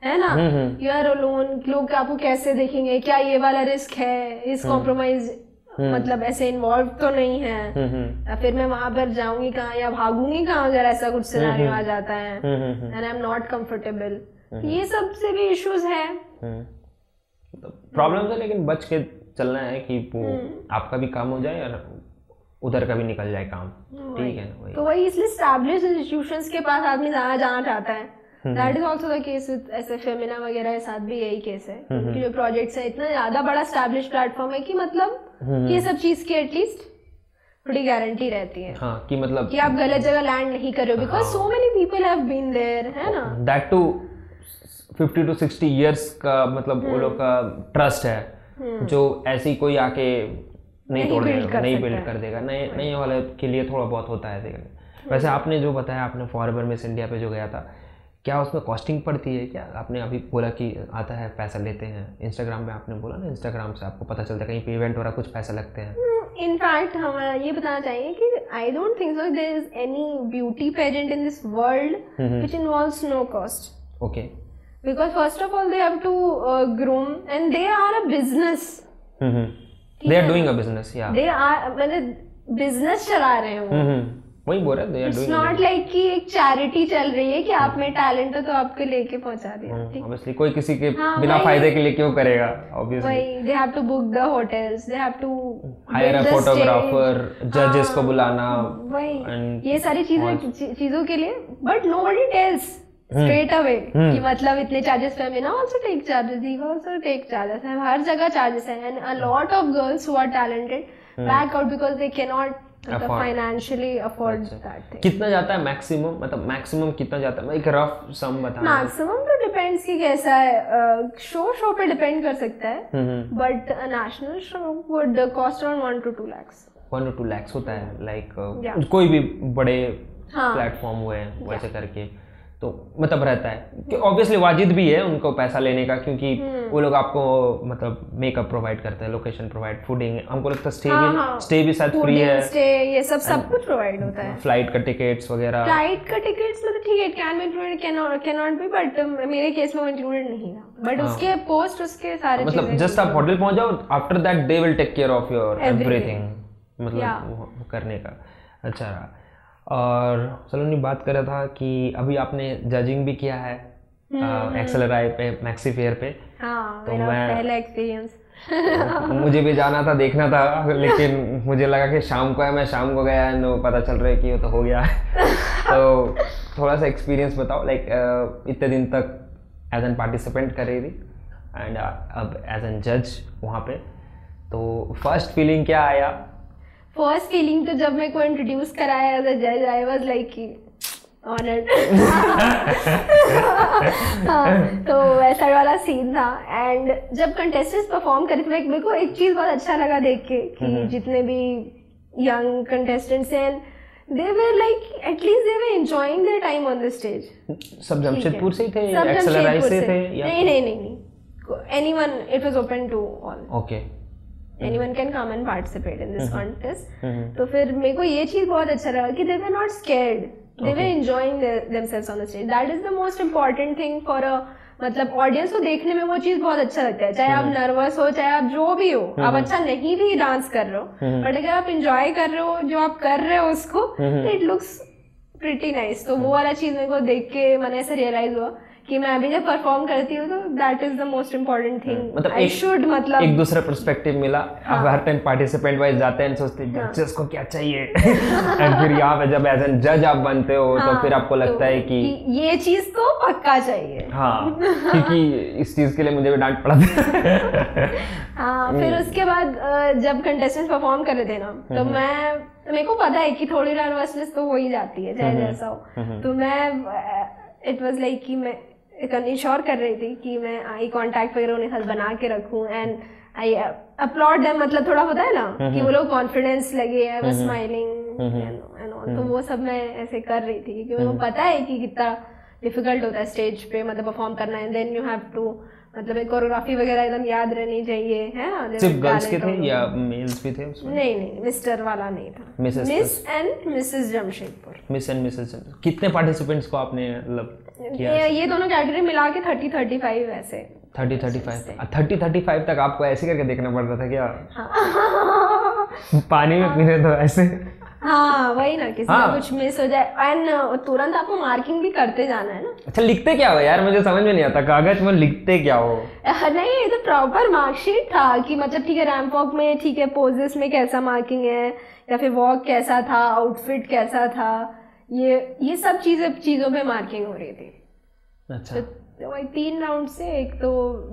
S1: है ना, यू आर अलोन, लोग आपको कैसे देखेंगे, क्या ये वाला रिस्क है, इस कॉम्प्रोमाइज मतलब ऐसे इन्वॉल्व तो नहीं है, या फिर मैं वहां पर जाऊंगी कहाँ या भागूंगी कहाँ अगर ऐसा कुछ सिनेरियो आ जाता है and I am not comfortable, ये सब से भी इश्यूज है,
S2: प्रॉब्लम्स है, लेकिन बच के चलना है कि वो आपका भी काम हो जाए और उधर का भी निकल जाए काम, ठीक है ना।
S1: तो वही इसलिए एस्टैब्लिश्ड इंस्टीट्यूशंस के पास आदमी जाना चाहता है, that is also the case with ऐसे फेमिना वगैरह के साथ भी यही केस है, क्योंकि जो प्रोजेक्ट्स है इतना ज्यादा बड़ा एस्टैब्लिश्ड प्लेटफॉर्म है कि मतलब ये सब चीज की एटलीस्ट थोड़ी गारंटी रहती है,
S2: हाँ, कि मतलब
S1: कि आप गलत जगह लैंड नहीं कर रहे हो, because so many people have been there, है ना,
S2: दैट टू 50 to 60 years का मतलब वो लोग का ट्रस्ट है जो ऐसी कोई आके नहीं तोड़ देगा, नहीं बिल्ड कर देगा, नए वाले के लिए थोड़ा बहुत होता है। वैसे आपने जो बताया, आपने फॉरएवर मिस इंडिया पे जो गया था, क्या उसमें कॉस्टिंग पड़ती है क्या? आपने अभी बोला कि आता है पैसा लेते हैं, इंस्टाग्राम में आपने बोला ना, इंस्टाग्राम से आपको पता चलता है कहीं पे इवेंट हो रहा कुछ पैसा लगते हैं।
S1: इनफैक्ट हम ये बताना चाहिए कि I don't think so there is any beauty pageant in this world which involves no cost,
S2: okay,
S1: because first of all they have to groom and they are a business,
S2: they are doing a business, या they
S1: are मतलब business चला रहे हैं वो,
S2: वही बोल रहे हैं,
S1: इट्स नॉट लाइक कि एक चैरिटी चल रही है कि आप में टैलेंट है तो आपके लेके पहुंचा दिया,
S2: ऑब्वियसली कोई किसी के बिना फायदे के लिए क्यों करेगा, ऑब्वियसली
S1: वही they have to book the hotels, they have to
S2: hire a photographer, जजेस को बुलाना,
S1: वही ये सारी चीजों के लिए, but nobody tells straight away कि मतलब इतने चार्जेस पे Femina also take charges, Diva also take charges, हर जगह चार्जेस है and a lot of girls who are talented back out because they can not financially afford that thing.
S2: कितना जाता है मैक्सिमम, मतलब मैक्सिमम कितना जाता है, एक रफ सम बताना।
S1: मैक्सिमम तो डिपेंड्स कि कैसा है, शो पे डिपेंड कर सकता है, but national show would cost around 1 to 2 lakhs।
S2: 1 to 2 lakhs होता है, लाइक कोई भी बड़े
S1: हाँ,
S2: प्लेटफॉर्म हुए वैसे करके, तो मतलब रहता है कि ऑब्वियसली वाजिब भी है उनको पैसा लेने का, क्योंकि वो लोग आपको मतलब मेकअप प्रोवाइड करते हैं, लोकेशन प्रोवाइड, फूडिंग, हमको लगता है स्टे भी शायद फ्री है,
S1: स्टे ये सब कुछ प्रोवाइड होता है,
S2: फ्लाइट का टिकट्स वगैरह।
S1: फ्लाइट का टिकट्स मतलब ठीक है, can be included, can not be, but मेरे केस में वो इंक्लूडेड नहीं था, बट उसके पोस्ट उसके सारे
S2: मतलब जस्ट आप होटल पहुंच जाओ, after that they will take care of your everything, मतलब करने का। अच्छा, और सलोनी बात कर रहा था कि अभी आपने जजिंग भी किया है एक्सेलराई पे, मैक्सी फेयर पे।
S1: हाँ,
S2: तो
S1: मेरा
S2: मैं
S1: पहला एक्सपीरियंस
S2: मुझे भी जाना था, देखना था, लेकिन मुझे लगा कि शाम को है, मैं शाम को गया नो पता चल रहा है कि वो तो हो गया तो थोड़ा सा एक्सपीरियंस बताओ, लाइक इतने दिन तक एज एन पार्टिसिपेंट कर रही थी एंड अब एज एन जज वहाँ पे, तो फर्स्ट फीलिंग क्या आया?
S1: फर्स्ट फीलिंग तो जब मेरे को इंट्रोड्यूस कराया एज अ जज, आई वाज लाइक ऑनर्ड तो वैसा वाला सीन था। एंड जब कंटेस्टेंट्स परफॉर्म कर रहे थे, मेरे को एक चीज बहुत अच्छा लगा देख के कि जितने भी यंग कंटेस्टेंट्स हैं, they were like at least they were enjoying their time on the stage।
S2: सब जमशेदपुर से ही थे, एक्सेलराई से थे या
S1: नहीं, anyone, it was open to all।
S2: Okay।
S1: Anyone can come and participate in this contest। तो फिर मेरे को ये चीज बहुत अच्छा लगा कि they were not scared, they were enjoying themselves on the stage। That is the most important thing for a, मतलब ऑडियंस को देखने में वो चीज बहुत अच्छा लगता है, चाहे आप नर्वस हो, चाहे आप जो भी हो, आप अच्छा नहीं भी डांस कर रहे हो, बट अगर आप इंजॉय कर रहे हो जो आप कर रहे हो उसको, इट लुक्स प्रिटी नाइस। तो वो वाला चीज मेरे को देख के मैंने ऐसा रियलाइज हुआ कि मैं अभी जब परफॉर्म करती हूँ तो that is the most important thing,
S2: मतलब
S1: आई शुड, मतलब
S2: एक दूसरा पर्सपेक्टिव मिला। अब हर टाइम पार्टिसिपेंट वाइज जाते हैं, सोचते हैं जजेस को क्या चाहिए एंड फिर यहाँ पे जब एज एन जज आप बनते हो तो फिर आपको लगता है कि
S1: ये चीज तो पक्का चाहिए।
S2: हाँ, क्योंकि इस चीज के लिए मुझे भी डांट पड़ा था
S1: हाँ, फिर उसके बाद जब कंटेस्टेंट्स परफॉर्म कर रहे थे ना, तो मेरे को पता है कि थोड़ी नर्वसनेस तो हो ही जाती है चाहे जैसा हो, तो मैं इट वाज लाइक कि मैं इंश्योर कर रही थी कि मैं आई कांटेक्ट वगैरह उन्हें साथ बना के रखूं एंड आई अपलॉड देम, मतलब थोड़ा होता है ना कि वो लोग कॉन्फिडेंस लगे, I was smiling and all, तो वो सब मैं ऐसे कर रही थी क्योंकि मेरे को पता है कि कितना डिफिकल्ट होता है स्टेज पे मतलब परफॉर्म करना है, देन यू हैव टू, मतलब एक कोरियोग्राफी वगैरह एकदम याद रहनी चाहिए, है ना।
S2: सिर्फ गर्ल्स के थे या मेल्स भी थे उसमें?
S1: नहीं, मिस्टर वाला नहीं था, miss and Mrs Jamshedpur.
S2: Miss and Mrs Jamshedpur. कितने पार्टिसिपेंट्स को आपने मतलब किया?
S1: ये दोनों कैटेगरी मिला के 30-35 ऐसे।
S2: 30-35 तक आपको ऐसे करके देखना पड़ रहा था क्या? पानी में पीने तो ऐसे।
S1: हाँ वही ना, किसी का कुछ मिस हो जाए एंड तुरंत आपको मार्किंग भी करते जाना है ना।
S2: अच्छा, लिखते क्या हो यार, मुझे समझ में नहीं आता कागज में लिखते क्या हो?
S1: नहीं, ये तो प्रॉपर मार्कशीट था कि मतलब ठीक है रैंप वॉक में, ठीक है पोजेस में कैसा मार्किंग है, या फिर वॉक कैसा था, आउटफिट कैसा था, ये सब चीजों पे मार्किंग हो रही थी।
S2: अच्छा,
S1: तो वही 3 राउंड से, एक तो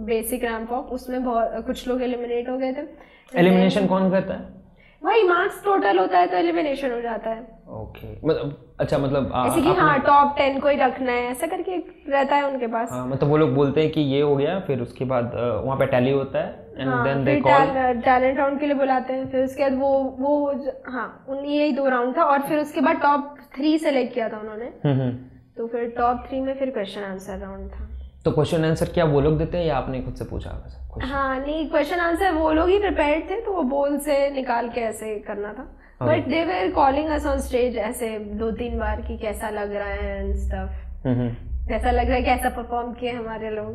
S1: बेसिक रैंप वॉक, उसमें बहुत कुछ लोग एलिमिनेट हो गए थे।
S2: एलिमिनेशन कौन करता है?
S1: वही मार्क्स टोटल होता है तो एलिमिनेशन हो जाता है।
S2: ओके, मतलब अच्छा, मतलब
S1: ऐसे कि हाँ टॉप 10 को ही रखना है, ऐसा करके रहता है उनके पास।
S2: हाँ, मतलब वो लोग बोलते हैं कि ये हो गया, फिर उसके बाद वहाँ पे टैली होता है and then they call
S1: talent round के लिए बुलाते हैं, फिर उसके बाद वो यही 2 राउंड था, और फिर उसके बाद टॉप 3 सेलेक्ट किया था उन्होंने। तो फिर टॉप 3 में फिर क्वेश्चन आंसर राउंड था।
S2: तो क्वेश्चन आंसर क्या वो लोग देते हैं या आपने खुद से पूछा?
S1: हाँ नहीं, क्वेश्चन आंसर वो लोग ही प्रिपेयर्ड थे, तो वो बोल से निकाल के ऐसे करना था, but they were calling us on stage ऐसे 2-3 बार कि कैसा लग रहा है एंड स्टफ, कैसा लग रहा है, कैसा परफॉर्म किए हमारे लोग।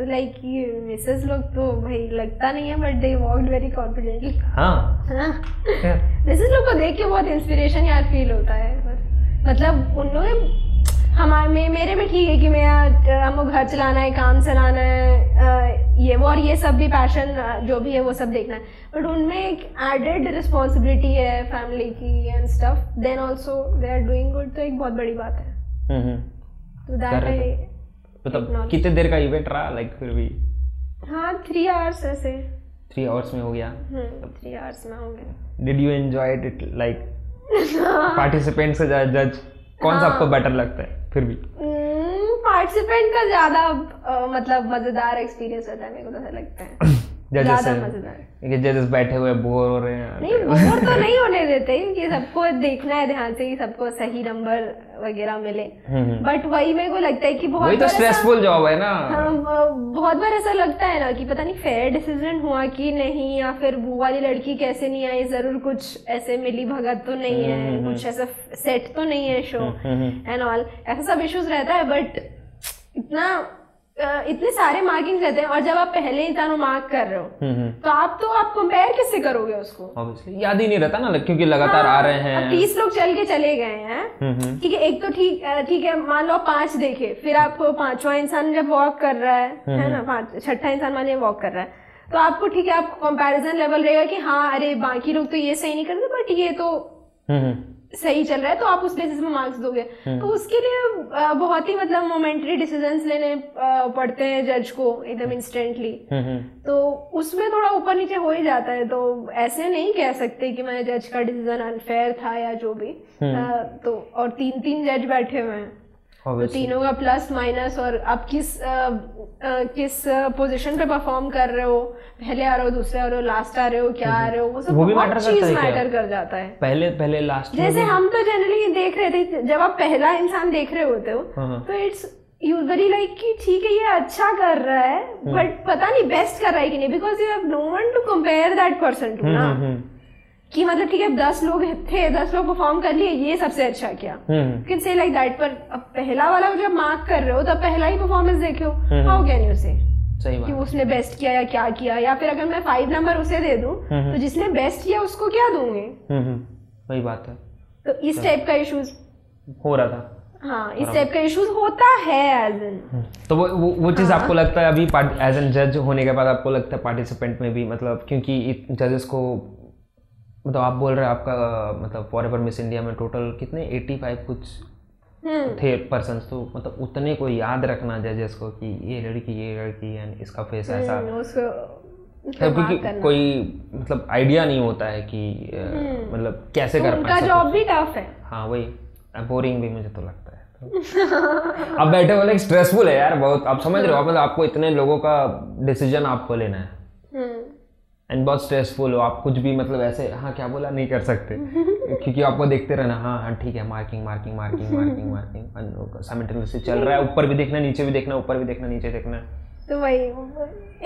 S1: लाइक मिसेस लोग तो भाई लगता नहीं है, but they walked very confidently. Mrs लोग को देख के बहुत इंस्पिरेशन यार फील होता है, मतलब उन लोग हमारे मेरे में ठीक है कि मैं हमको घर चलाना है, काम चलाना है, ये वो और ये सब भी पैशन जो भी है वो सब देखना है, बट उनमें एक एडेड रिस्पॉन्सिबिलिटी है फैमिली की and stuff, then also they are doing good, तो एक बहुत बड़ी बात है।
S2: मतलब कितने देर का इवेंट रहा लाइक फिर भी?
S1: हाँ 3 आवर्स ऐसे।
S2: 3 आवर्स में हो गया?
S1: 3 आवर्स में हो गया।
S2: Did you enjoy it like participant से जज कौन सा आपको बेटर लगता है फिर भी?
S1: पार्टिसिपेंट का ज्यादा मतलब मजेदार एक्सपीरियंस होता है मेरे को तो ऐसा लगता है। ज्यादा मजेदार।
S2: जजेस बैठे हुए बोर हो रहे हैं?
S1: नहीं बोर तो नहीं होने देते क्योंकि सबको देखना है ध्यान से कि सबको सही नंबर वगैरह मिले। बट वही मेरे को लगता है कि बहुत
S2: वही तो स्ट्रेसफुल जॉब है ना।
S1: हाँ, बहुत बार ऐसा लगता है ना कि पता नहीं फेयर डिसीजन हुआ कि नहीं, या फिर वो वाली लड़की कैसे नहीं आई, जरूर कुछ ऐसे मिली भगत तो नहीं है, कुछ ऐसा सेट तो नहीं है शो एंड ऑल, ऐसा सब इश्यूज रहता है। बट इतने सारे मार्किंग रहते हैं और जब आप पहले ही तानो मार्क कर रहे हो तो आप कंपेयर किससे करोगे उसको?
S2: ऑब्वियसली याद ही नहीं रहता ना क्योंकि लगातार आ रहे हैं।
S1: 30 लोग चल के चले गए हैं, ठीक है, एक तो ठीक है, मान लो 5 देखे, फिर आपको 5वां इंसान जब वॉक कर रहा है ना, 6ठा इंसान मान लो वॉक कर रहा है, तो आपको ठीक है, आपको कंपैरिजन लेवल रहेगा कि हाँ अरे बाकी लोग तो ये सही नहीं करते बट ये तो सही चल रहा है, तो आप उस बेसिस में मार्क्स दोगे। तो उसके लिए बहुत ही मतलब मोमेंटरी डिसीजंस लेने पड़ते हैं जज को एकदम इंस्टेंटली, तो उसमें थोड़ा ऊपर नीचे हो ही जाता है। तो ऐसे नहीं कह सकते कि मैं जज का डिसीजन अनफेयर था या जो भी। तो और 3 जज बैठे हुए हैं, तो तीनों का प्लस माइनस, और आप किस पोजीशन पे परफॉर्म कर रहे हो, पहले आ रहे हो, दूसरे आ रहे हो, लास्ट आ रहे हो, क्या आ रहे हो, वो सब बहुत चीज मैटर कर जाता है।
S2: पहले लास्ट
S1: जैसे हम तो जनरली देख रहे थे, जब आप पहला इंसान देख रहे होते हो तो इट्स यूजुअली लाइक कि ठीक है ये अच्छा कर रहा है बट पता नहीं बेस्ट कर रहा है कि नहीं, because you have no one to compare that person to ना, कि मतलब ठीक है 10 लोग थे, 10 लोग परफॉर्म कर लिए, ये सबसे अच्छा किया, कैन से लाइक दैट। पर अब पहला वाला जब मार्क कर रहे हो तब पहला ही परफॉर्मेंस देखो, हाउ कैन यू से कि उसने बेस्ट किया या क्या किया, या फिर अगर मैं 5 नंबर उसे दे दूं तो जिसने बेस्ट किया उसको क्या दूंगे?
S2: वही बात है।
S1: तो इस टाइप का इश्यूज
S2: हो रहा था।
S1: हाँ, इस टाइप का इश्यूज होता है एज एन।
S2: तो वो चीज आपको लगता है अभी एज एन जज होने के बाद आपको लगता है पार्टिसिपेंट में भी, मतलब क्योंकि जजेस को मतलब आप बोल रहे हैं आपका मतलब फॉरएवर मिस इंडिया में टोटल कितने 85 कुछ थे पर्सन्स, तो मतलब उतने को याद रखना जजेस को कि ये लड़की एंड इसका फेस ऐसा, क्योंकि कोई मतलब आइडिया नहीं होता है कि मतलब कैसे कर पाए।
S1: उनका जॉब भी टफ है।
S2: हाँ वही, बोरिंग भी मुझे तो लगता है। अब बैठे वाले स्ट्रेसफुल है यार बहुत, आप समझ रहे हो, मतलब आपको इतने लोगों का डिसीजन आपको लेना है एंड बहुत स्ट्रेसफुल हो, आप कुछ भी मतलब ऐसे हाँ क्या बोला नहीं कर सकते क्योंकि आपको देखते रहना, हाँ ठीक है मार्किंग साइमल्टेनियसली चल रहा है, ऊपर भी देखना नीचे भी देखना, ऊपर भी देखना नीचे देखना।
S1: तो वही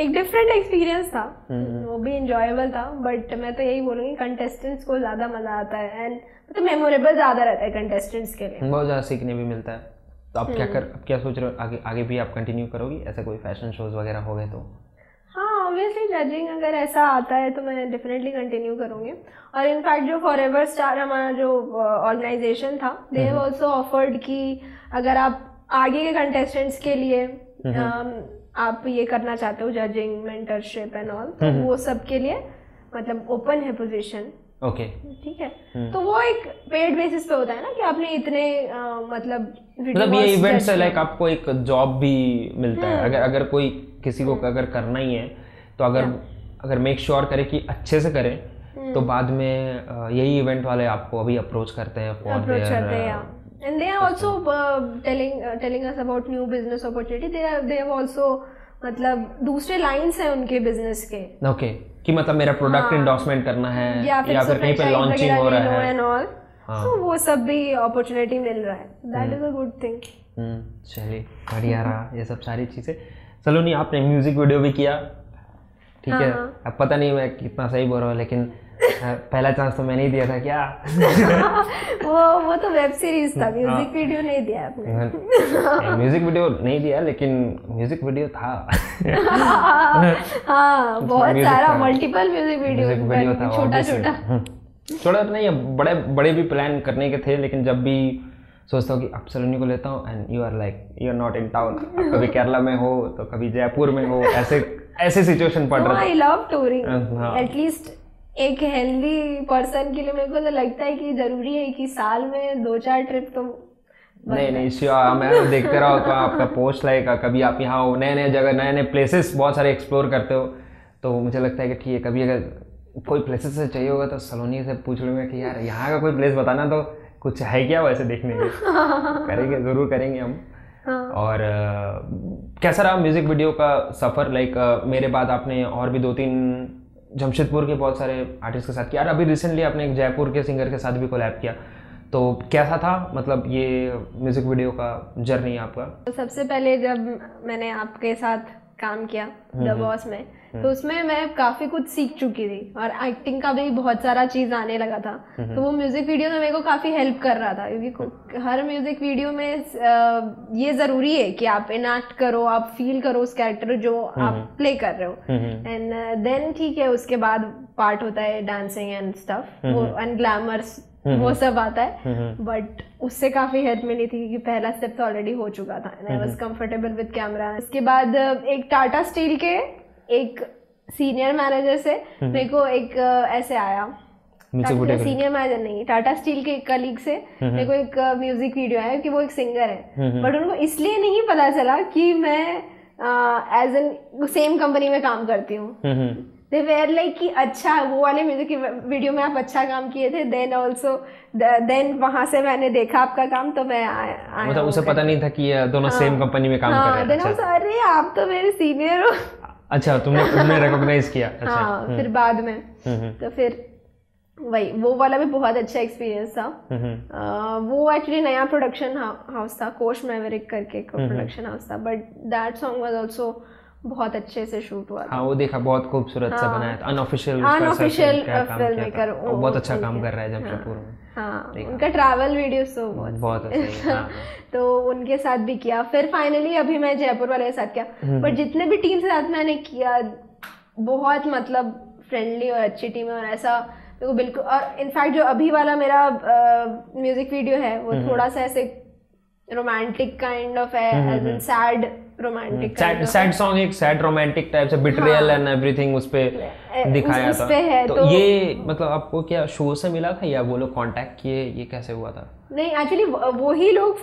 S1: एक डिफरेंट एक्सपीरियंस था, वो भी इंजॉयबल था। बट मैं तो यही बोलूँगी कंटेस्टेंट्स को ज़्यादा मज़ा आता है एंड तो मेमोरेबल ज़्यादा रहता है कंटेस्टेंट्स के लिए,
S2: बहुत ज़्यादा सीखने भी मिलता है। तो आप क्या सोच रहे हो आगे भी आप कंटिन्यू करोगी, ऐसा कोई फैशन शोज वगैरह हो गए तो?
S1: हाँ ऑब्वियसली जजिंग अगर ऐसा आता है तो मैं डेफिनेटली कंटिन्यू करूँगी। और इनफैक्ट जो फॉरएवर स्टार हमारा जो ऑर्गेनाइजेशन था, दे हैव आल्सो ऑफर्ड कि अगर आप आगे के कंटेस्टेंट्स के लिए आप ये करना चाहते हो जजिंग मेंटरशिप एंड ऑल, तो वो सब के लिए मतलब ओपन है पोजीशन।
S2: ओके
S1: ठीक है, तो वो एक पेड बेसिस पे होता है ना कि आपने इतने मतलब
S2: ये इवेंट से लाइक आपको एक जॉब भी मिलता है। अगर कोई किसी को अगर करना ही है तो अगर मेक श्योर करे कि अच्छे से करे तो बाद में यही इवेंट वाले आपको अभी अप्रोच करते हैं for their
S1: and they are also telling us about new business opportunity. they have also मतलब दूसरे लाइंस हैं उनके बिजनेस के।
S2: ओके कि मतलब मेरा प्रोडक्ट इंडोर्समेंट करना है या फिर कहीं पे लॉन्चिंग हो रहा है एंड ऑल,
S1: तो वो सब भी अपॉर्चुनिटी मिल रहा है, that is a good thing.
S2: चलिए बढ़िया रहा ये सब सारी चीजें। चलो नहीं आपने म्यूजिक वीडियो भी किया, ठीक है, अब पता नहीं मैं कितना सही बोल रहा हूँ लेकिन पहला चांस तो मैंने ही दिया था क्या?
S1: वो तो वेब सीरीज था, म्यूजिक वीडियो नहीं दिया आपने।
S2: म्यूजिक वीडियो नहीं दिया लेकिन म्यूजिक वीडियो था।
S1: हाँ बहुत सारा मल्टीपल म्यूजिक वीडियो
S2: था, छोटा नहीं, बड़े भी प्लान करने के थे, लेकिन जब भी सोचता हूँ कि अब सलोनी को लेता हूँ and you are not in town, कभी केरला में हो तो कभी जयपुर में हो, ऐसे सिचुएशन पड़ रहा है।
S1: आई लव टूरिंग, एटलीस्ट एक हेल्दी पर्सन के लिए मेरे को तो लगता है कि जरूरी है कि साल में 2-4 ट्रिप तो
S2: नहीं श्योर, मैं देखते रहा होता हूँ आपका पोस्ट, लाइक कभी आप यहाँ हो, नए नए जगह, नए नए प्लेसेस बहुत सारे एक्सप्लोर करते हो, तो मुझे लगता है कि ठीक है, कभी अगर कोई प्लेसेस से चाहिए होगा तो सलोनी से पूछ लूँगा कि यार यहाँ का कोई प्लेस बताना, तो कुछ है क्या वैसे देखने के। करेंगे, ज़रूर करेंगे हम। और कैसा रहा म्यूज़िक वीडियो का सफ़र? लाइक मेरे बाद आपने और भी 2-3 जमशेदपुर के बहुत सारे आर्टिस्ट के साथ किया, और अभी रिसेंटली आपने एक जयपुर के सिंगर के साथ भी कोलैब किया, तो कैसा था मतलब ये म्यूज़िक वीडियो का जर्नी आपका?
S1: तो सबसे पहले जब मैंने आपके साथ काम किया द बॉस में, तो उसमें मैं काफ़ी कुछ सीख चुकी थी और एक्टिंग का भी बहुत सारा चीज़ आने लगा था। तो वो म्यूज़िक वीडियो में मेरे को काफ़ी हेल्प कर रहा था, क्योंकि हर म्यूज़िक वीडियो में ये ज़रूरी है कि आप इनएक्ट करो, आप फील करो उस कैरेक्टर जो आप प्ले कर रहे हो। एंड देन ठीक है, उसके बाद पार्ट होता है डांसिंग एंड स्टफ, वो एंड ग्लैमर्स, वो सब आता है। बट उससे काफी हेल्प मिली थी क्योंकि पहला स्टेप तो ऑलरेडी हो चुका था and I was comfortable with camera. इसके बाद एक टाटा स्टील के एक सीनियर मैनेजर से मेरे को एक ऐसे आया, सीनियर मैनेजर नहीं, टाटा स्टील के एक कलीग से मेरे को एक म्यूजिक वीडियो आया कि वो एक सिंगर है, बट उनको इसलिए नहीं पता चला कि मैं एज एन सेम कंपनी में काम करती हूँ। They were like कि अच्छा वो वाले म्यूजिक वीडियो में आप अच्छा काम किए थे, देन वहां से मैंने देखा आपका काम, तो मैं आया।
S2: मतलब उसे पता नहीं था कि ये दोनों सेम कंपनी में काम कर रहे हैं।
S1: अच्छा। अरे आप तो मेरे सीनियर हो।
S2: अच्छा, तुमने रिकॉग्नाइज किया? अच्छा।
S1: हाँ, फिर बाद में तो फिर वही वो वाला भी बहुत अच्छा एक्सपीरियंस था। वो एक्चुअली नया प्रोडक्शन हाउस था, कोश मैवरिक करके प्रोडक्शन हाउस था, but that song was also बहुत अच्छे से शूट हुआ था।
S2: हाँ, वो देखा, बहुत खूबसूरत सा बनाया था। अनऑफिशियल
S1: फिल्म मेकर,
S2: बहुत अच्छा काम कर रहा है जमशेदपुर में।
S1: हाँ, उनका ट्रैवल वीडियोस तो बहुत
S2: अच्छा है।
S1: तो उनके साथ भी किया, फिर फाइनली अभी मैं जयपुर वाले के साथ किया। पर जितने भी टीम के साथ मैंने किया, बहुत मतलब फ्रेंडली और अच्छी टीम है, और ऐसा तो बिल्कुल। और इनफैक्ट जो अभी वाला मेरा म्यूजिक वीडियो है वो थोड़ा सा ऐसे रोमांटिक काइंड ऑफ है, सैड रोमांटिक,
S2: सैड सॉन्ग, एक सैड रोमांटिक टाइप से, बिट्रेयल एंड एवरीथिंग उस पे दिखाया था। तो ये मतलब आपको क्या शो से मिला था या वो लोग कांटेक्ट किए, ये कैसे हुआ था?
S1: नहीं, एक्चुअली वो ही लोग,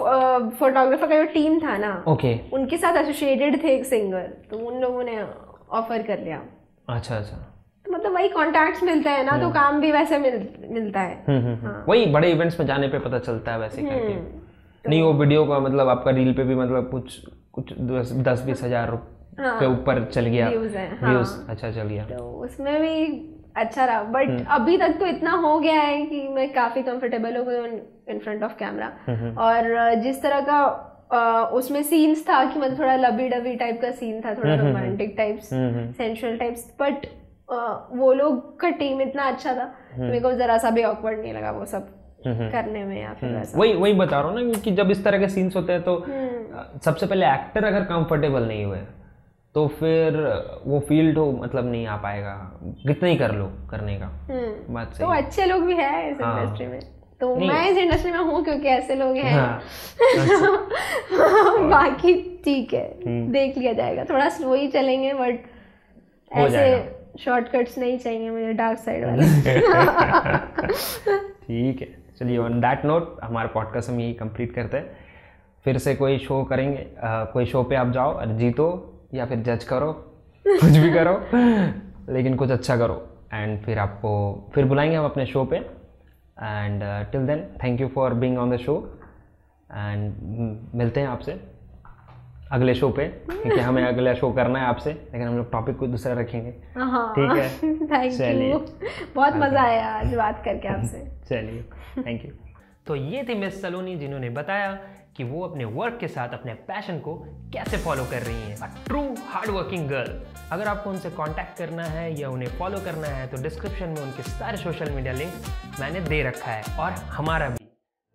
S1: फोटोग्राफर का जो टीम था ना,
S2: ओके,
S1: उनके साथ एसोसिएटेड थे एक सिंगर, तो उन लोगों ने ऑफर कर लिया।
S2: अच्छा।
S1: तो मतलब वही कॉन्टैक्ट्स मिलते हैं ना, तो काम भी वैसे मिलता है।
S2: वही बड़े इवेंट्स में जाने पे पता चलता है वैसे करके। नहीं, वो वीडियो का मतलब आपका रील पे भी मतलब कुछ 10-20 हज़ार के ऊपर चल गया व्यूज। अच्छा, चल गया,
S1: तो उसमें भी अच्छा रहा। बट अभी तक तो इतना हो गया है कि मैं काफी कंफर्टेबल हो गई इन फ्रंट ऑफ कैमरा। और जिस तरह का उसमें सीन्स था कि मतलब थोड़ा लबी डबी टाइप का सीन था, थोड़ा romantic types, sensual types, but वो लोग का टीम इतना अच्छा था, मेरे को जरा सा भी ऑकवर्ड नहीं लगा वो सब करने में या फिर वैसा।
S2: वही बता रहा हूँ ना, क्योंकि जब इस तरह के सीन्स होते हैं तो सबसे पहले एक्टर अगर कंफर्टेबल नहीं हुए तो फिर वो फील्ड हो मतलब नहीं आ पाएगा, कितना ही कर लो करने का। बात सही।
S1: तो अच्छे लोग भी हैं इस इंडस्ट्री में, तो मैं इस इंडस्ट्री में हूँ क्योंकि ऐसे लोग हैं। बाकी ठीक है, देख लिया जाएगा, थोड़ा स्लो ही चलेंगे, बट ऐसे शॉर्टकट्स नहीं चाहिए मुझे, डार्क साइड वाले।
S2: ठीक है, चलिए ऑन दैट नोट हमारा पॉडकास्ट हम यही कंप्लीट करते हैं। फिर से कोई शो करेंगे, कोई शो पे आप जाओ और जीतो या फिर जज करो, कुछ भी करो, लेकिन कुछ अच्छा करो, एंड फिर आपको फिर बुलाएंगे हम अपने शो पे। And till then thank you for being on the show, and मिलते हैं आपसे अगले शो पे, क्योंकि हमें अगला शो करना है आपसे, लेकिन हम लोग टॉपिक कुछ दूसरा रखेंगे। ठीक है,
S1: थैंक यू, बहुत मजा आया आज बात करके आपसे।
S2: चलिए, थैंक यू। तो ये थी मिस सलोनी, जिन्होंने बताया कि वो अपने वर्क के साथ अपने पैशन को कैसे फॉलो कर रही हैं। A true hard working girl. अगर आपको उनसे कांटेक्ट करना है या उन्हें फॉलो करना है तो डिस्क्रिप्शन में उनके सारे सोशल मीडिया लिंक मैंने दे रखा है, और हमारा भी,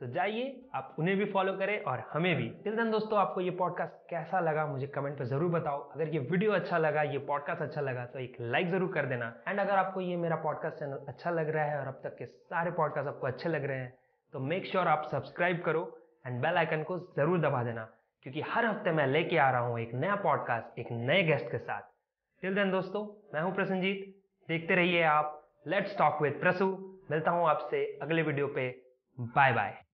S2: तो जाइए आप उन्हें भी फॉलो करें और हमें भी। टिल देन दोस्तों, आपको ये पॉडकास्ट कैसा लगा मुझे कमेंट पे ज़रूर बताओ। अगर ये वीडियो अच्छा लगा, ये पॉडकास्ट अच्छा लगा तो एक लाइक ज़रूर कर देना। एंड अगर आपको ये मेरा पॉडकास्ट चैनल अच्छा लग रहा है और अब तक के सारे पॉडकास्ट आपको अच्छे लग रहे हैं तो मेक श्योर आप सब्सक्राइब करो एंड बेल आइकन को ज़रूर दबा देना, क्योंकि हर हफ्ते मैं लेके आ रहा हूँ एक नया पॉडकास्ट एक नए गेस्ट के साथ। टिल देन दोस्तों, मैं हूँ प्रसन्नजीत, देखते रहिए आप लेट्स टॉक विद प्रसू। मिलता हूँ आपसे अगले वीडियो पे, बाय बाय।